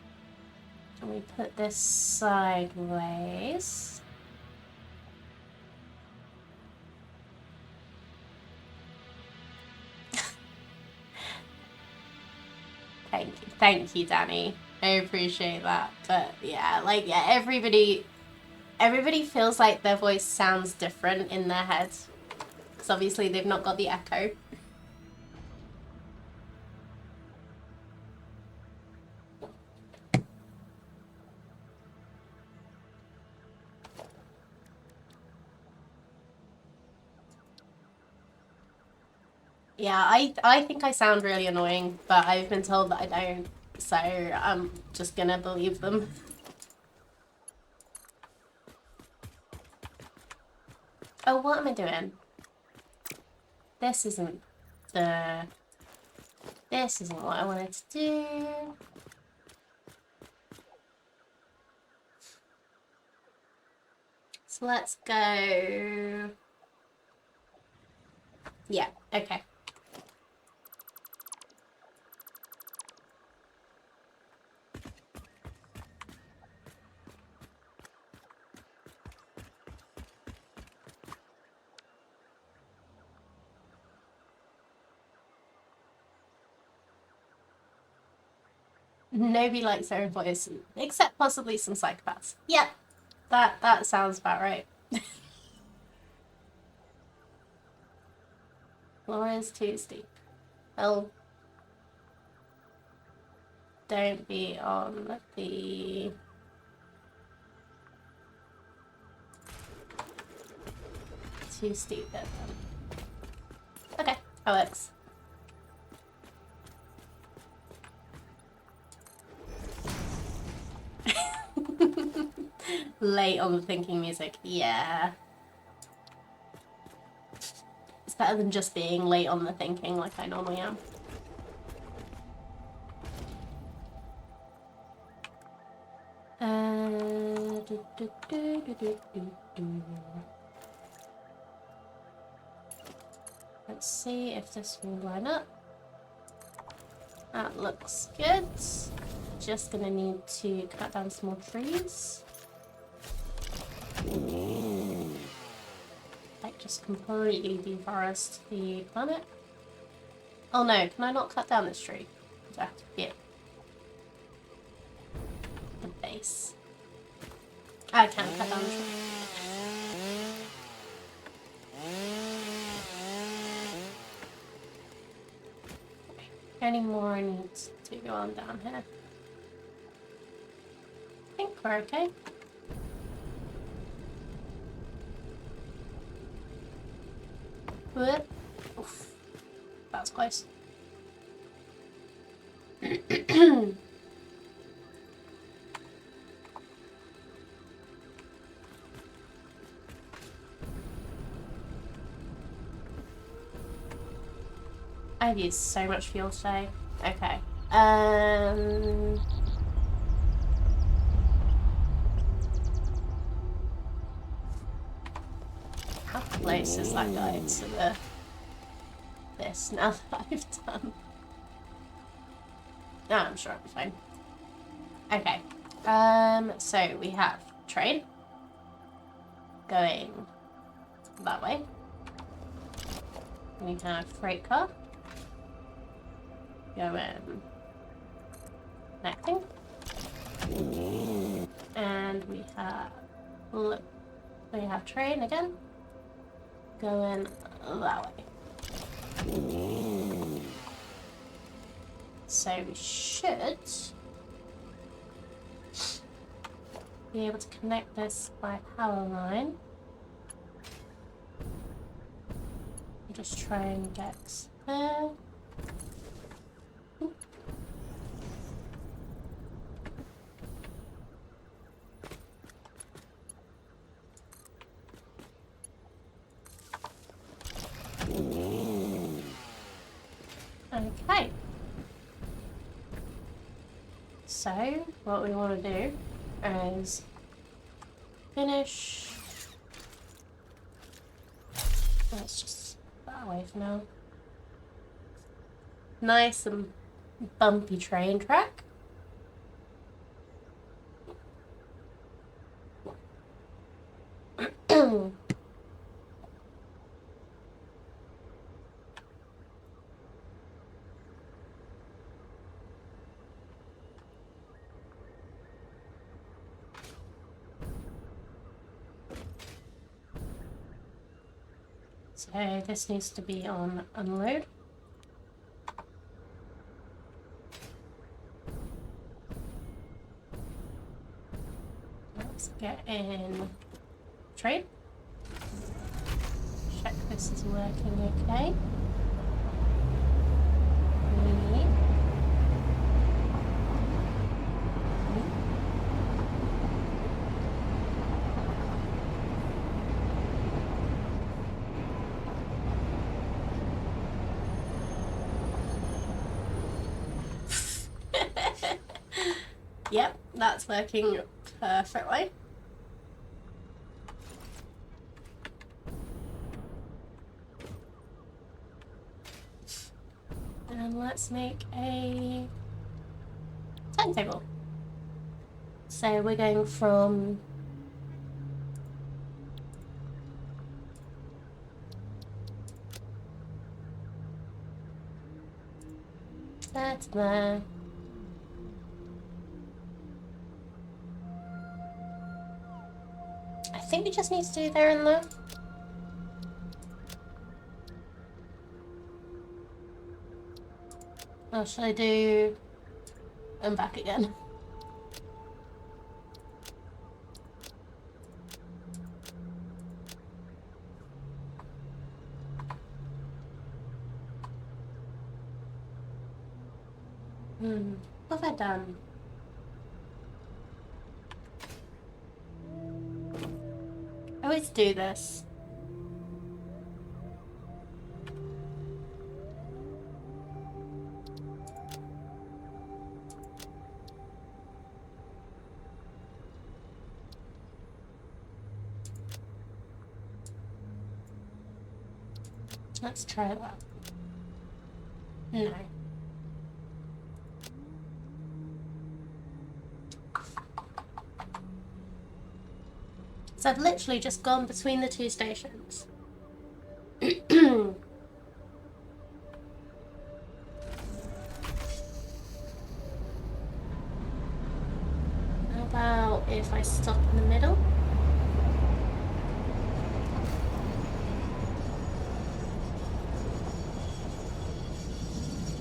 we put this sideways? Thank you, Danny. I appreciate that. But yeah, like yeah, everybody feels like their voice sounds different in their head. Because obviously they've not got the echo. Yeah, I think I sound really annoying, but I've been told that I don't, so I'm just gonna believe them. Oh, what am I doing? This isn't what I wanted to do. So let's go. Yeah, okay. Nobody likes their own voice, except possibly some psychopaths. Yep, that sounds about right. Laura's too steep. Well, don't be on the... too steep bit then. Okay, that works. Late on the thinking music, yeah. It's better than just being late on the thinking like I normally am. Let's see if this will line up. That looks good. Just gonna need to cut down some more trees. Like just completely deforest the planet. Oh no, can I not cut down this tree? Yeah. The base. I can cut down the tree. Any more I need to go on down here? I think we're okay. What? Oof. That was close. I've used so much fuel today. Okay. How close is that guy to this now that I've done? No, I'm sure I'll be fine. Okay. So we have train going that way. We have freight car going connecting. And we have train again going that way. So we should be able to connect this by power line. Just try and get there. Okay. So what we want to do is finish. Let's just put that away for now. Nice and bumpy train track. So this needs to be on unload. Let's get in trade. Check this is working okay. Yep, that's working perfectly. And let's make a timetable. So we're going from there to there. I think we just need to do there and there. Or should I do and back again? What have I done? I always do this. Let's try that. No. So I've literally just gone between the two stations. How about if I stop in the middle?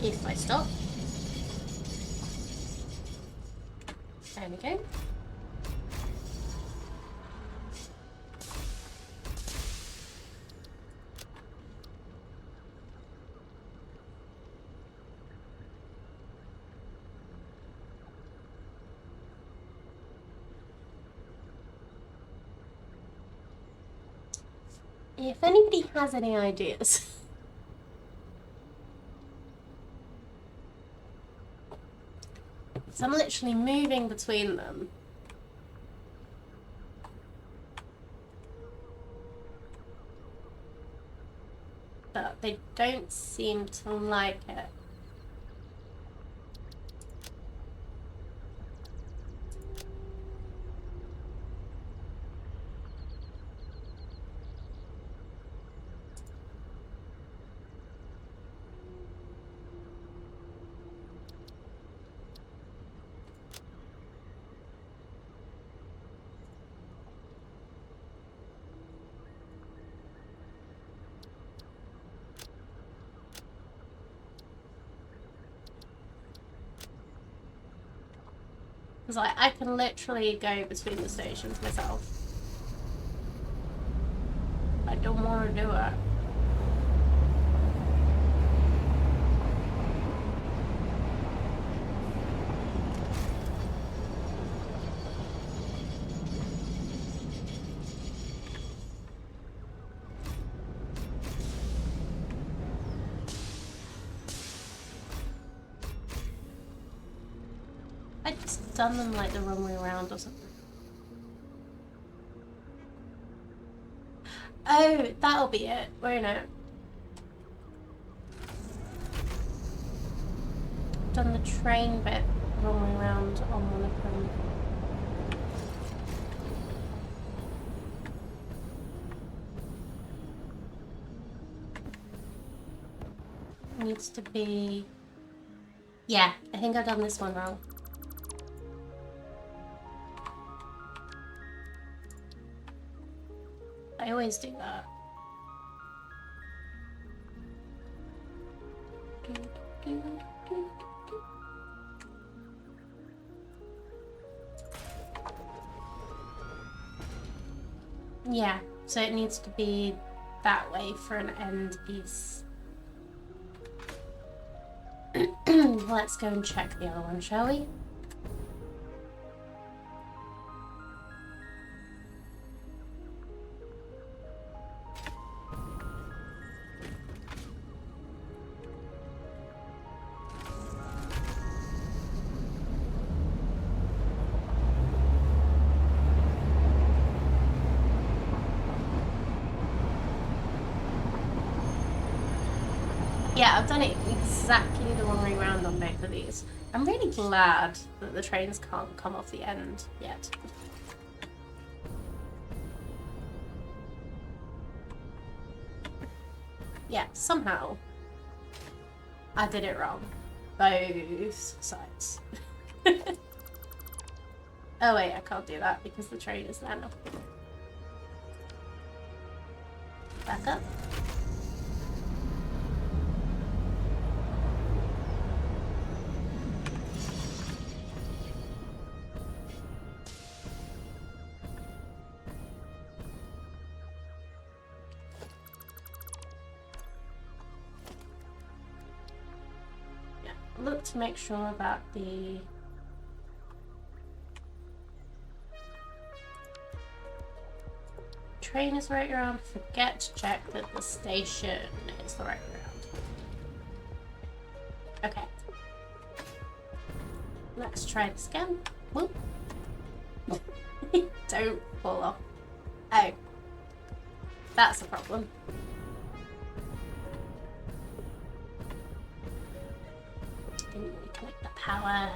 If I stop. There we go. If anybody has any ideas. So I'm literally moving between them. But they don't seem to like it. Because I can literally go between the stations myself. I don't want to do it. I just done them like the wrong way around or something. Oh, that'll be it, won't it? done the train bit the wrong way around on one of them. Needs to be... Yeah, I think I've done this one wrong. I always do that. Yeah, so it needs to be that way for an end piece. Let's go and check the other one, shall we? Yeah, I've done it exactly the wrong way round on both of these. I'm really glad that the trains can't come off the end yet. Yeah, somehow I did it wrong. Both sides. Oh wait, I can't do that because the train is there now. Back up. Look to make sure that the train is the right around. Forget to check that the station is the right around. Okay. Let's try this again. Whoop. Don't fall off. Oh. That's a problem. Didn't really connect the power.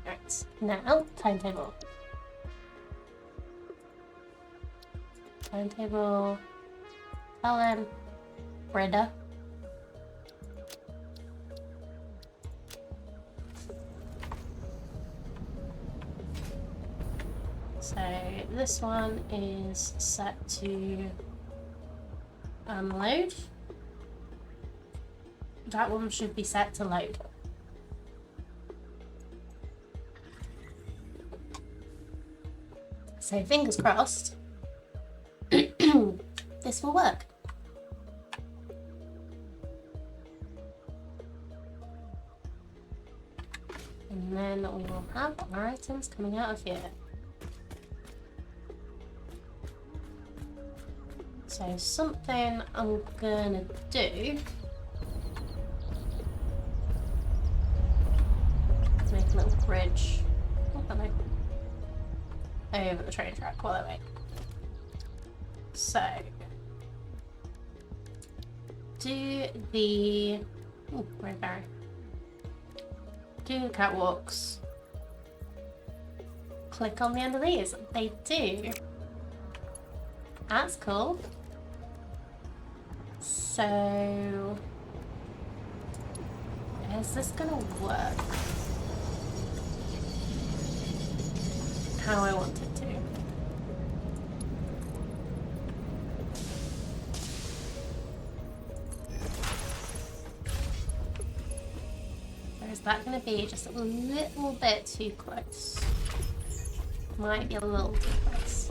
Alright, now timetable. Timetable. Tell them. Brenda. So this one is set to unload. That one should be set to load. So fingers crossed, this will work. And then we will have our items coming out of here. So something I'm gonna do, make a little bridge over the train track while I wait. So do the Barry. Do the catwalks. Click on the end of these. They do. That's cool. So is this gonna work how I want it to? Or is that gonna be just a little bit too close? Might be a little too close.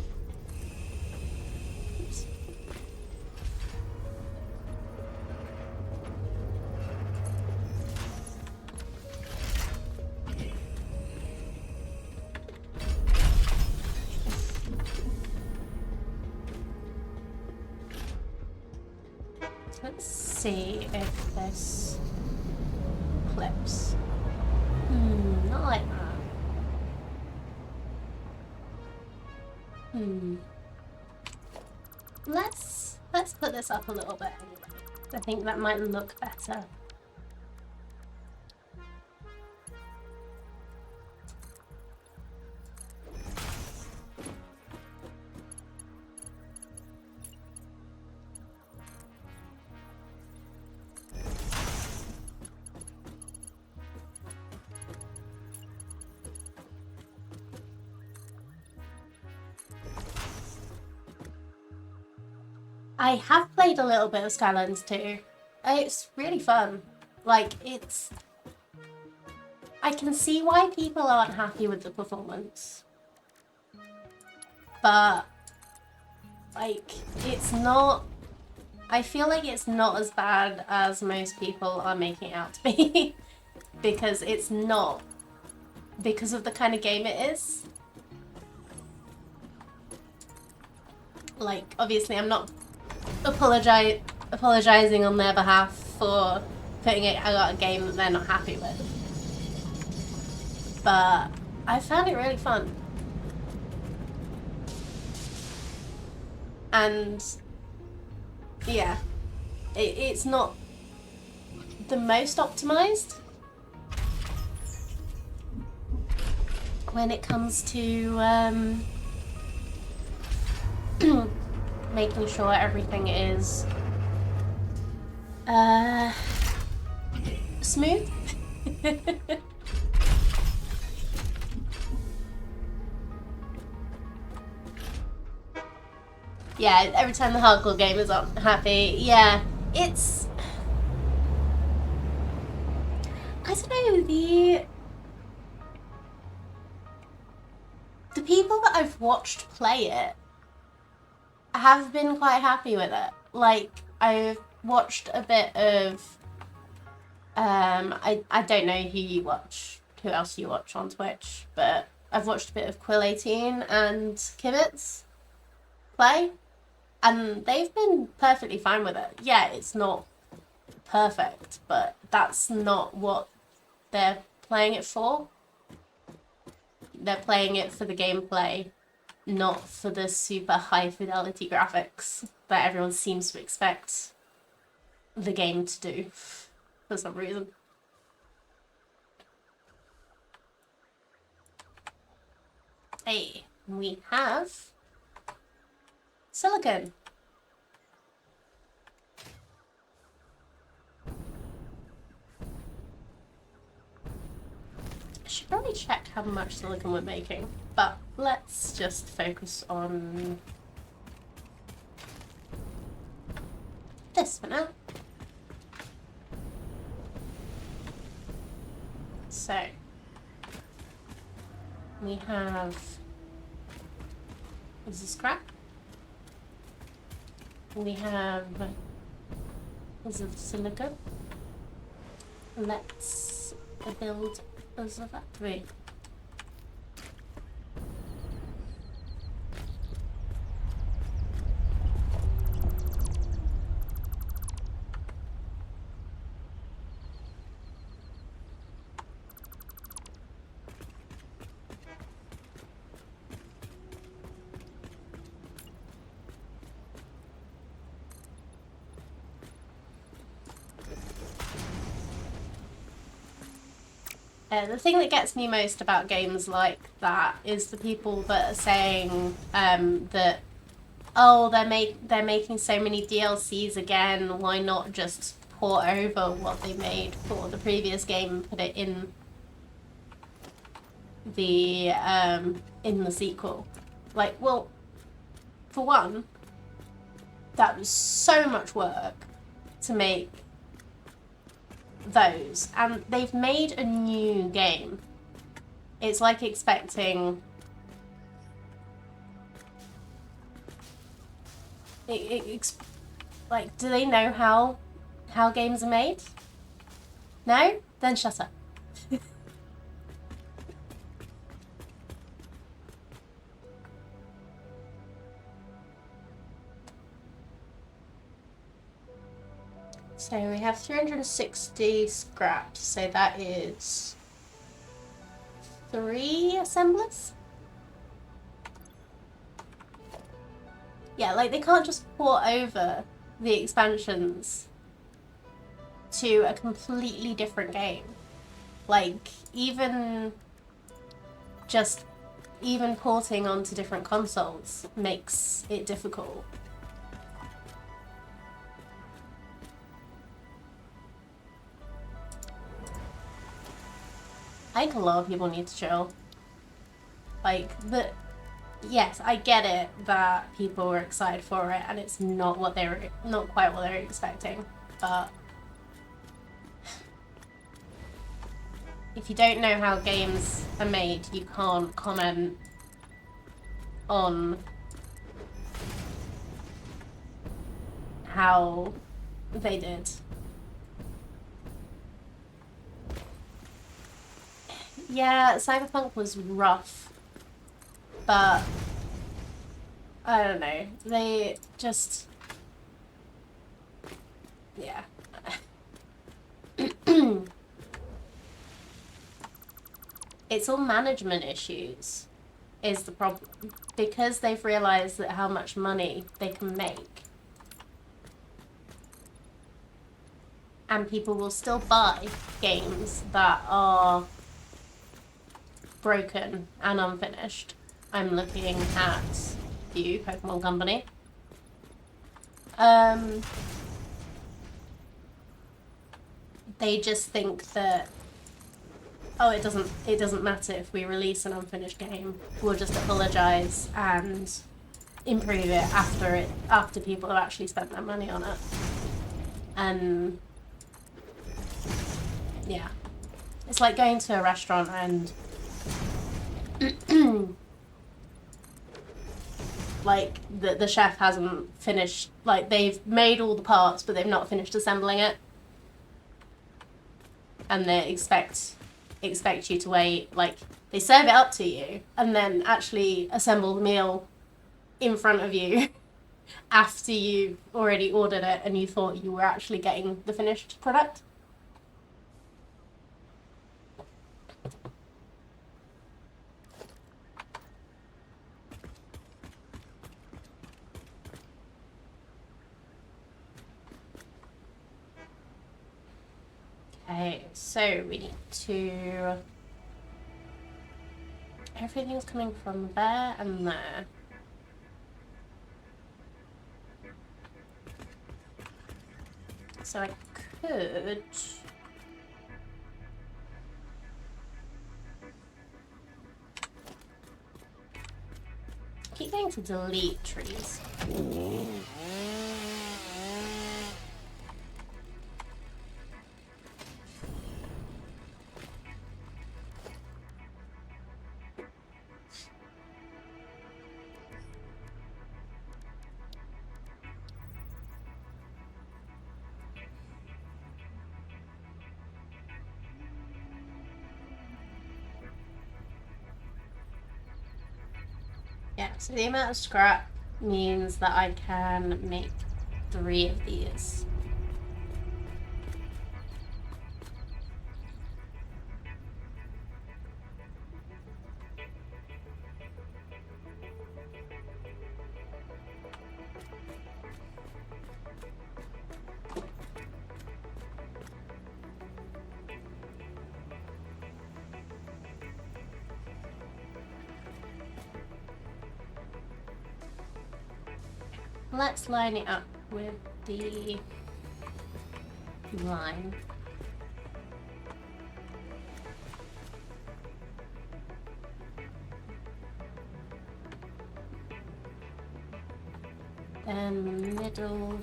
Let's see if this clips. Not like that. Let's put this up a little bit anyway. I think that might look better. I have played a little bit of Skylanders 2. It's really fun. Like, it's... I can see why people aren't happy with the performance. But, like, it's not... I feel like it's not as bad as most people are making it out to be. Because it's not. Because of the kind of game it is. Like, obviously I'm not apologizing on their behalf for putting out a game that they're not happy with. But I found it really fun. And yeah, it's not the most optimized when it comes to making sure everything is smooth. Yeah, every time the hardcore game is on, happy. Yeah, it's... I don't know, the people that I've watched play it have been quite happy with it. Like, I've watched a bit of... I don't know who else you watch on Twitch, but I've watched a bit of Quill18 and Kibitz play. And they've been perfectly fine with it. Yeah, it's not perfect, but that's not what they're playing it for. They're playing it for the gameplay, not for the super high fidelity graphics that everyone seems to expect the game to do for some reason. Hey, we have silicon. I should probably check how much silicon we're making, but let's just focus on this for now. So we have, is this scrap? We have, is it silicon? Let's build a factory. The thing that gets me most about games like that is the people that are saying that, oh, they're making so many DLCs again, why not just port over what they made for the previous game and put it in the sequel? Like, well, for one, that was so much work to make those, and they've made a new game. It's like expecting like, do they know how games are made? No? Then shut up. So we have 360 scrap, so that is 3 assemblers. Yeah, like they can't just port over the expansions to a completely different game. Like, even porting onto different consoles makes it difficult. I think a lot of people need to chill. Like, yes, I get it that people were excited for it and it's not quite what they were expecting, but if you don't know how games are made, you can't comment on how they did. Yeah, Cyberpunk was rough, but I don't know. They just, yeah. It's all management issues is the problem, because they've realized that how much money they can make, and people will still buy games that are broken and unfinished. I'm looking at you, Pokemon Company. They just think that, oh, it doesn't matter if we release an unfinished game. We'll just apologize and improve it after people have actually spent their money on it. And yeah, it's like going to a restaurant and like the chef hasn't finished, like they've made all the parts but they've not finished assembling it, and they expect you to wait, like they serve it up to you and then actually assemble the meal in front of you after you've already ordered it and you thought you were actually getting the finished product. Okay, so we need to... Everything's coming from there and there. So I could... keep going to delete trees. Yeah, so the amount of scrap means that I can make 3 of these. Let's line it up with the line. Then middle,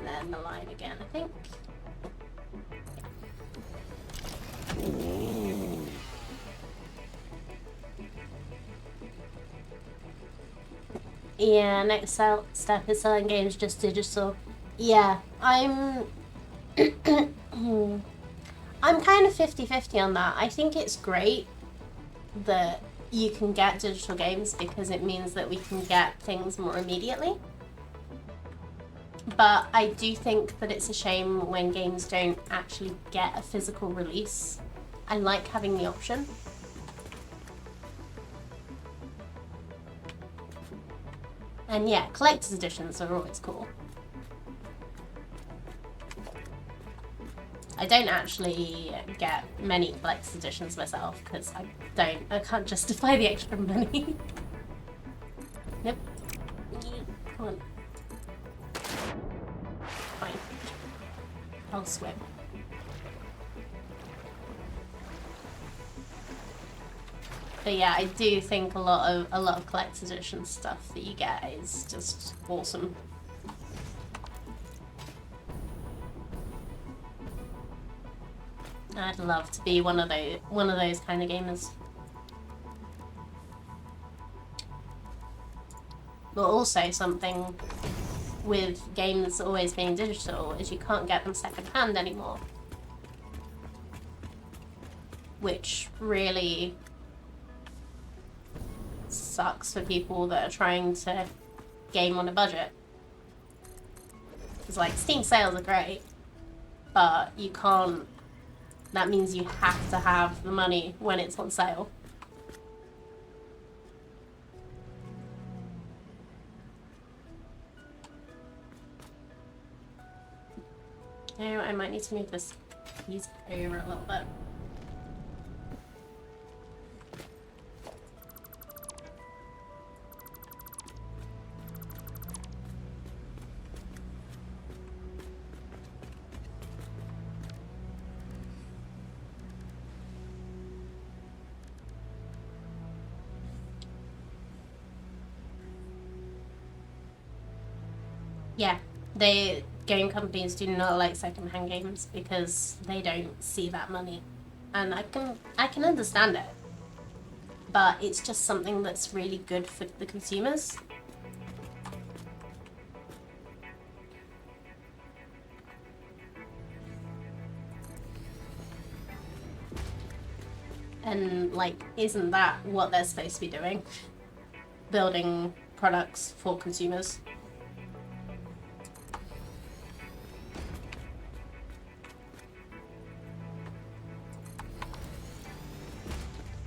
then the line again, I think. Yeah, next step is selling games just digital. Yeah, I'm I'm kind of 50-50 on that. I think it's great that you can get digital games because it means that we can get things more immediately. But I do think that it's a shame when games don't actually get a physical release. I like having the option. And yeah, collector's editions are always cool. I don't actually get many collector's editions myself because I can't justify the extra money. Nope. Come on. Fine. I'll swim. But yeah, I do think a lot of collector's edition stuff that you get is just awesome. I'd love to be one of those kind of gamers. But also something with games always being digital is you can't get them secondhand anymore. Which really sucks for people that are trying to game on a budget. Because like Steam sales are great, but you can't. That means you have to have the money when it's on sale. Now I might need to move this piece over a little bit. Yeah, game companies do not like secondhand games because they don't see that money, and I can understand it, but it's just something that's really good for the consumers. And like, isn't that what they're supposed to be doing? Building products for consumers.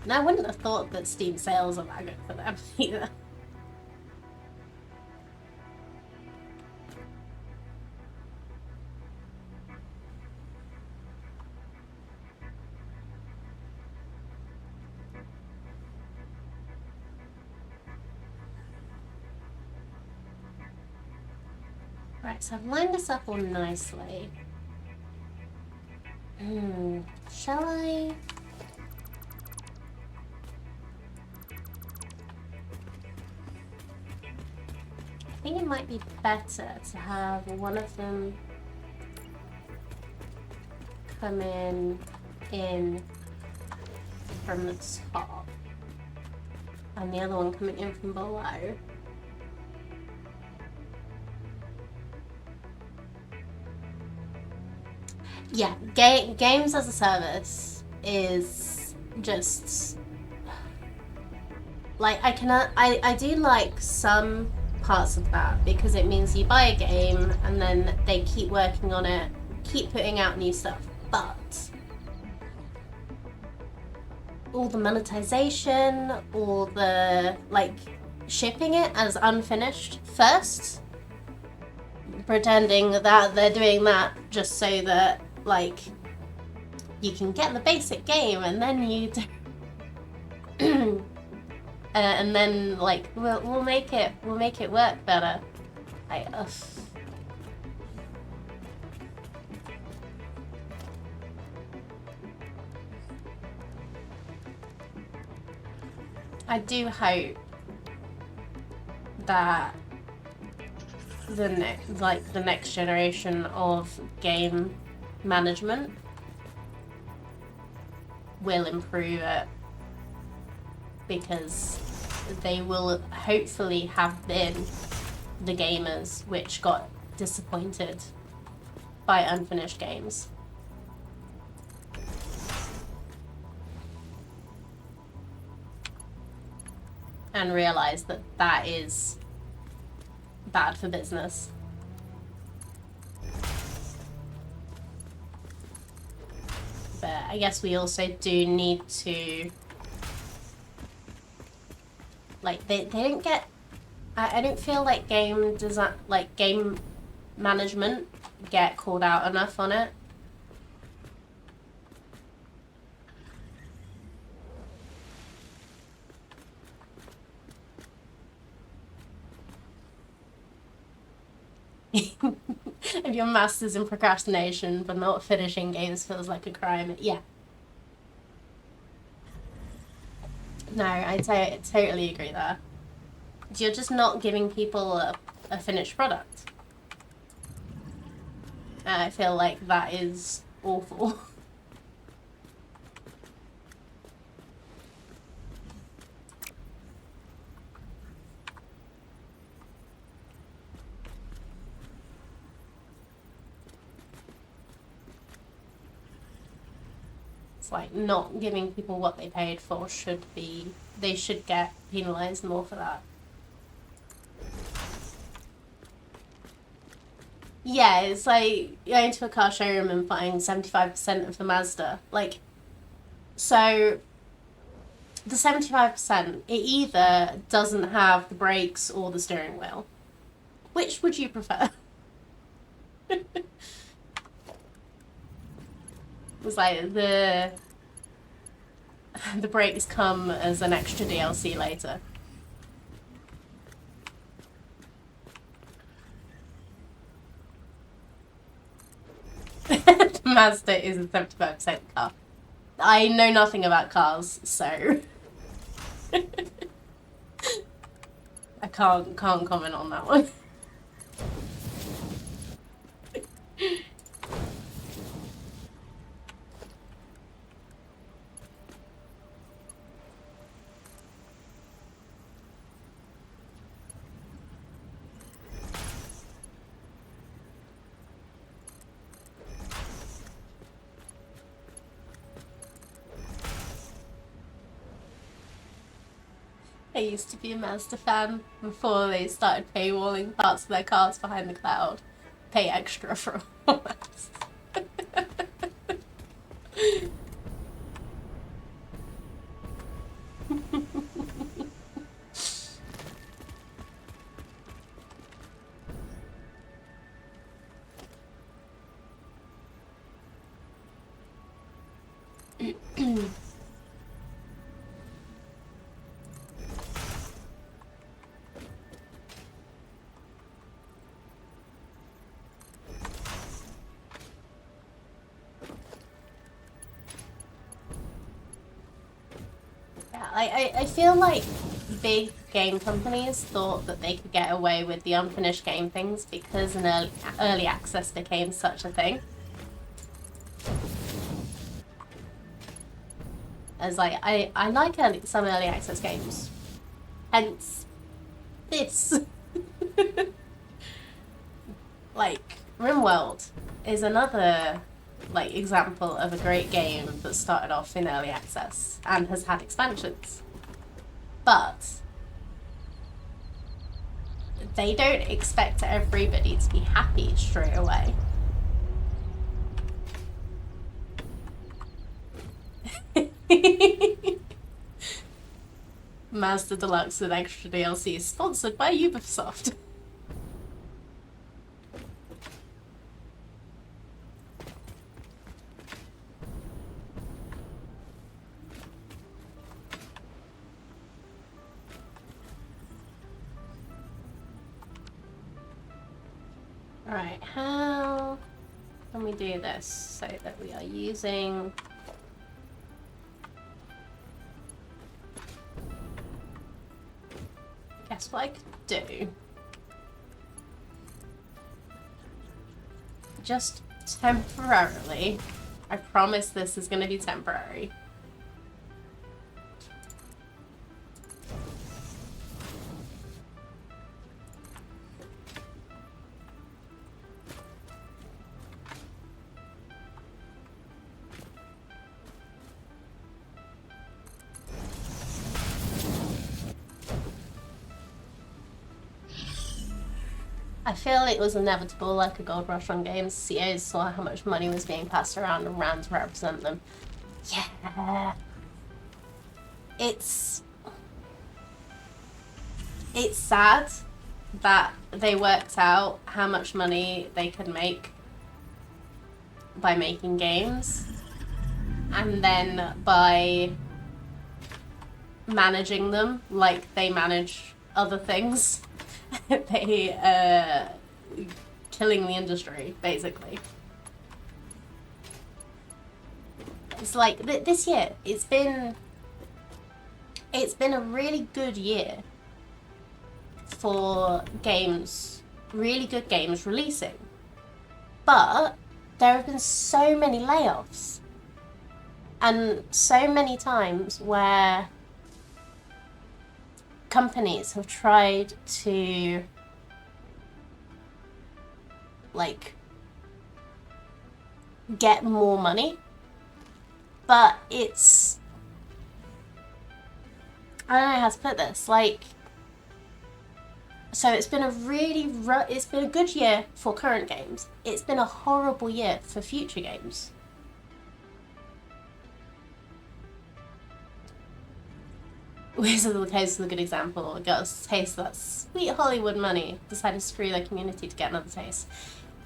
And I wouldn't have thought that Steam sales are that good for them either. Right, so I've lined this up all nicely. Shall I? I think it might be better to have one of them come in from the top and the other one coming in from below. Yeah, games as a service is just like I do like some parts of that because it means you buy a game and then they keep working on it, keep putting out new stuff, but all the monetization, all the like shipping it as unfinished first, pretending that they're doing that just so that like you can get the basic game and then you and then like we'll make it work better. I do hope that the next generation of game management will improve it, because they will hopefully have been the gamers which got disappointed by unfinished games. And realize that that is bad for business. But I guess we also do need to, like, they don't get I don't feel like game design, like game management, get called out enough on it. If your master's in procrastination but not finishing games feels like a crime, yeah. No, I totally agree there. You're just not giving people a finished product. I feel like that is awful. It's like not giving people what they paid for they should get penalised more for that. Yeah, it's like going to a car showroom and buying 75% of the Mazda. Like, so the 75%, it either doesn't have the brakes or the steering wheel. Which would you prefer? It's like the brakes come as an extra DLC later. Mazda is a 75% car. I know nothing about cars, so I can't comment on that one. I used to be a Mazda fan before they started paywalling parts of their cars behind the cloud. Pay extra for all that. I feel like big game companies thought that they could get away with the unfinished game things because an early access became such a thing. As like, I like some early access games. Hence, this. Like, RimWorld is another like example of a great game that started off in early access and has had expansions. But they don't expect everybody to be happy straight away. Mazda Deluxe with extra DLC is sponsored by Ubisoft. Alright, how can we do this so that we are using... Guess what I could do? Just temporarily, I promise this is going to be temporary. I feel it was inevitable, like a gold rush on games. CEOs saw how much money was being passed around and ran to represent them. Yeah. It's... it's sad that they worked out how much money they could make by making games, and then by managing them like they manage other things, they killing the industry basically. It's like this year, it's been a really good year for games, really good games releasing. But there have been so many layoffs and so many times where companies have tried to like get more money, but it's, I don't know how to put this, like, so it's been it's been a good year for current games. It's been a horrible year for future games. Wizard of the Coast is a good example. It got a taste of that sweet Hollywood money, decided to screw their community to get another taste.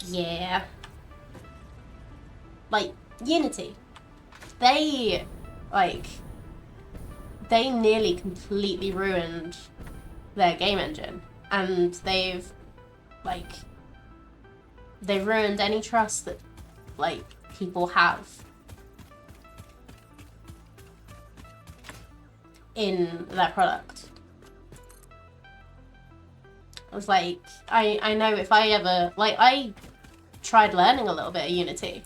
Yeah. Like, Unity. They nearly completely ruined their game engine. And they've ruined any trust that, like, people have in their product. I was like, I know if I ever, like, I tried learning a little bit of Unity.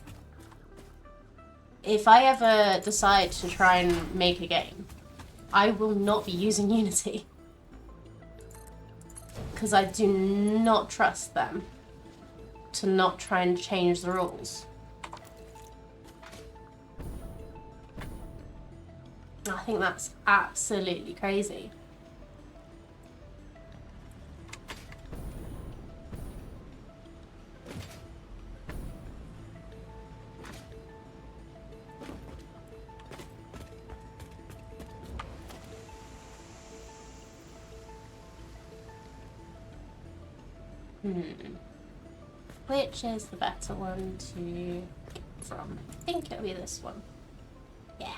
If I ever decide to try and make a game, I will not be using Unity. Because I do not trust them to not try and change the rules. I think that's absolutely crazy. Which is the better one to get from? I think it'll be this one. Yeah.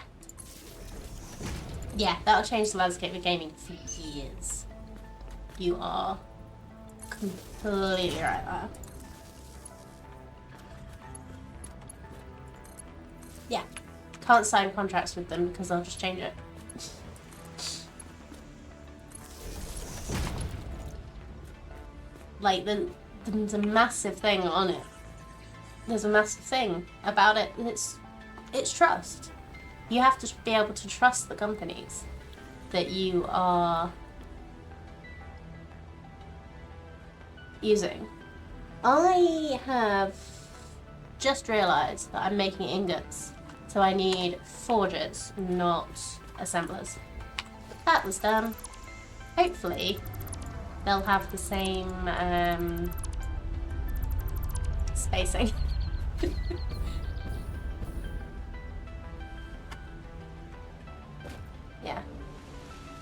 Yeah, that'll change the landscape of gaming for years. You are completely right there. Yeah. Can't sign contracts with them because they'll just change it. Like, there's a massive thing on it. There's a massive thing about it. It's trust. You have to be able to trust the companies that you are using. I have just realised that I'm making ingots, so I need forgers, not assemblers. That was done. Hopefully they'll have the same spacing. Yeah.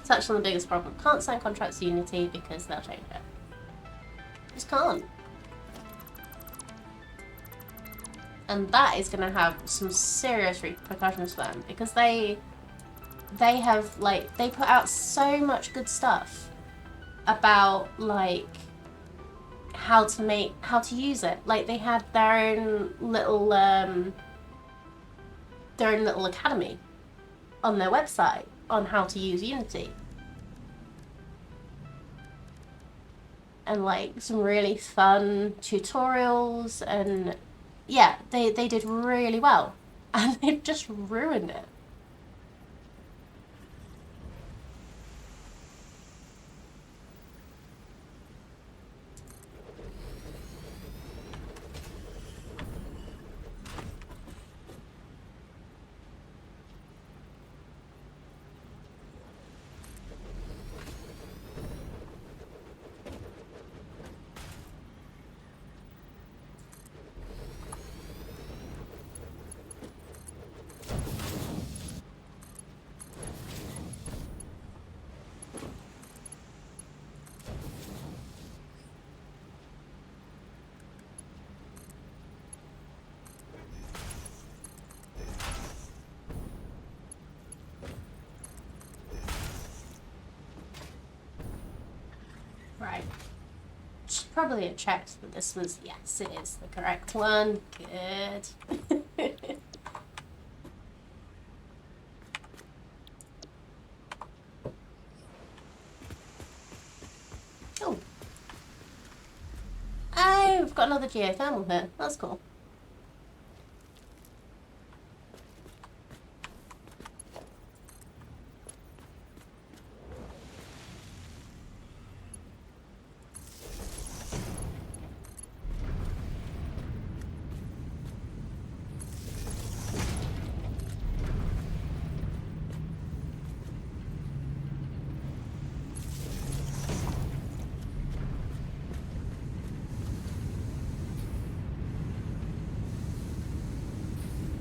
Touched on the biggest problem. Can't sign contracts to Unity because they'll change it. Just can't. And that is going to have some serious repercussions for them because they have, like, they put out so much good stuff about, like, how to use it. Like, they had their own little academy on their website on how to use Unity. And, like, some really fun tutorials, and yeah, they did really well. And they've just ruined it. Right. Should probably have checked that this was, yes, it is the correct one. Good. Oh. Oh, we've got another geothermal here. That's cool.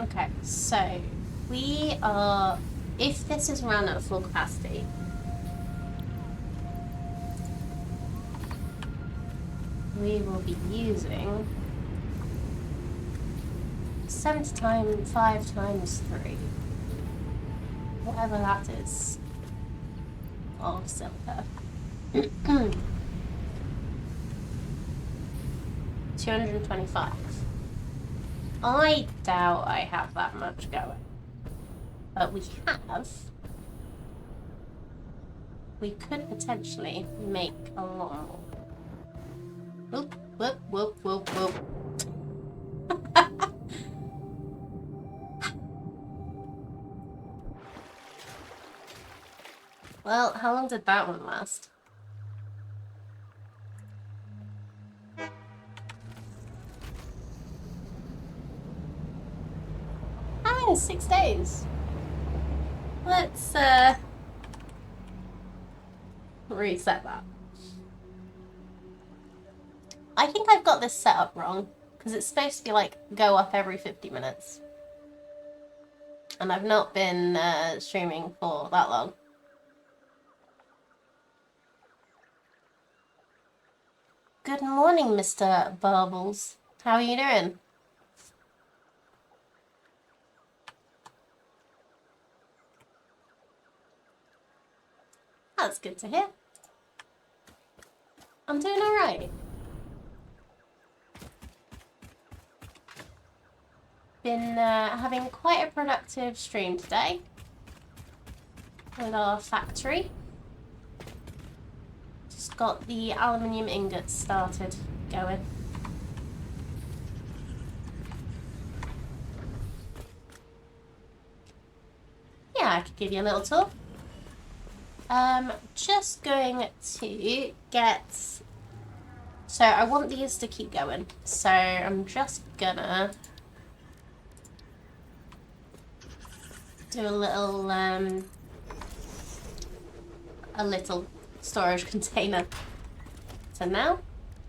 Okay, so we are, if this is run at full capacity, we will be using 70 times 5 times 3, whatever that is, of silver. 225. I doubt I have that much going. But we have. We could potentially make a lot more. Whoop, whoop, whoop, whoop, whoop. Well, how long did that one last? Ah, 6 days. Let's reset that. I think I've got this set up wrong, because it's supposed to be like go up every 50 minutes. And I've not been streaming for that long. Good morning, Mr. Bubbles. How are you doing? That's good to hear. I'm doing alright. Been having quite a productive stream today with our factory. Just got the aluminium ingots started going. Yeah, I could give you a little tour. Just going to get, so I want these to keep going, so I'm just gonna do a little storage container for now,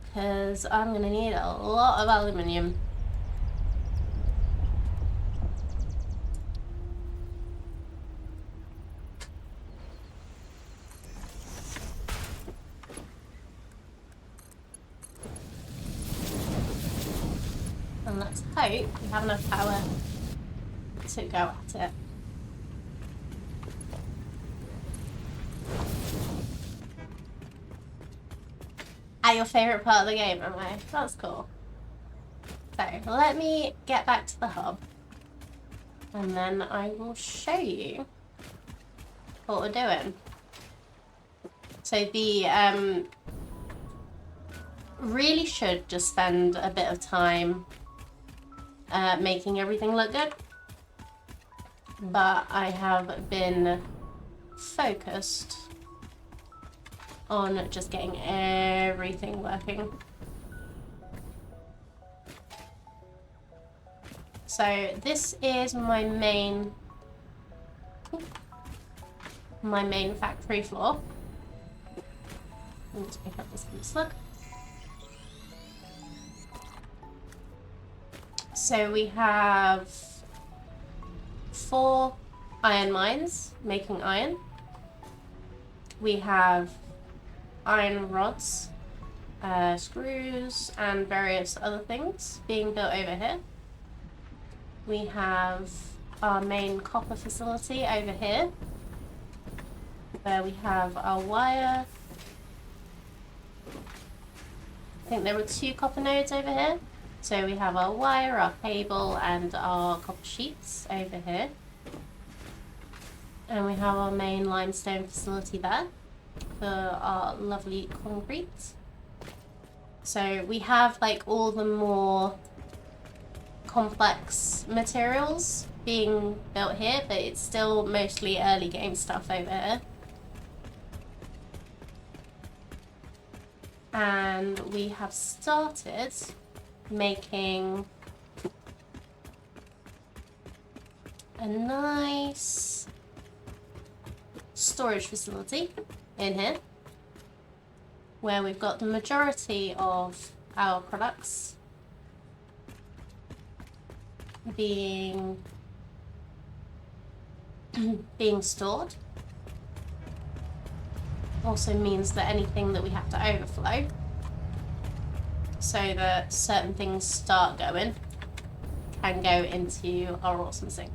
because I'm gonna need a lot of aluminium. And let's hope we have enough power to go at it. At your favourite part of the game, am I? That's cool. So, let me get back to the hub. And then I will show you what we're doing. So the, really should just spend a bit of time making everything look good. But I have been focused on just getting everything working. So this is my main factory floor. Let's pick up this slug. So we have 4 iron mines making iron. We have iron rods, screws, and various other things being built over here. We have our main copper facility over here, where we have our wire, I think there were 2 copper nodes over here. So we have our wire, our cable, and our copper sheets over here. And we have our main limestone facility there for our lovely concrete. So we have like all the more complex materials being built here, but it's still mostly early game stuff over here. And we have started making a nice storage facility in here where we've got the majority of our products being stored. Also means that anything that we have to overflow, so that certain things start going, can go into our awesome sink.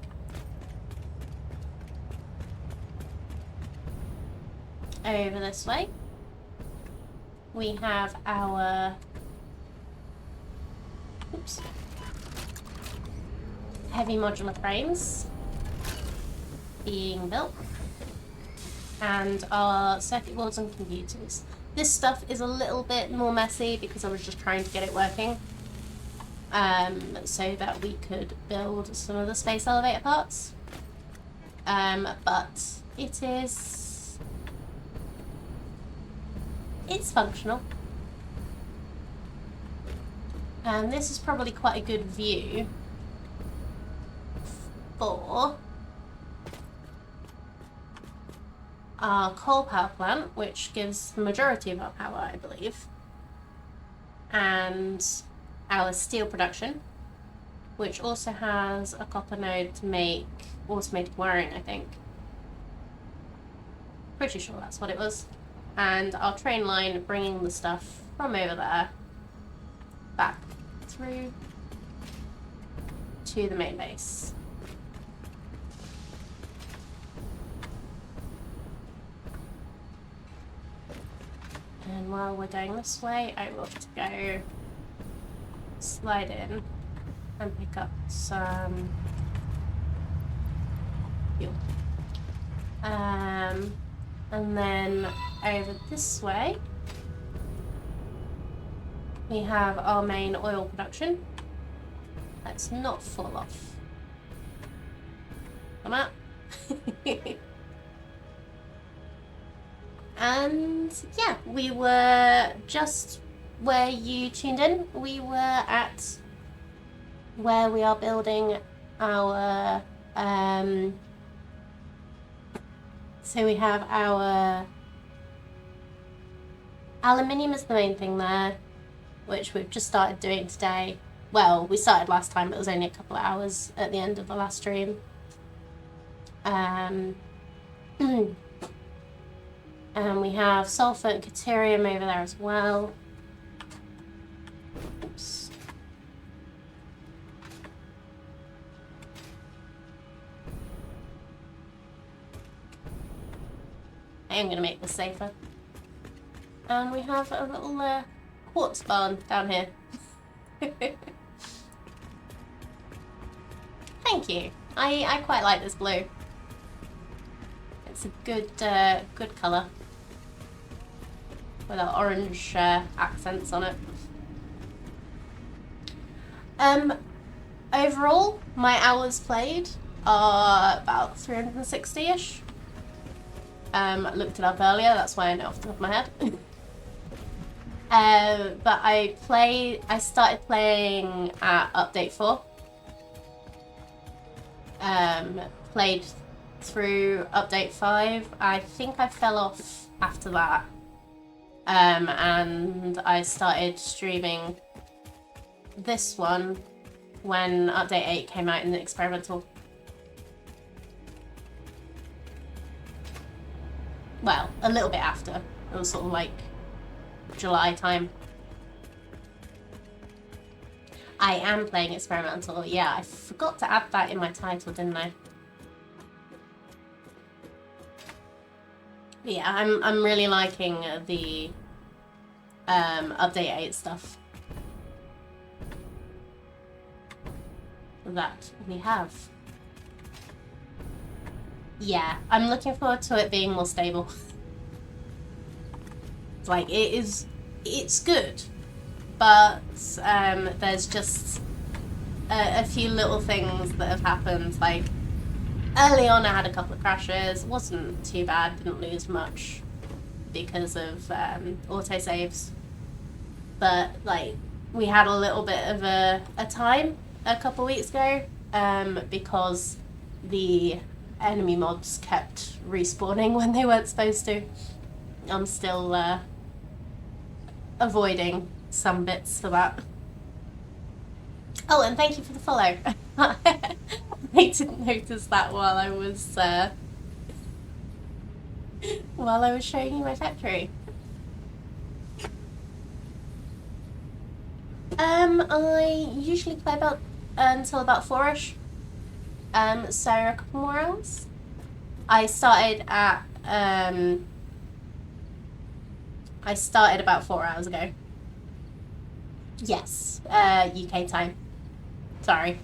Over this way, we have our heavy modular frames being built, and our circuit boards and computers. This stuff is a little bit more messy because I was just trying to get it working, so that we could build some of the space elevator parts. But it's functional. And this is probably quite a good view for our coal power plant, which gives the majority of our power, I believe, and our steel production, which also has a copper node to make automated wiring, I think. Pretty sure that's what it was. And our train line bringing the stuff from over there back through to the main base. And while we're going this way, I will just go slide in and pick up some fuel. And then over this way, we have our main oil production. Let's not fall off. Come out. And yeah, we were just where you tuned in. We were at where we are building our so we have our aluminium is the main thing there, which we've just started doing today. Well, we started last time, but it was only a couple of hours at the end of the last stream. And we have sulfur and deuterium over there as well. Oops. I am going to make this safer. And we have a little quartz barn down here. Thank you. I quite like this blue. It's a good colour with our orange accents on it. Overall, my hours played are about 360-ish. I looked it up earlier, that's why I know off the top of my head. But I started playing at update 4. Played through update 5. I think I fell off after that. And I started streaming this one when update 8 came out in the experimental. Well, a little bit after. It was sort of like July time. I am playing experimental. Yeah, I forgot to add that in my title, didn't I? Yeah, I'm really liking the update 8 stuff that we have. Yeah, I'm looking forward to it being more stable. Like, it's good, but there's just a few little things that have happened. Like, early on I had a couple of crashes, wasn't too bad, didn't lose much because of autosaves. But, like, we had a little bit of a time a couple weeks ago because the enemy mobs kept respawning when they weren't supposed to. I'm still avoiding some bits for that. Oh, and thank you for the follow. I didn't notice that while I was showing you my factory. I usually play about until about 4ish. So a couple more hours. I started about 4 hours ago. Yes, UK time. Sorry.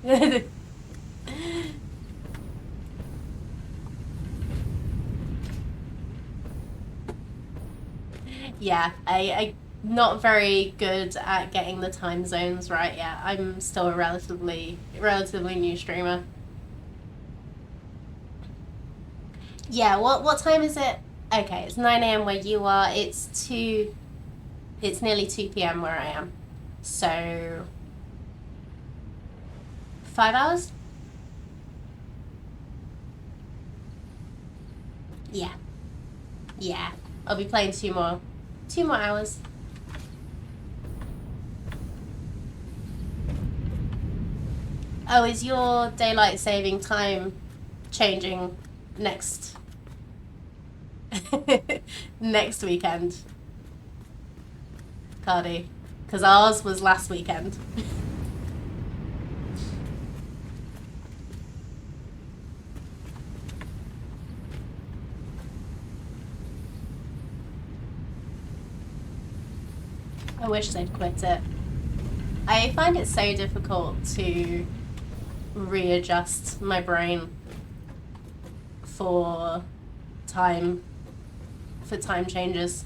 Yeah, I not very good at getting the time zones right yet. I'm still a relatively new streamer. Yeah, what time is it? Okay, it's 9 a.m. where you are. It's nearly 2 p.m. where I am. So 5 hours? Yeah. Yeah. I'll be playing 2 more hours. Oh, is your daylight saving time changing next next weekend, Cardi? Because ours was last weekend. I wish they'd quit it. I find it so difficult to readjust my brain for time changes.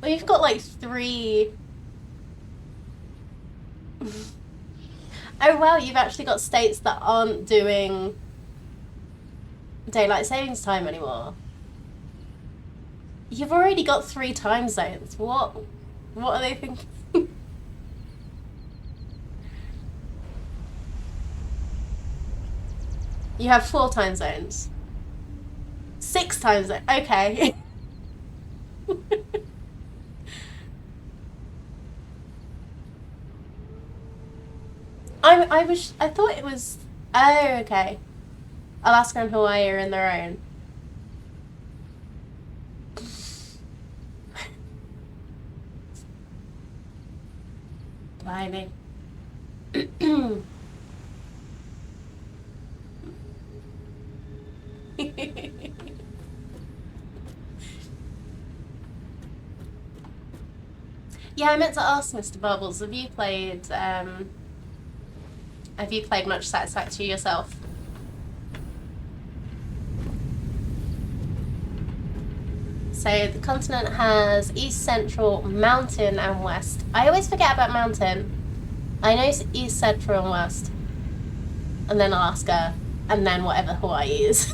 Well, you've got like 3. Oh wow, you've actually got states that aren't doing daylight savings time anymore. You've already got 3 time zones. What are they thinking? You have 4 time zones. 6 time zones. Okay. I thought it was. Oh, okay. Alaska and Hawaii are in their own. Blimey. Yeah, I meant to ask Mr. Bubbles, have you played much Satisfactory yourself? So the continent has East, Central, Mountain, and West. I always forget about Mountain. I know it's East, Central, and West. And then Alaska, and then whatever Hawaii is.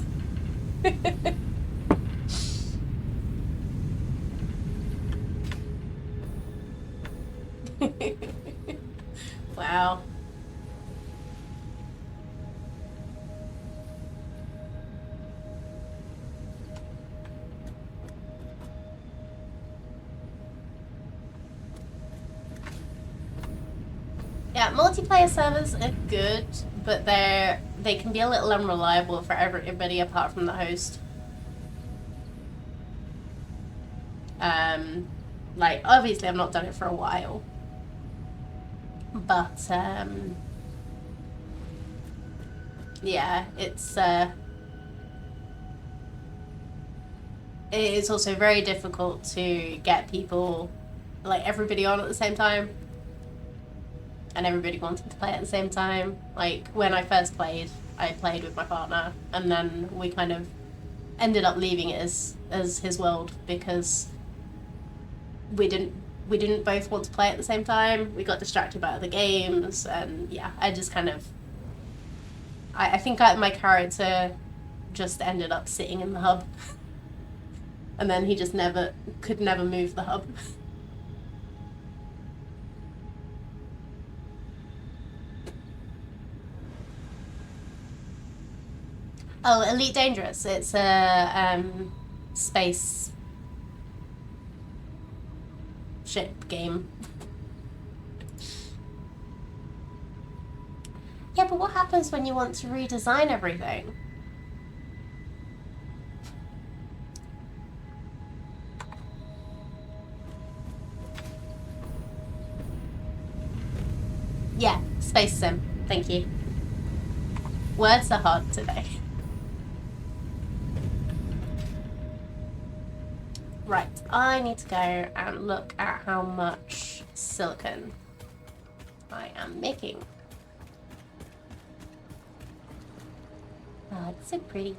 Wow. Yeah, multiplayer servers are good, but they can be a little unreliable for everybody apart from the host. Like, obviously I've not done it for a while. But, yeah, it is also very difficult to get people, like, everybody on at the same time. And everybody wanting to play at the same time. Like, when I first played, I played with my partner, and then we kind of ended up leaving it as his world because we didn't both want to play at the same time. We got distracted by other games, and yeah, I just kind of I think my character just ended up sitting in the hub, and then he just could never move the hub. Oh, Elite Dangerous. It's a space ship game. Yeah, but what happens when you want to redesign everything? Yeah, space sim. Thank you. Words are hard today. Right, I need to go and look at how much silicon I am making. Oh, it's so pretty.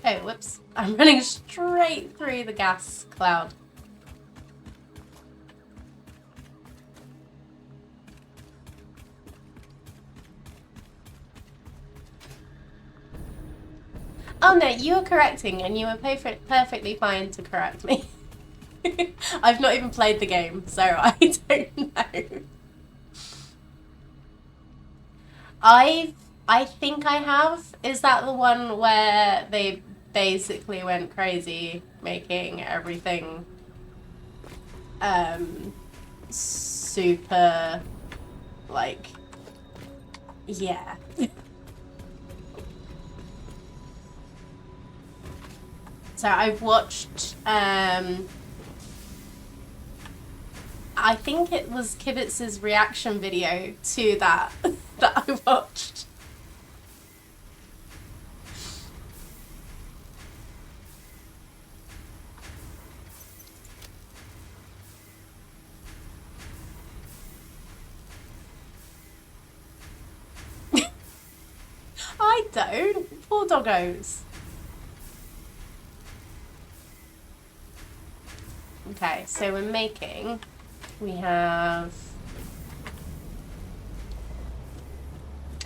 Oh, whoops. I'm running straight through the gas cloud. Oh no, you were correcting and you were perfectly fine to correct me. I've not even played the game, so I don't know. I think I have. Is that the one where they basically went crazy making everything super, like, yeah. So I've watched I think it was Kibitz's reaction video to that that I watched. I don't. Poor doggos. Okay, so we're making. We have.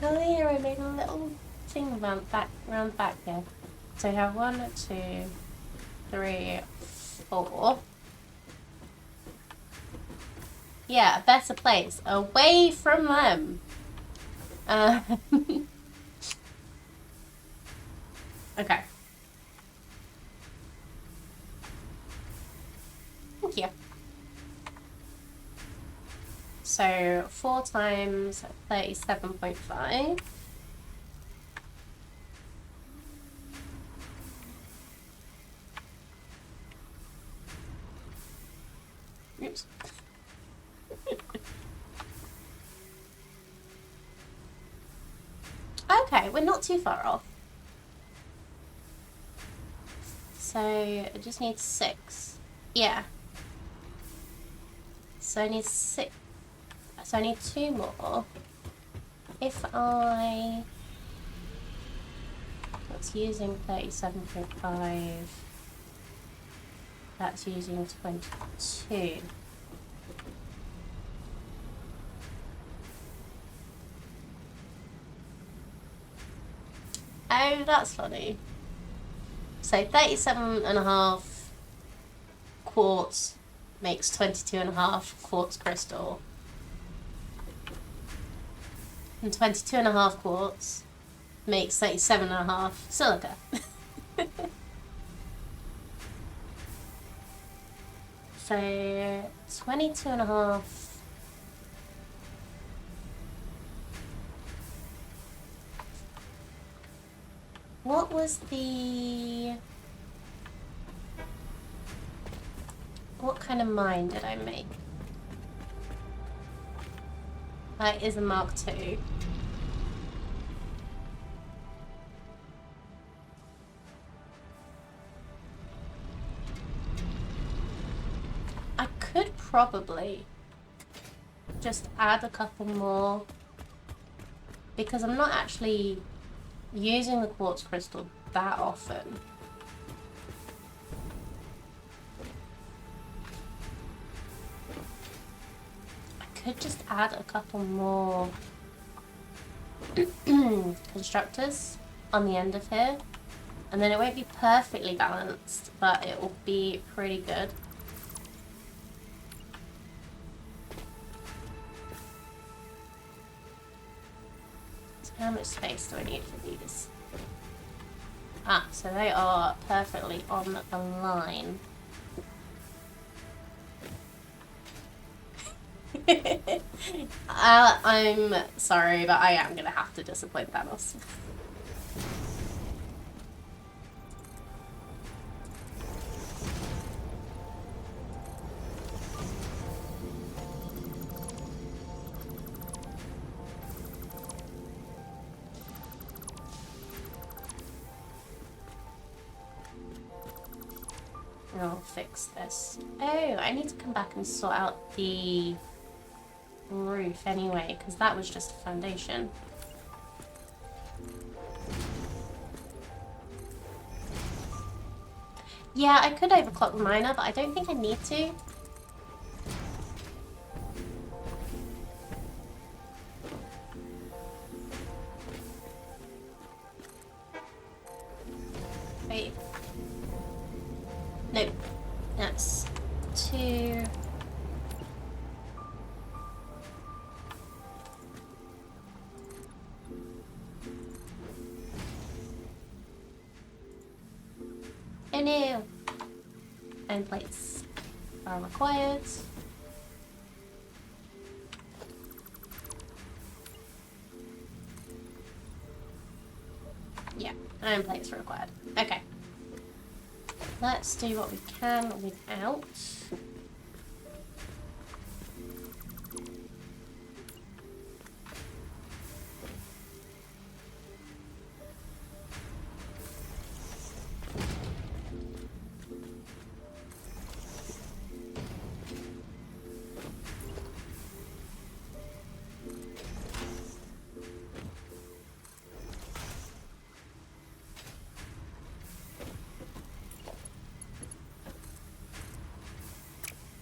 Oh, here I made a little thing around the back here. So we have 1, 2, 3, 4. Yeah, a better place. Away from them. Okay. Thank you. So 4 times 37.5. Oops. Okay, we're not too far off. So I just need 6. Yeah. So I need 6. So I need 2 more. If that's using 37.5. That's using 22. Oh, that's funny. So 37.5 quartz makes 22.5 quartz crystal. And 22.5 quartz makes 37.5 silica. So 22 and a half. What was the... What kind of mine did I make? That is a Mark II. I could probably just add a couple more because I'm not actually using the quartz crystal that often. I could just add a couple more constructors on the end of here, and then it won't be perfectly balanced, but it will be pretty good. How much space do I need for these? Ah, so they are perfectly on the line. I'm sorry, but I am gonna have to disappoint Thanos. I'll fix this. Oh, I need to come back and sort out the roof anyway, because that was just a foundation. Yeah, I could overclock the miner, but I don't think I need to. Wait. Nope. That's 2. Oh no! End plates are required. Yeah, iron plates are required. Okay. Let's do what we can without.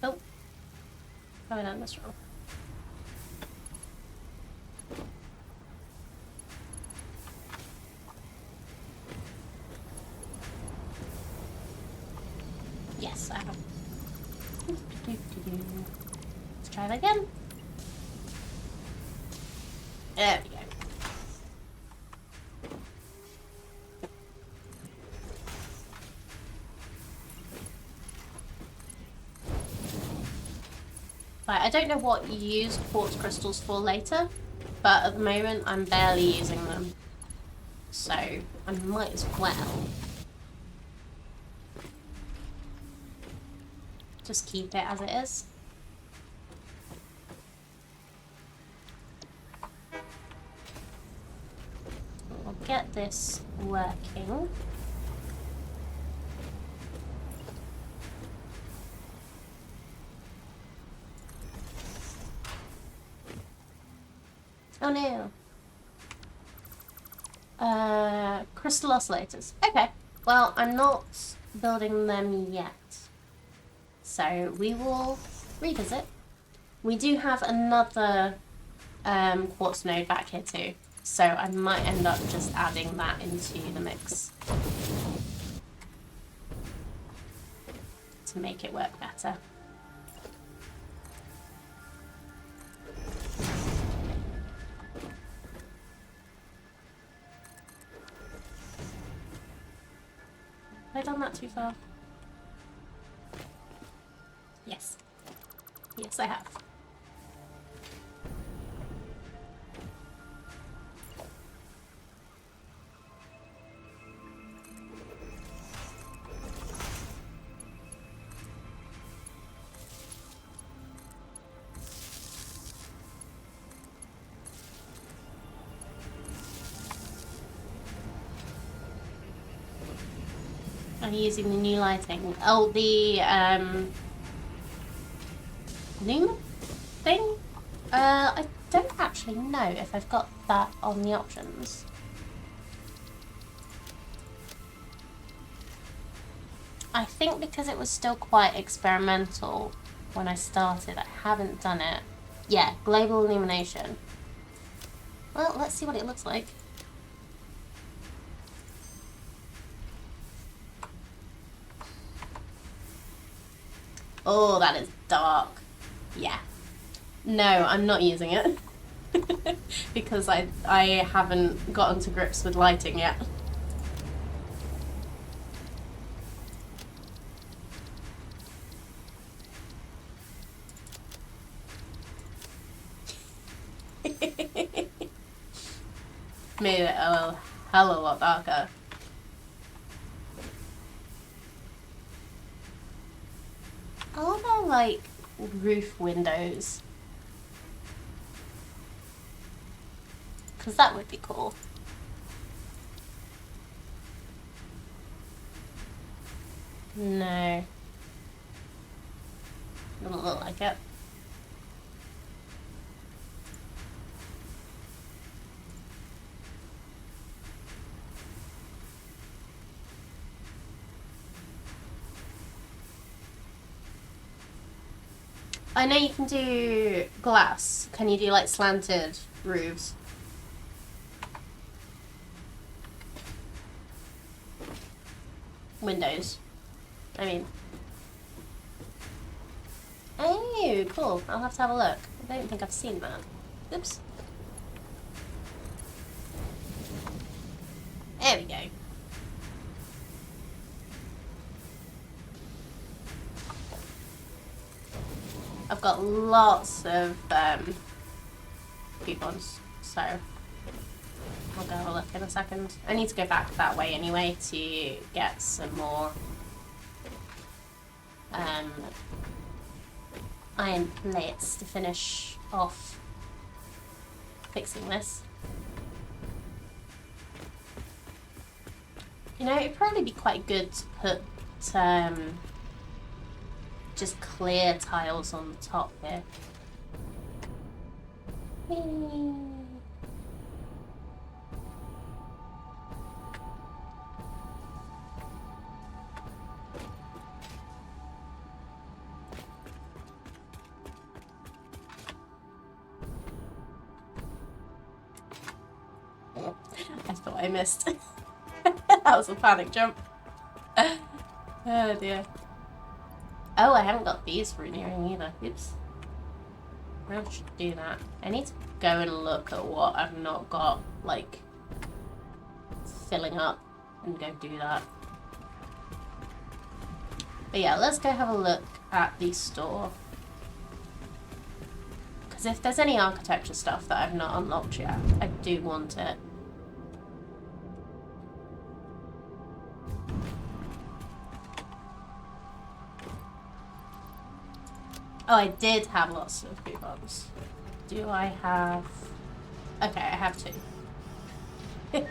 Oh, probably done this wrong. Yes, I have. Let's try that again. There we go. Right, I don't know what you use quartz crystals for later, but at the moment I'm barely using them. So I might as well just keep it as it is. I'll get this working. Oh no. Crystal oscillators. Okay. Well, I'm not building them yet. So we will revisit. We do have another quartz node back here too. So I might end up just adding that into the mix to make it work better. Have I done that too far? Yes. Yes, I have. Are you using the new lighting? Oh, the Loom thing? I don't actually know if I've got that on the options. I think because it was still quite experimental when I started, I haven't done it. Yeah, global illumination. Well, let's see what it looks like. Oh, that is dark. Yeah. No, I'm not using it. Because I haven't gotten to grips with lighting yet. Made it a hell of a lot darker. Are there like roof windows? Because that would be cool. No. Doesn't look like it. I know you can do glass. Can you do like slanted roofs? Windows. I mean. Oh, cool. I'll have to have a look. I don't think I've seen that. Oops. There we go. I've got lots of coupons, so I'll go have a look in a second. I need to go back that way anyway to get some more iron plates to finish off fixing this. You know, it'd probably be quite good to put just clear tiles on the top here. I thought I missed. That was a panic jump. Oh dear. Oh, I haven't got these for renewing either. Oops. I should do that. I need to go and look at what I've not got, like, filling up, and go do that. But yeah, let's go have a look at the store. Because if there's any architecture stuff that I've not unlocked yet, I do want it. Oh, I did have lots of coupons. Do I have... Okay, I have 2. Oh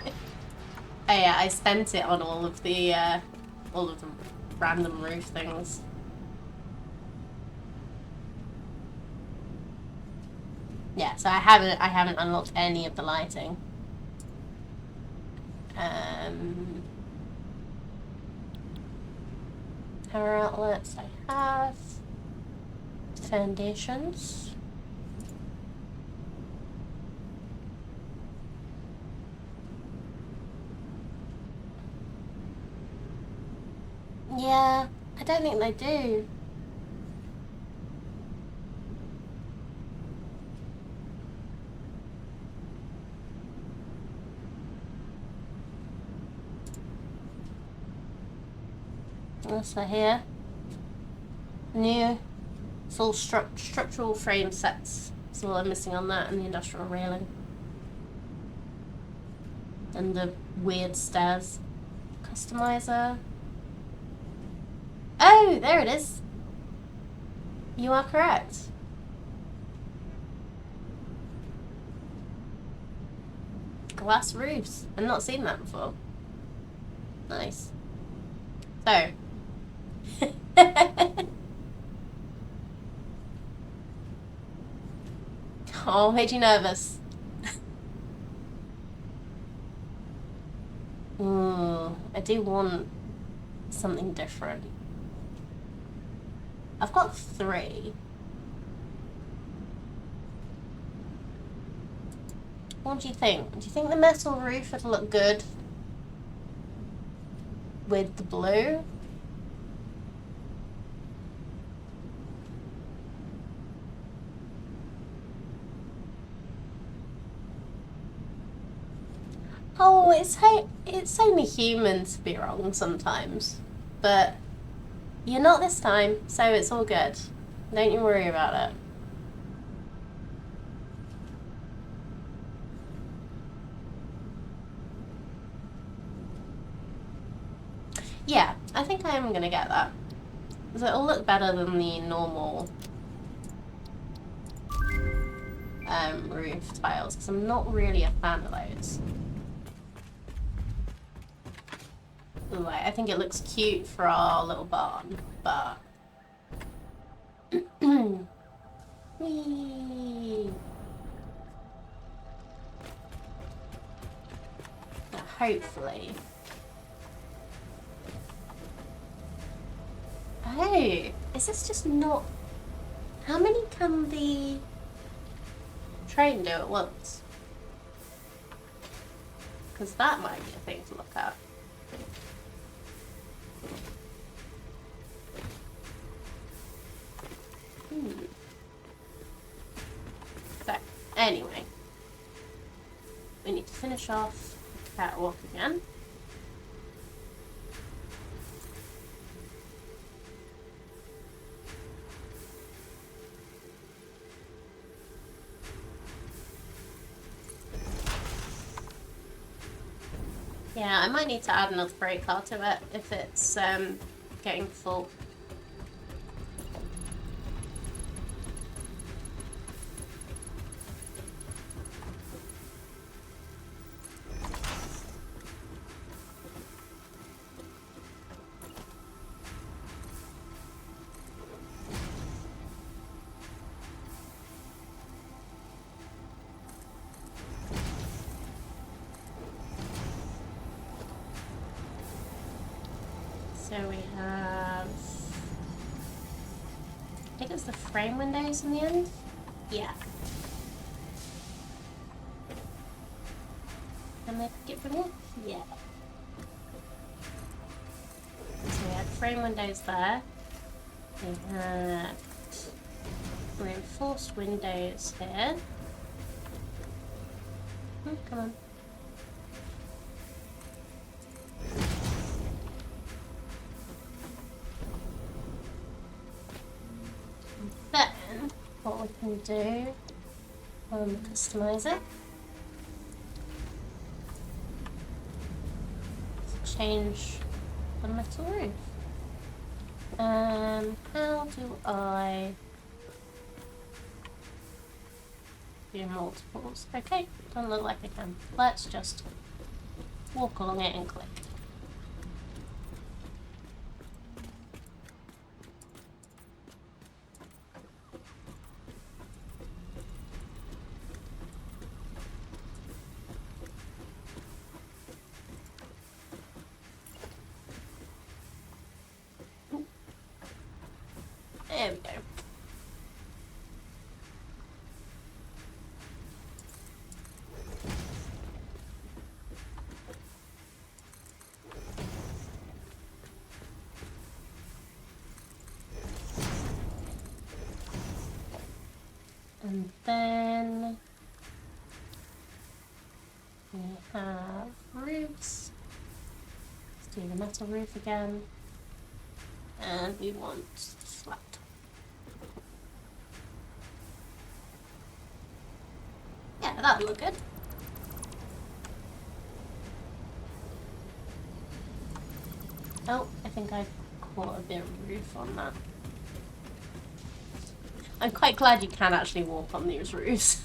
yeah, I spent it on all of the random roof things. Yeah, so I haven't unlocked any of the lighting. Power outlets I have. Foundations. Yeah, I don't think they do. What's that here? New Full structural frame sets. That's all I'm missing on that, and the industrial railing. And the weird stairs. Customizer. Oh, there it is. You are correct. Glass roofs. I've not seen that before. Nice. So. Oh, made you nervous. I do want something different. I've got 3. What do you think? Do you think the metal roof would look good with the blue? Oh, it's only human to be wrong sometimes. But you're not this time, so it's all good. Don't you worry about it. Yeah, I think I am going to get that. Because it'll look better than the normal roof tiles, because I'm not really a fan of those. Ooh, I think it looks cute for our little barn, but... Whee! Hopefully. Oh, is this just not... How many can the train do at once? Because that might be a thing to look at. So, anyway. We need to finish off the catwalk again. Yeah, I might need to add another brake car to it if it's getting full. So we have, I think it's the frame windows in the end? Yeah. Can they get from here? Yeah. So we had frame windows there. We had reinforced windows here. Come on. Then, what we can do, customize it. Change the metal roof. How do I do multiples? Okay, doesn't look like I can. Let's just walk along it and click. There we go. And then we have roofs. Let's do the metal roof again. And we want flat. That'd look good. Oh, I think I caught a bit of roof on that. I'm quite glad you can actually walk on these roofs.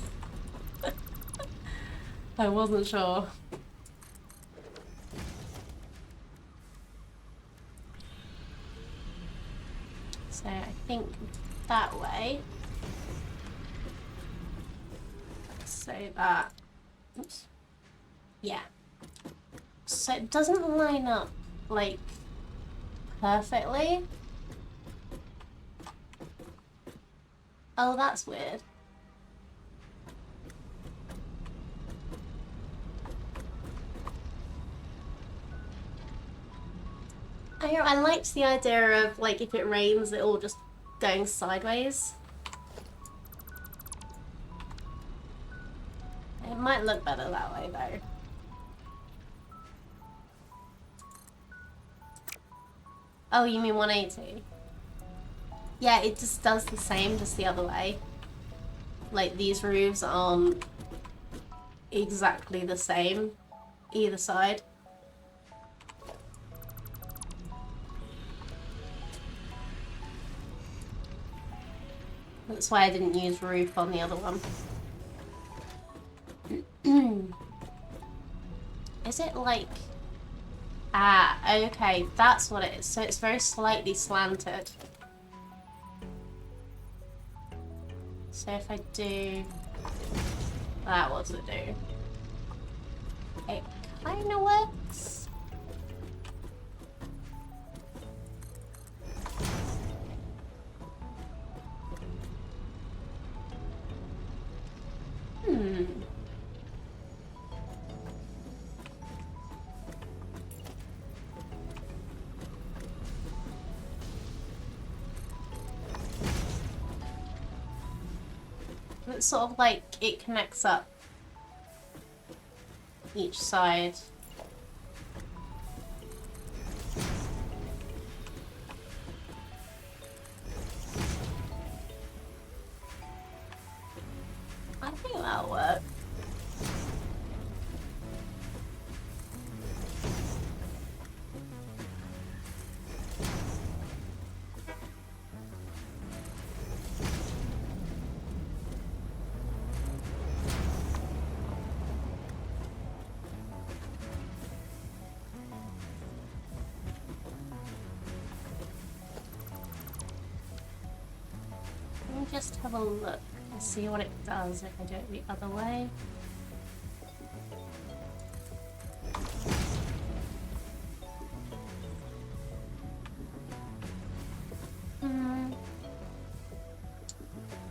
I wasn't sure. So I think that way. So that, oops. Yeah. So it doesn't line up like perfectly. Oh, that's weird. I liked the idea of like if it rains it all just going sideways. It might look better that way though. Oh, you mean 180? Yeah, it just does the same, just the other way. Like these roofs aren't exactly the same either side. That's why I didn't use roof on the other one. Is it like... Ah, okay, that's what it is. So it's very slightly slanted. So if I do... That, what does it do? It kind of works. It's sort of like it connects up each side. I think that'll work. Just have a look and see what it does if I do it the other way.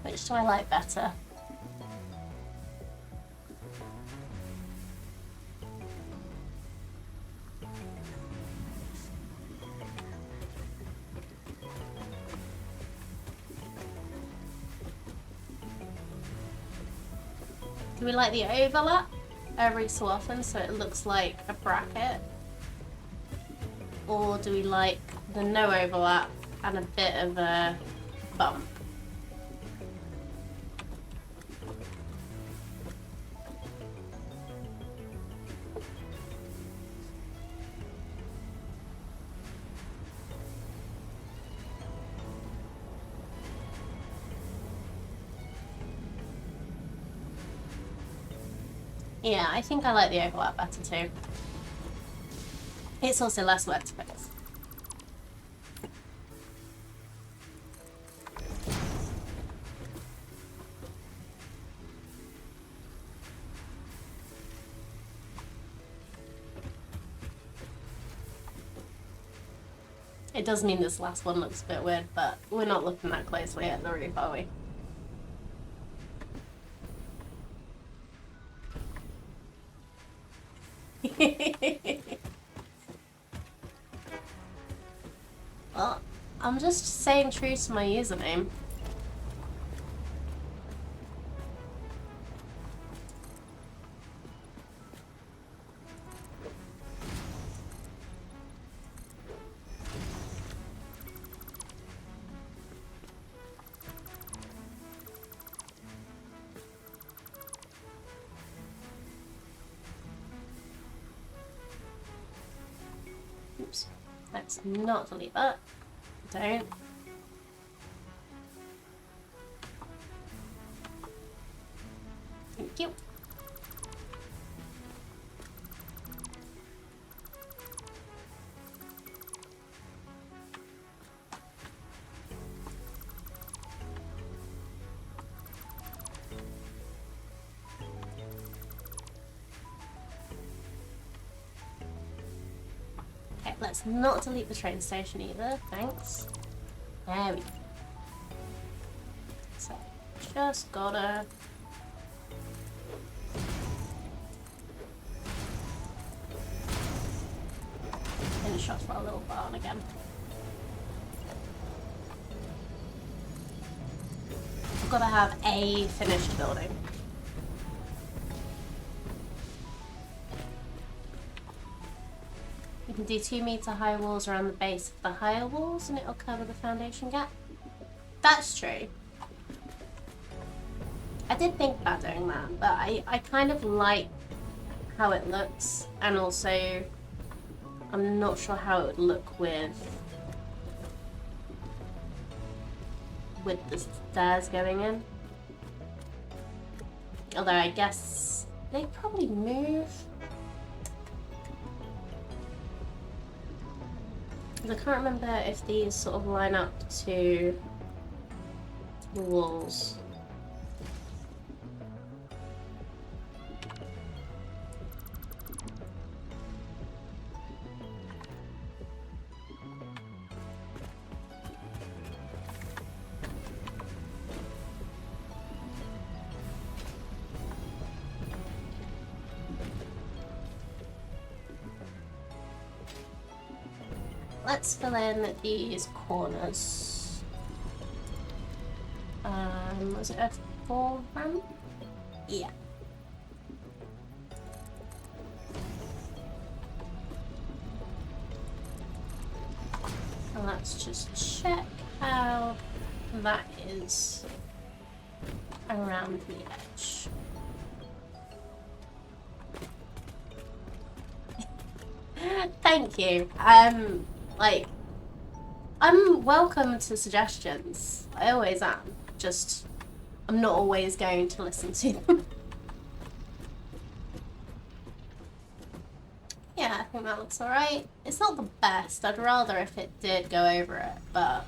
Which do I like better? Do we like the overlap every so often so it looks like a bracket? Or do we like the no overlap and a bit of a bump? Yeah, I think I like the overlap better too. It's also less work to fix. It does mean this last one looks a bit weird, but we're not looking that closely at the roof, are we? Well, I'm just staying true to my username. Oops. Let's not delete that. Don't. Thank you. Okay, let's not delete the train station either. Thanks. There we go. So, just gotta... finish off our little barn again. I've got to have a finished building. You can do 2-meter high walls around the base of the higher walls and it'll cover the foundation gap. That's true. I did think about doing that, but I kind of like how it looks, and also I'm not sure how it would look with the stairs going in. Although I guess they probably move. I can't remember if these sort of line up to the walls. Let's fill in these corners. Was it a 4 ram? Yeah. So let's just check how that is around the edge. Thank you. Like, I'm welcome to suggestions. I always am. Just, I'm not always going to listen to them. Yeah, I think that looks alright. It's not the best. I'd rather if it did go over it, but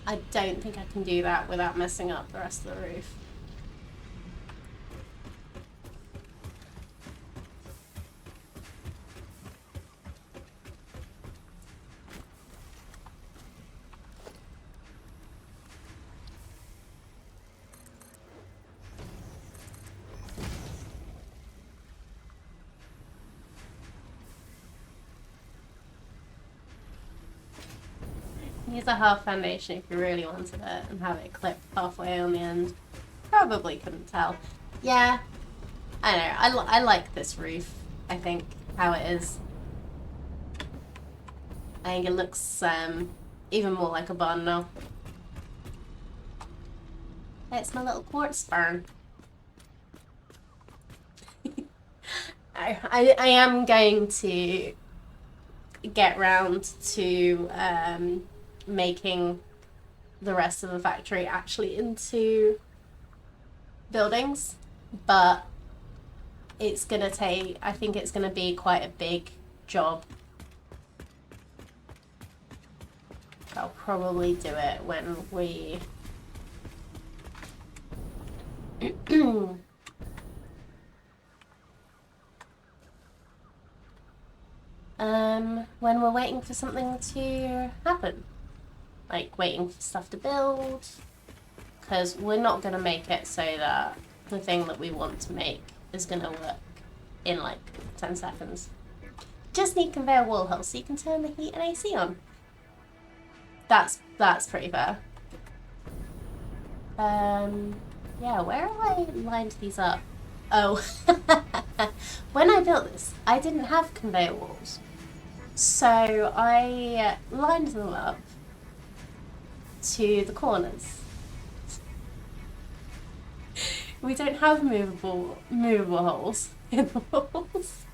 I don't think I can do that without messing up the rest of the roof. Use a half foundation if you really wanted it and have it clipped halfway on the end. Probably couldn't tell. Yeah, I know. I like this roof. I think how it is. I think it looks even more like a barn now. It's my little quartz barn. I am going to get round to making the rest of the factory actually into buildings, but it's gonna take, I think it's gonna be quite a big job. I'll probably do it when we when we're waiting for something to happen. Like waiting for stuff to build, because we're not going to make it so that the thing that we want to make is going to work in like 10 seconds. Just need conveyor wall holes so you can turn the heat and AC on. That's pretty fair. Yeah, where have I lined these up? Oh, when I built this, I didn't have conveyor walls, so I lined them up to the corners. We don't have movable holes in the walls.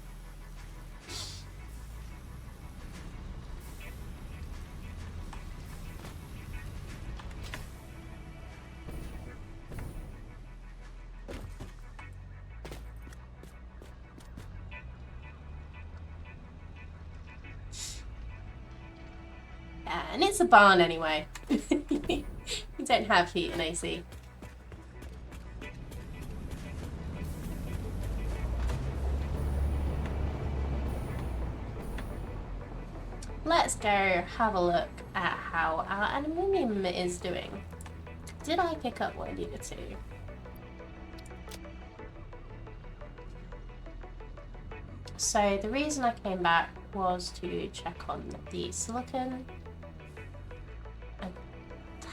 Yeah, and it's a barn anyway. We don't have heat and AC. Let's go have a look at how our aluminium is doing. Did I pick up what I needed to? So the reason I came back was to check on the silicon.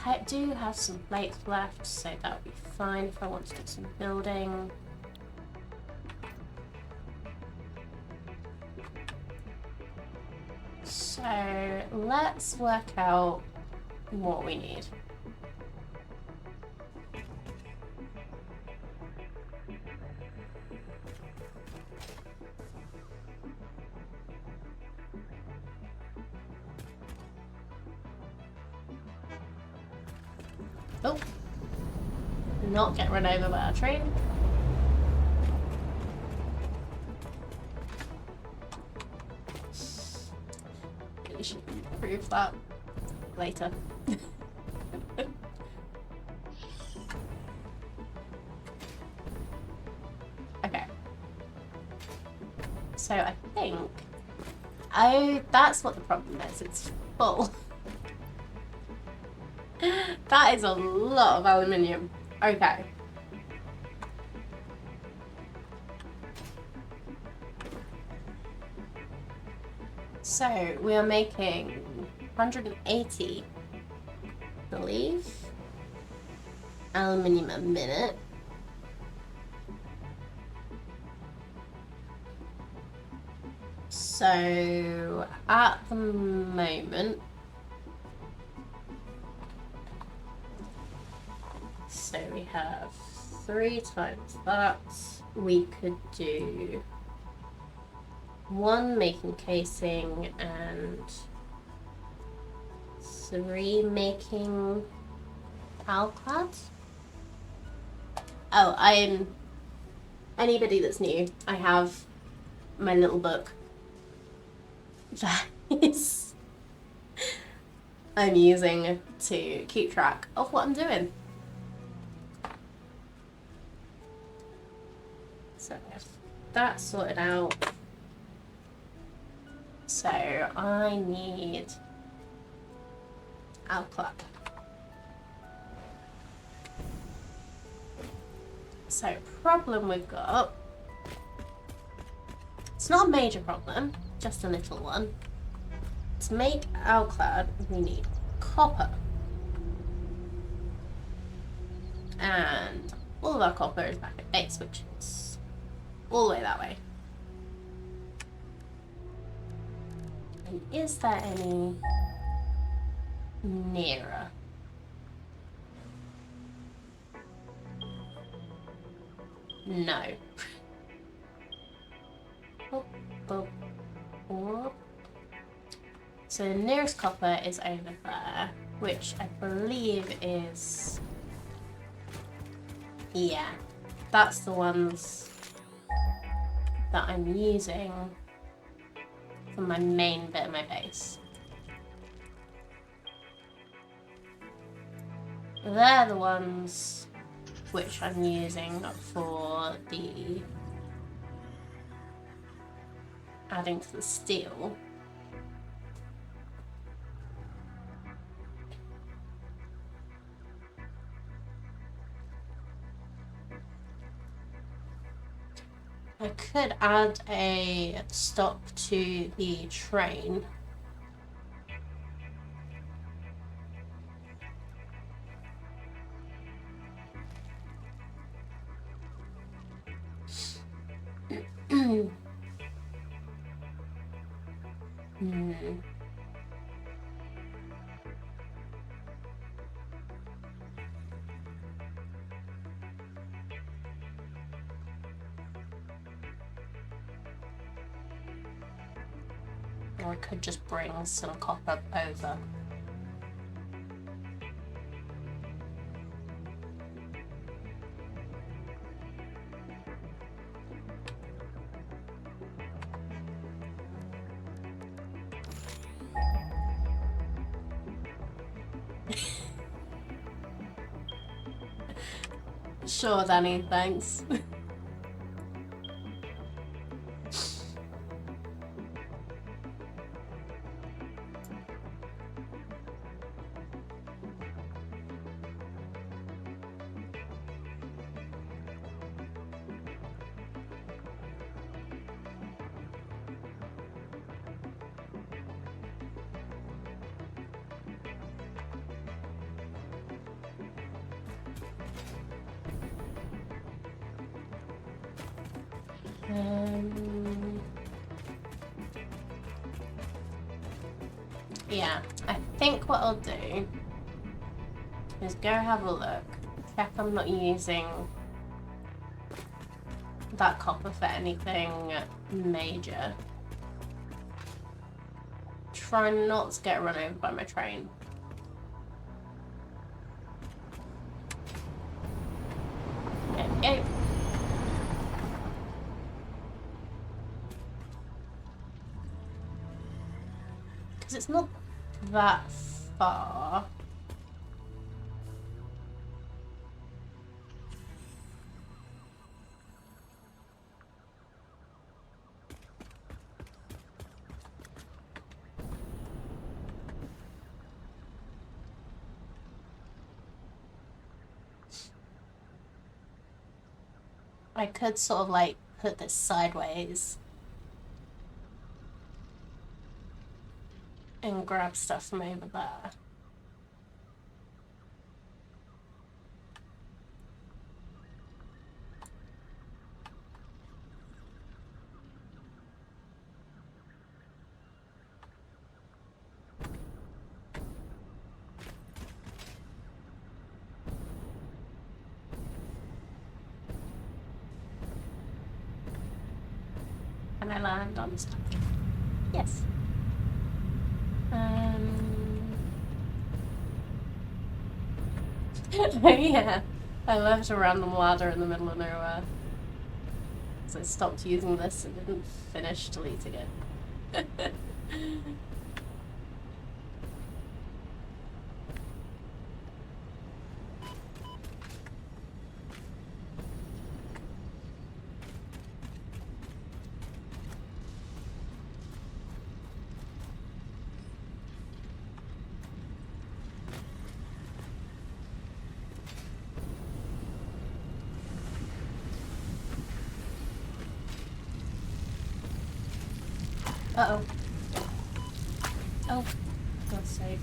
I do have some plates left, so that would be fine if I want to do some building. So let's work out what we need. Oh, not get run over by a train. Really should improve that later. Okay. So I think, that's what the problem is. It's full. That is a lot of aluminium. Okay. So we are making 180, I believe, aluminium a minute. So at the moment, so we have 3 times that. We could do 1 making casing and 3 making alclad. Oh, anybody that's new, I have my little book that is I'm using to keep track of what I'm doing. So that's sorted out. So I need alclad. So problem we've got, it's not a major problem, just a little one. To make alclad, we need copper. And all of our copper is back at base, which is all the way that way. And is there any nearer? No. Oh, oh, oh. So the nearest copper is over there, which I believe is, yeah, that's the ones that I'm using for my main bit of my base. They're the ones which I'm using for the adding to the steel. I could add a stop to the train. Or I could just bring some copper over. Sure, Danny, thanks. Yeah, I think what I'll do is go have a look, check I'm not using that copper for anything major. Try not to get run over by my train. There we go. Because it's not that far. I could sort of like put this sideways and grab stuff from over there. Can I land on stuff? Yes. Oh yeah, I left a random ladder in the middle of nowhere. So I stopped using this and didn't finish deleting it. Uh-oh. Oh, for God's sake.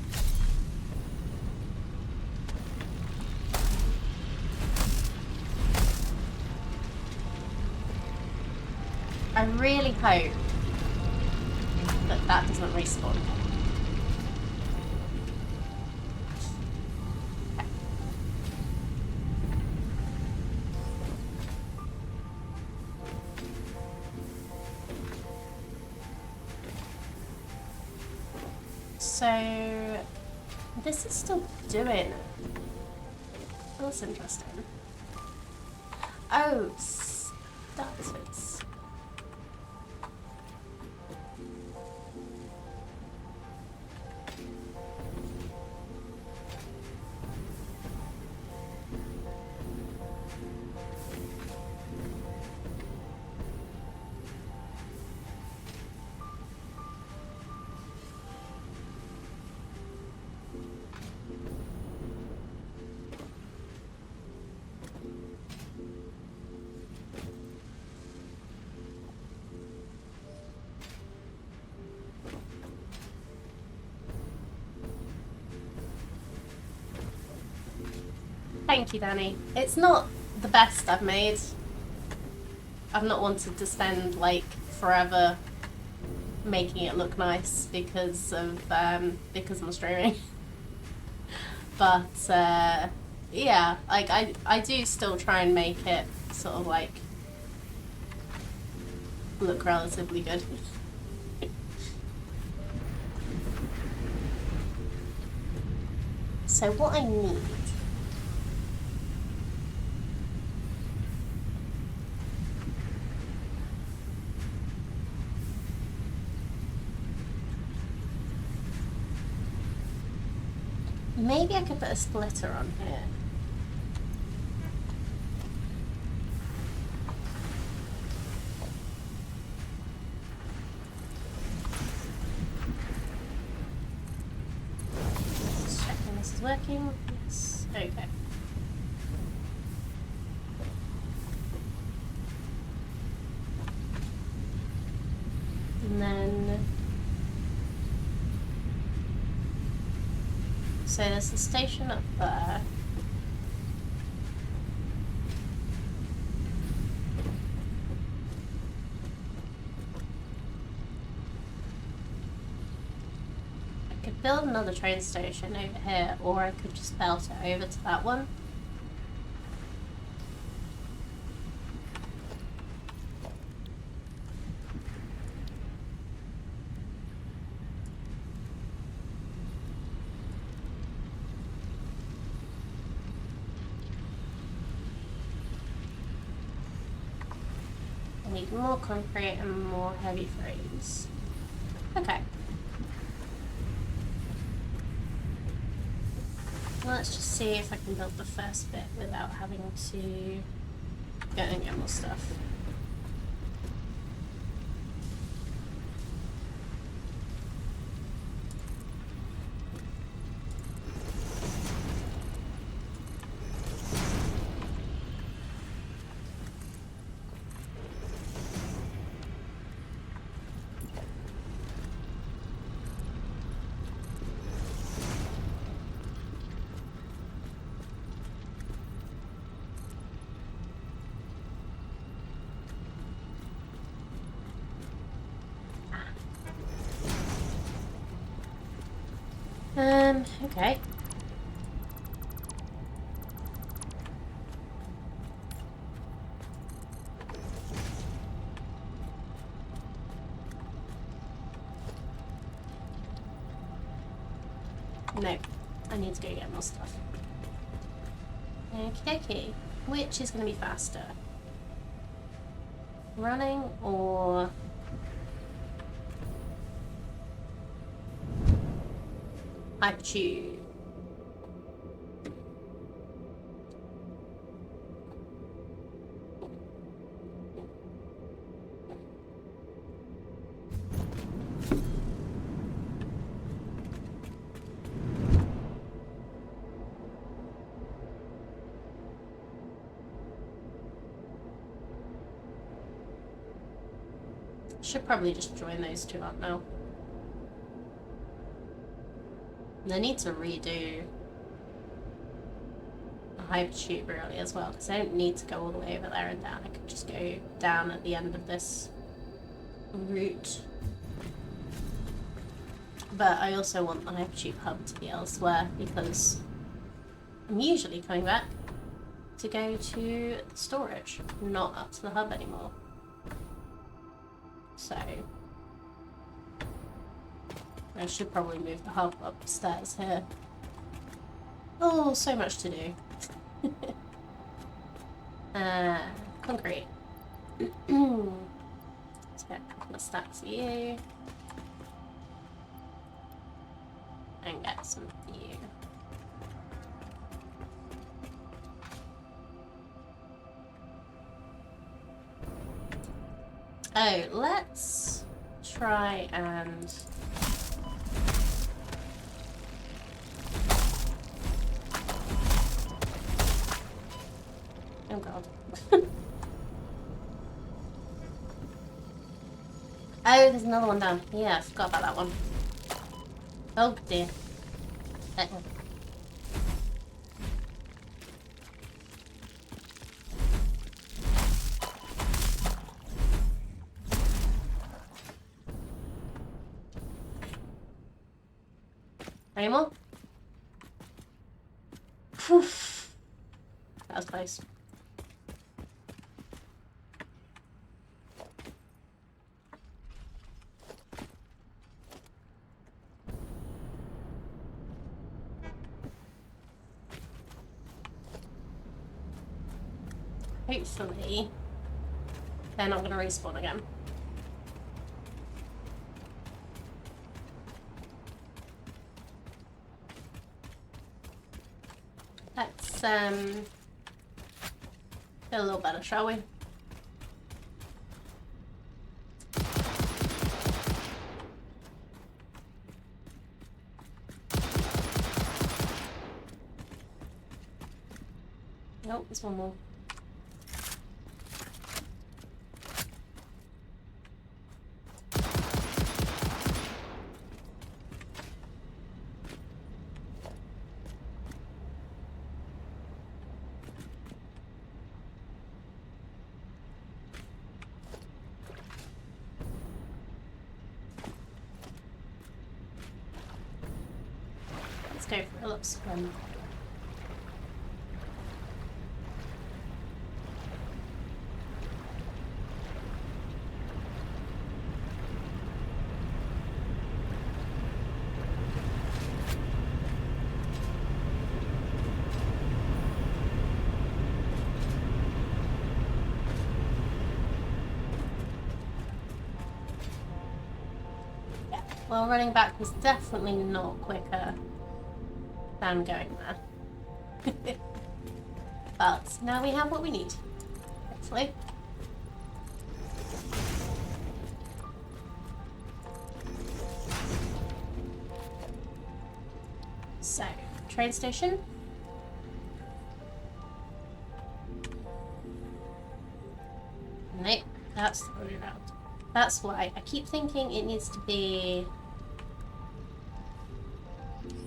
I really hope that that doesn't respawn. So this is still doing it. That's interesting. Oh, status. Thank you, Danny. It's not the best I've made. I've not wanted to spend like forever making it look nice because I'm streaming. But yeah, like I do still try and make it sort of like look relatively good. So what I need Maybe I could put a splitter on here. Just checking this is working. Yes. Okay. And then, so there's the station up there. I could build another train station over here, or I could just belt it over to that one. Need more concrete and more heavy frames. Okay. Let's just see if I can build the first bit without having to go and get more stuff. Okay. No, I need to go get more stuff. Okay, which is going to be faster? Running or... Hypertube? Should probably just join those two up now. They need to redo a hypertube really as well, because I don't need to go all the way over there and down. I could just go down at the end of this route. But I also want the hypertube hub to be elsewhere, because I'm usually coming back to go to the storage, not up to the hub anymore. So I should probably move the hub upstairs here. Oh, so much to do. Concrete. Let's get a couple of stacks for you. And get some for you. Oh, let's try and... Oh god. Oh, there's another one down. Yeah, I forgot about that one. Oh dear. Uh-oh. Any more? Whew. That was close. Hopefully, they're not going to respawn again. Let's feel a little better, shall we? Nope, there's one more. Let's go for a little swim. Well, running back was definitely not quicker than going there. But now we have what we need, hopefully. So, train station. Nope, that's the other way around. That's why I keep thinking it needs to be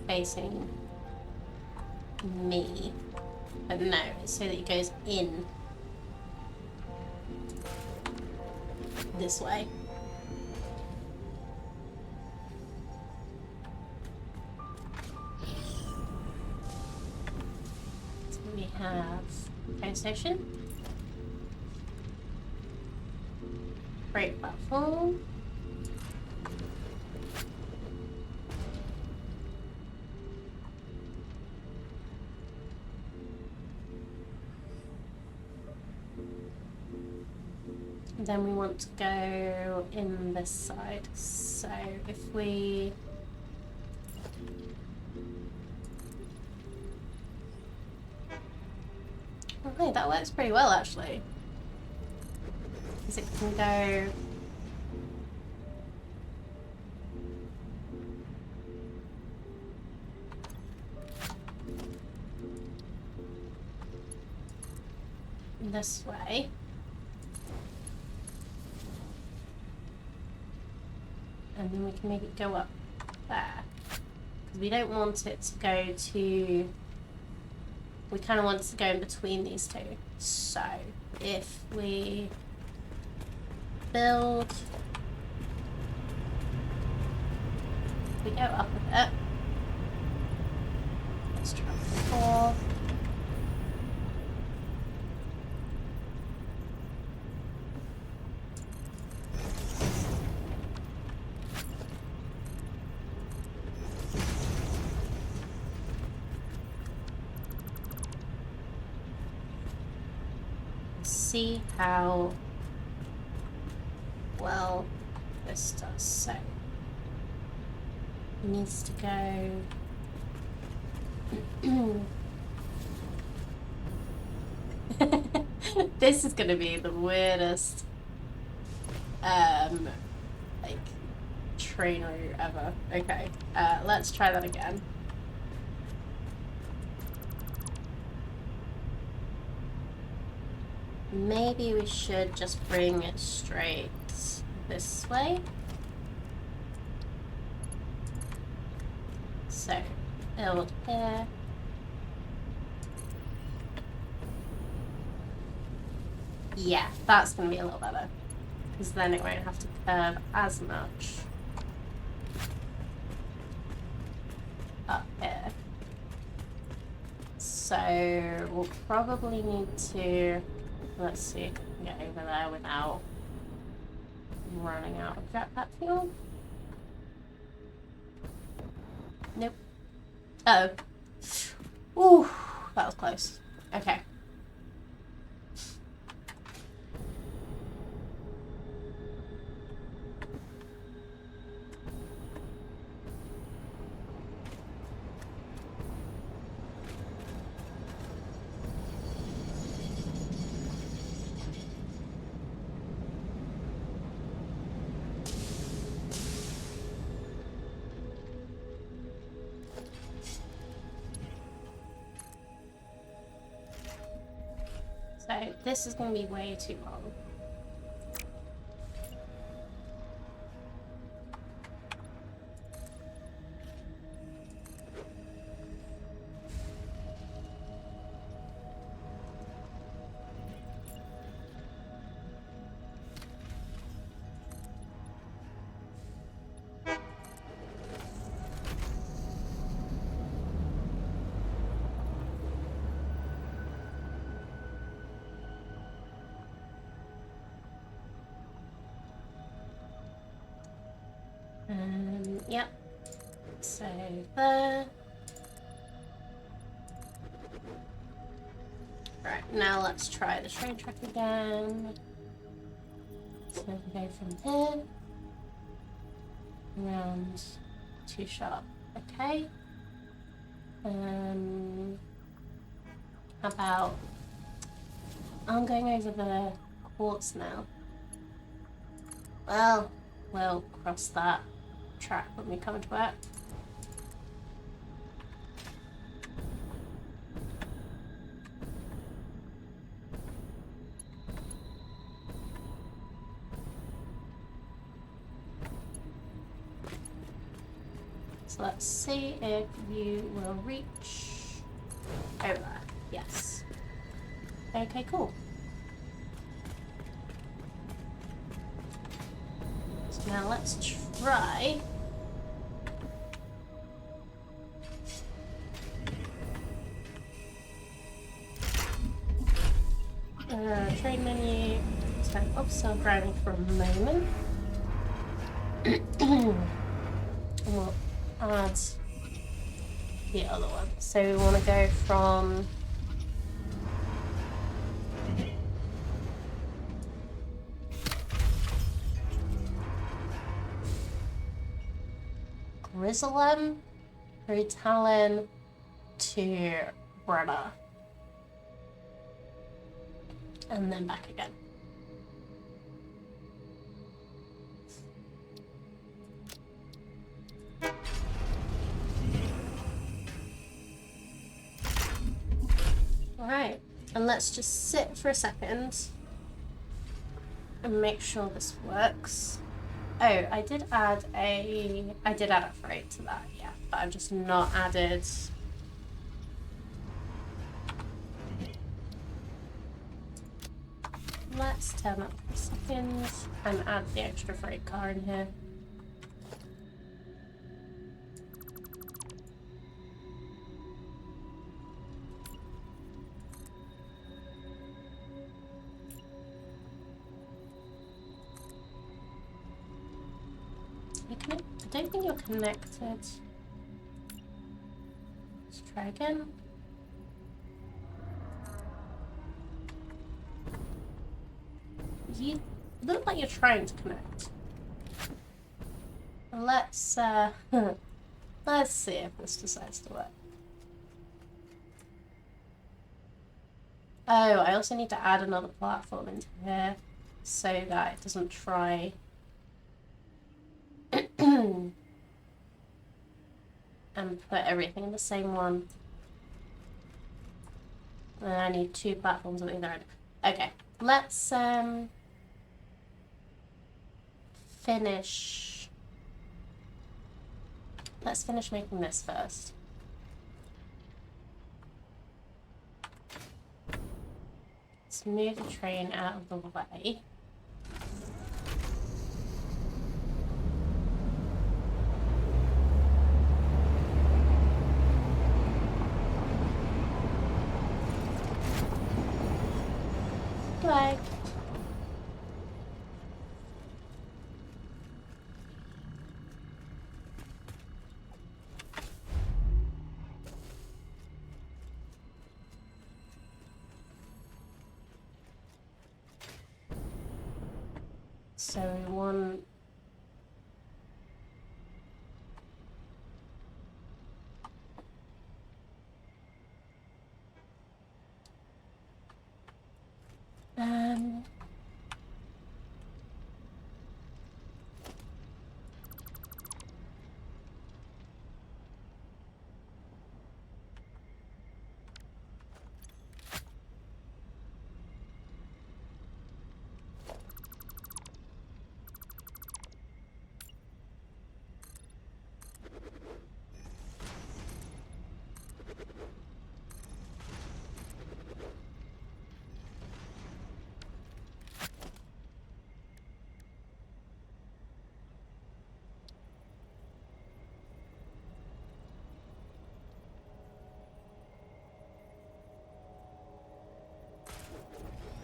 facing me. But no, it's so that it goes in this way. So we have train station. Freight platform. Then we want to go in this side. So if we okay, that works pretty well actually. Because it can go this way. And then we can make it go up there. Because we don't want it to go to... We kind of want it to go in between these two. So, if we build... We go up a bit. Let's try 4. See how well this does. So it needs to go. This is gonna be the weirdest like train route ever. Okay, let's try that again. Maybe we should just bring it straight this way. So, build here. Yeah, that's going to be a little better. Because then it won't have to curve as much up here. So, we'll probably need to... Let's see if we can get over there without running out of jetpack fuel. Nope. Oh. Ooh, that was close. Okay. So this is going to be way too long. Yep. So there. Right, now let's try the train track again. So we go from here around 2 sharp. Okay. How about I'm going over the quartz now. Well, we'll cross that track when we come into it. So let's see if you will reach over. Yes. Okay, cool. So now let's try trade menu. Turn off self-driving for a moment. We'll add the other one. So we want to go from Grizzlem through Talon to Bretta. And then back again. Alright, and let's just sit for a second and make sure this works. Oh, I did add a freight to that, yeah, but I've just not added. Let's turn up for a second and add the extra freight car in here. I don't think you're connected. Let's try again. You look like you're trying to connect. Let's let's see if this decides to work. Oh, I also need to add another platform into here so that it doesn't try and put everything in the same one. And I need 2 platforms on either end. Okay, let's finish. Let's finish making this first. Let's move the train out of the way. Bye. So one.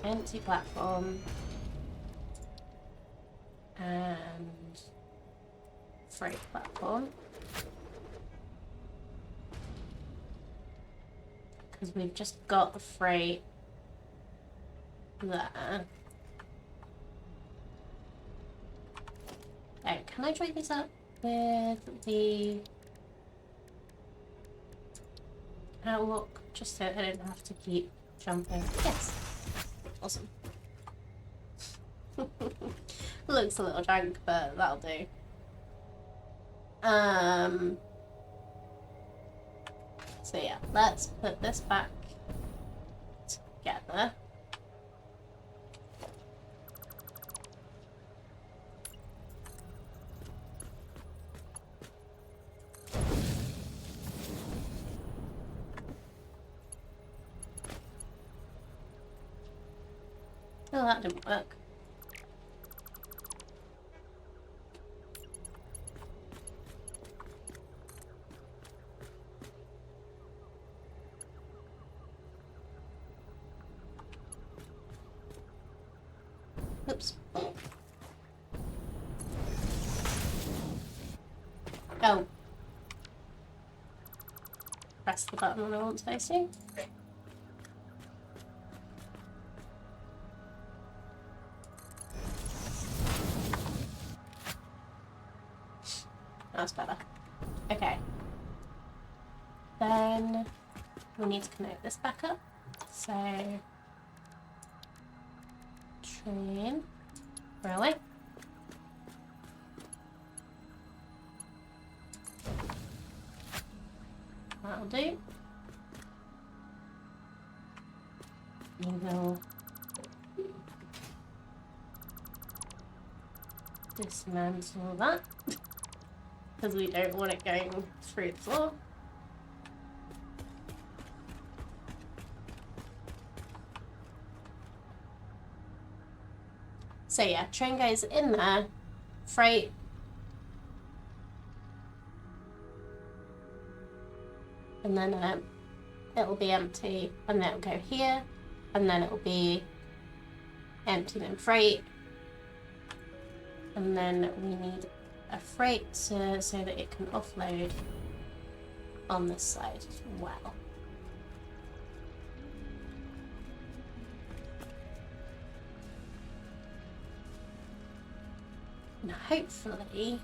Empty platform. And freight platform. Because we've just got the freight there. Oh, can I join this up with the outlook just so I don't have to keep jumping? Yes. Awesome. Looks a little jank, but that'll do. So yeah, let's put this back together. Oh, that didn't work. Oops. Oh. Press the button when I want space to. That's better. Okay. Then we need to connect this back up. So train railway. That'll do. We will dismantle that because we don't want it going through the floor. So yeah, train goes in there, freight. And then it'll be empty, and then it'll go here, and then it'll be empty and freight. And then we need a freight so that it can offload on this side as well. And hopefully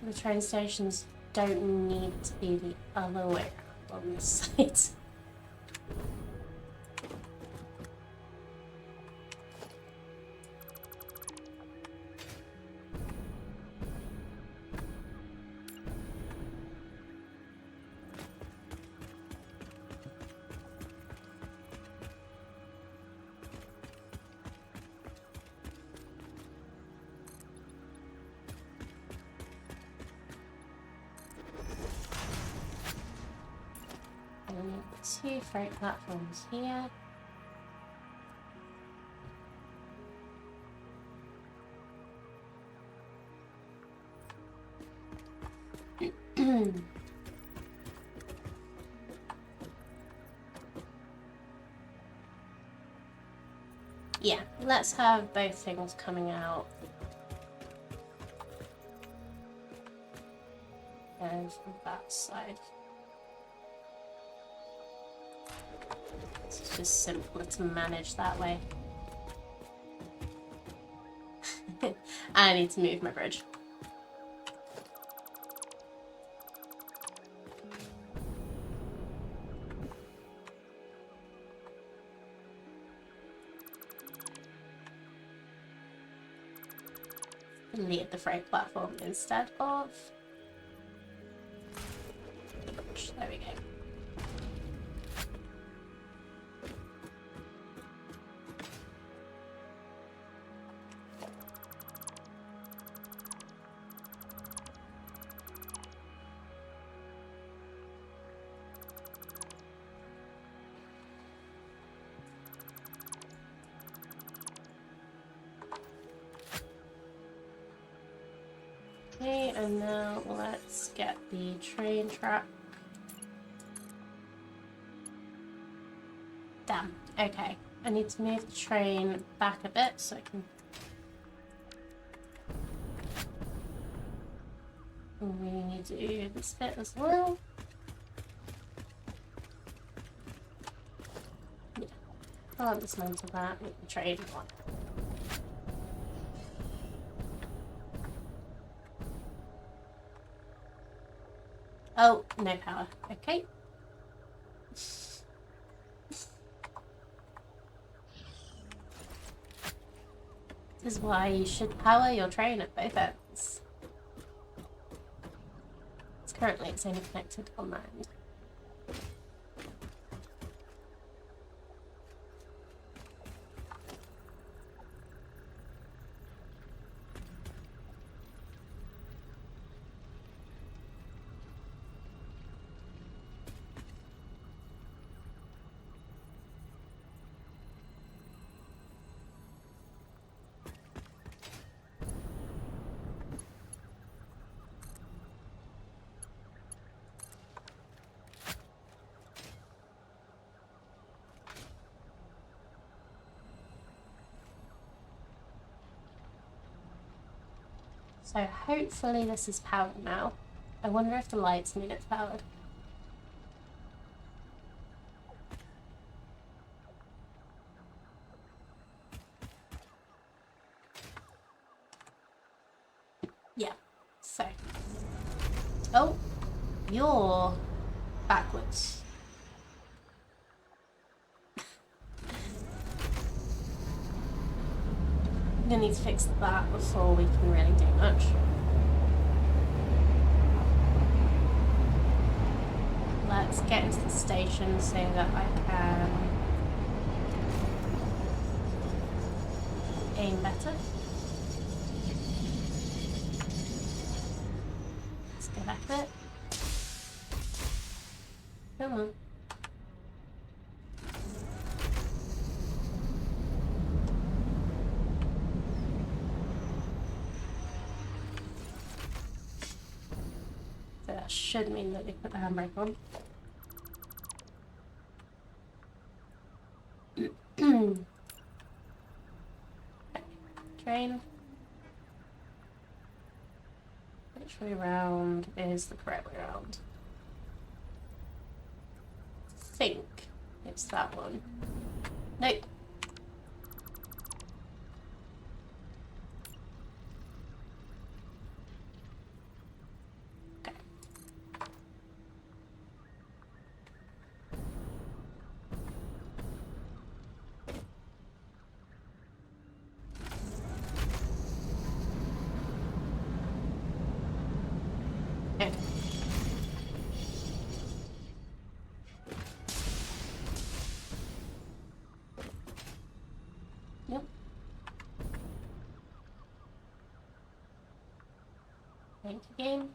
the train stations don't need to be the other way around on this side. Two freight platforms here. Yeah, let's have both things coming out of that side. It's just simpler to manage that way. I need to move my bridge. Leave the freight platform instead of the bridge. There we go. Okay, and now let's get the train track Damn. Okay. I need to move the train back a bit so I can... We need to do this bit as well. Yeah. I'll dismantle that with the train one. Oh, no power. Okay. This is why you should power your train at both ends. Currently it's only connected on that end. So hopefully this is powered now. I wonder if the lights mean it's powered. Yeah, so. Oh, you're backwards. I'm gonna need to fix that before we can really do much. Let's get into the station so that I can aim better. Let's go back a bit. Come on. So that should mean that we put the handbrake on. Train. Which way round is the correct way round? I think it's that one. Nope. Okay. Okay. Yep. Thank you, game.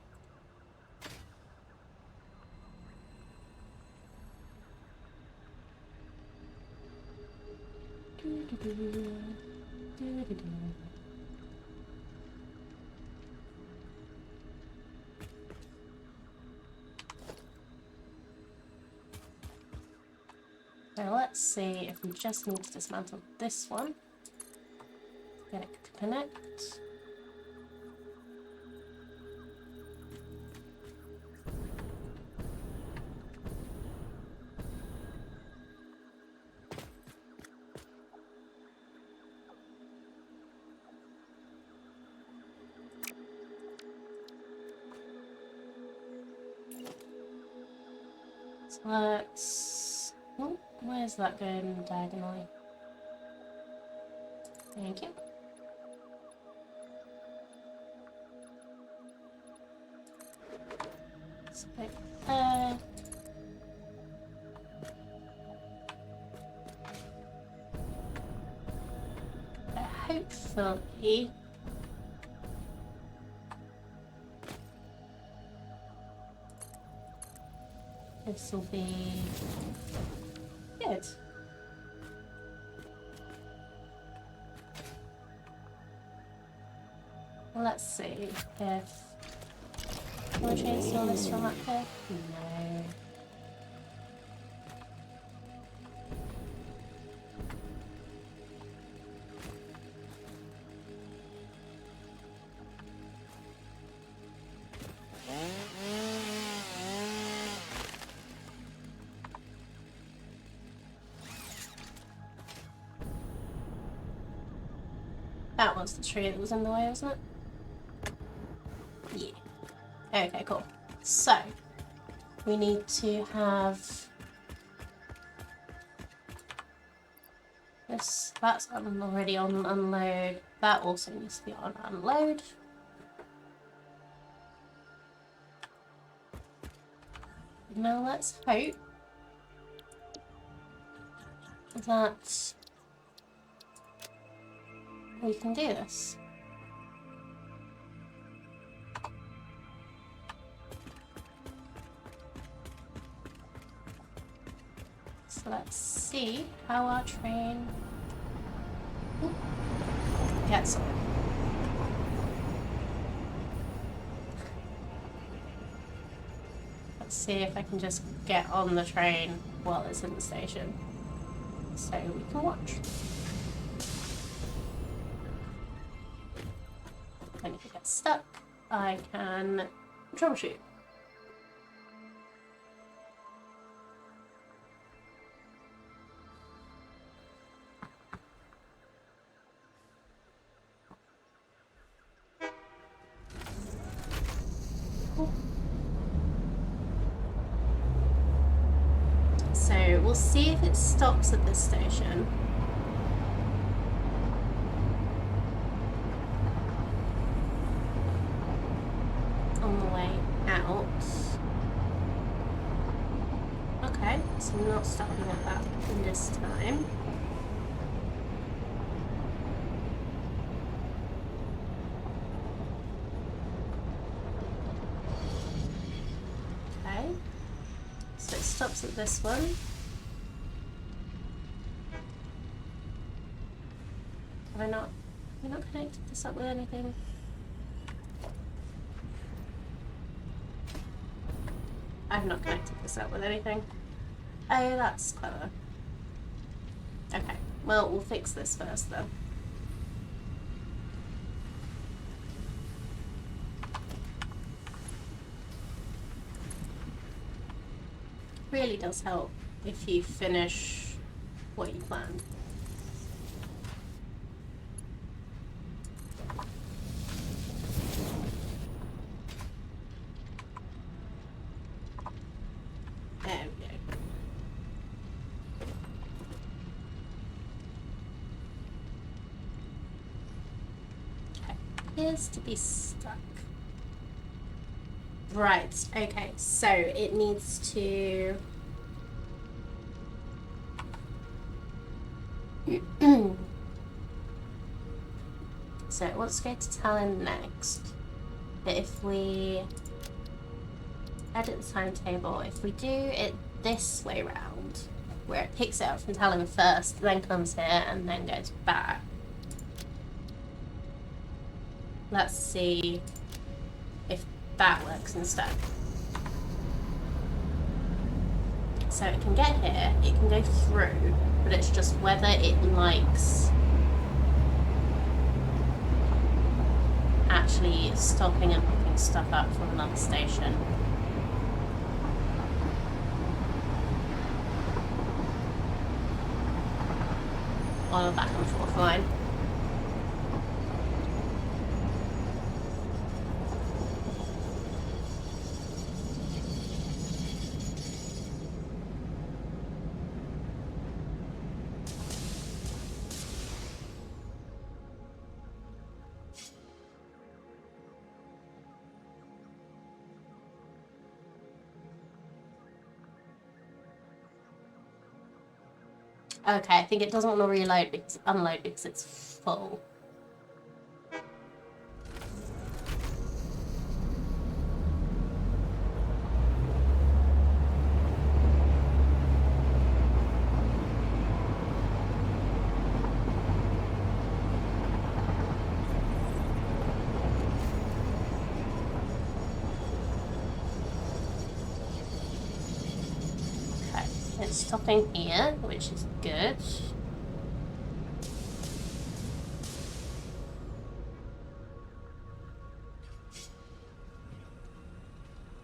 Now let's see if we just need to dismantle this one. Get it to connect. So let's... Oh, where's that going diagonally? Thank you. Let's put there. Hopefully this will be good. Well, let's see if... Can I chainsaw this from up here? No. That was the tree that was in the way, wasn't it? Yeah. Okay, cool. So, we need to have this. That's already on unload. That also needs to be on unload. Now let's hope that we can do this. So let's see how our train gets on. Let's see if I can just get on the train while it's in the station so we can watch. And if it gets stuck, I can troubleshoot. So we'll see if it stops at this station. On the way out. Okay, so I'm not stopping at that this time. Okay, so it stops at this one. Have I not connected this up with anything? I've not connected this up with anything. Oh, that's clever. Okay, well, we'll fix this first then. Really does help if you finish what you planned. There we go. Okay, appears to be stuck. Right, okay, so it needs to... So it wants to go to Tallinn next. But if we edit the timetable, if we do it this way round, where it picks it up from Tallinn first, then comes here and then goes back. Let's see if that works instead. So it can get here, it can go through, but it's just whether it likes actually stopping and picking stuff up from another station. On a back and forth line. Okay, I think it doesn't want to unload because it's full. It's stopping here, which is good.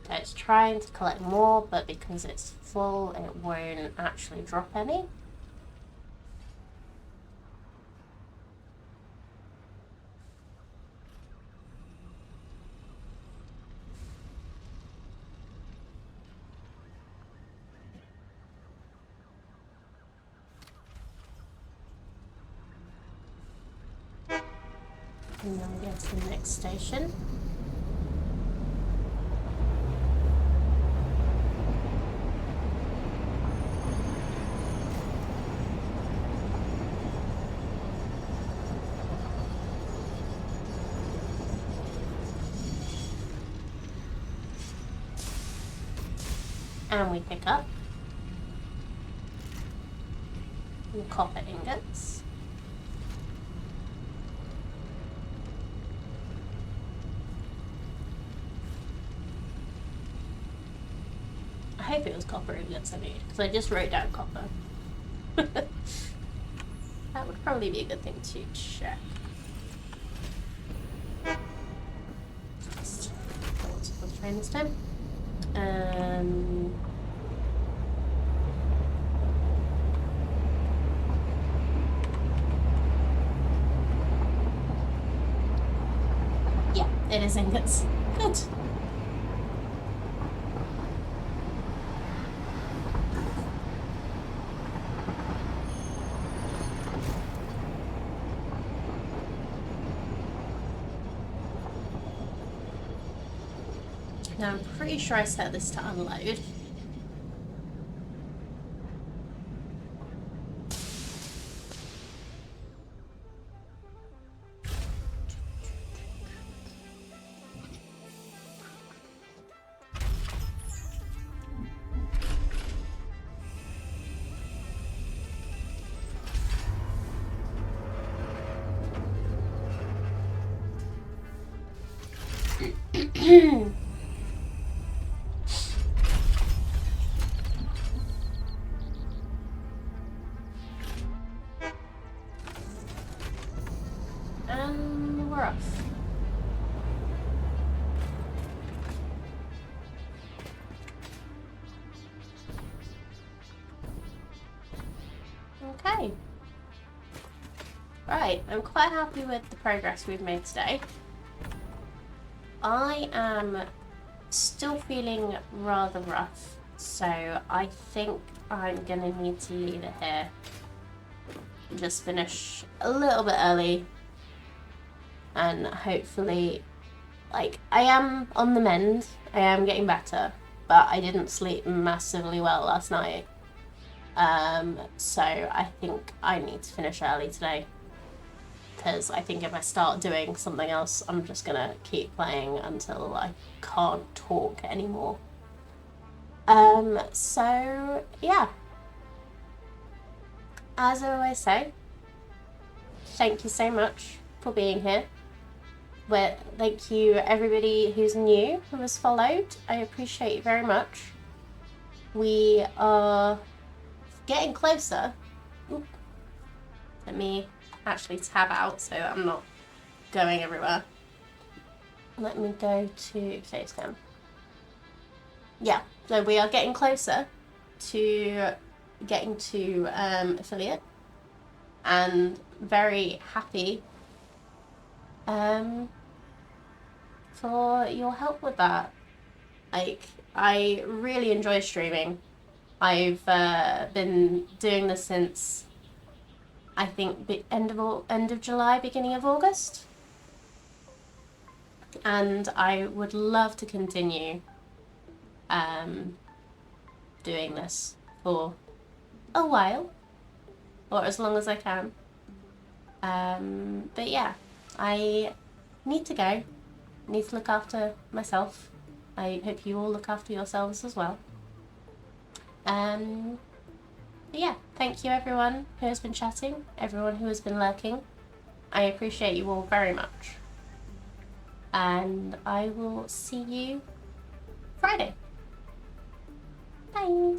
It's trying to collect more, but because it's full, it won't actually drop any. And then we go to the next station. And we pick up the copper ingots. I hope it was copper ingots I need, because I just wrote down copper. That would probably be a good thing to check. Just go to the train this time. Yeah, it is ingots. Good. Now I'm pretty sure I set this to unload. And we're off. Okay. Right, I'm quite happy with the progress we've made today. I am still feeling rather rough, so I think I'm gonna need to leave it here. Just finish a little bit early, and hopefully, like, I am on the mend, I am getting better, but I didn't sleep massively well last night. So I think I need to finish early today, because I think if I start doing something else, I'm just gonna keep playing until I can't talk anymore. So yeah, as I always say, thank you so much for being here. Thank you everybody who's new, who has followed. I appreciate you very much. We are getting closer. Oop. Let me actually tab out so I'm not going everywhere. Let me go to Facecam. Yeah, so we are getting closer to getting to affiliate, and very happy for your help with that. Like, I really enjoy streaming. I've been doing this since, I think, end of July, beginning of August, and I would love to continue doing this for a while, or as long as I can. But yeah, I need to go. I need to look after myself. I hope you all look after yourselves as well. But yeah, thank you everyone who has been chatting, everyone who has been lurking. I appreciate you all very much. And I will see you Friday. Bye.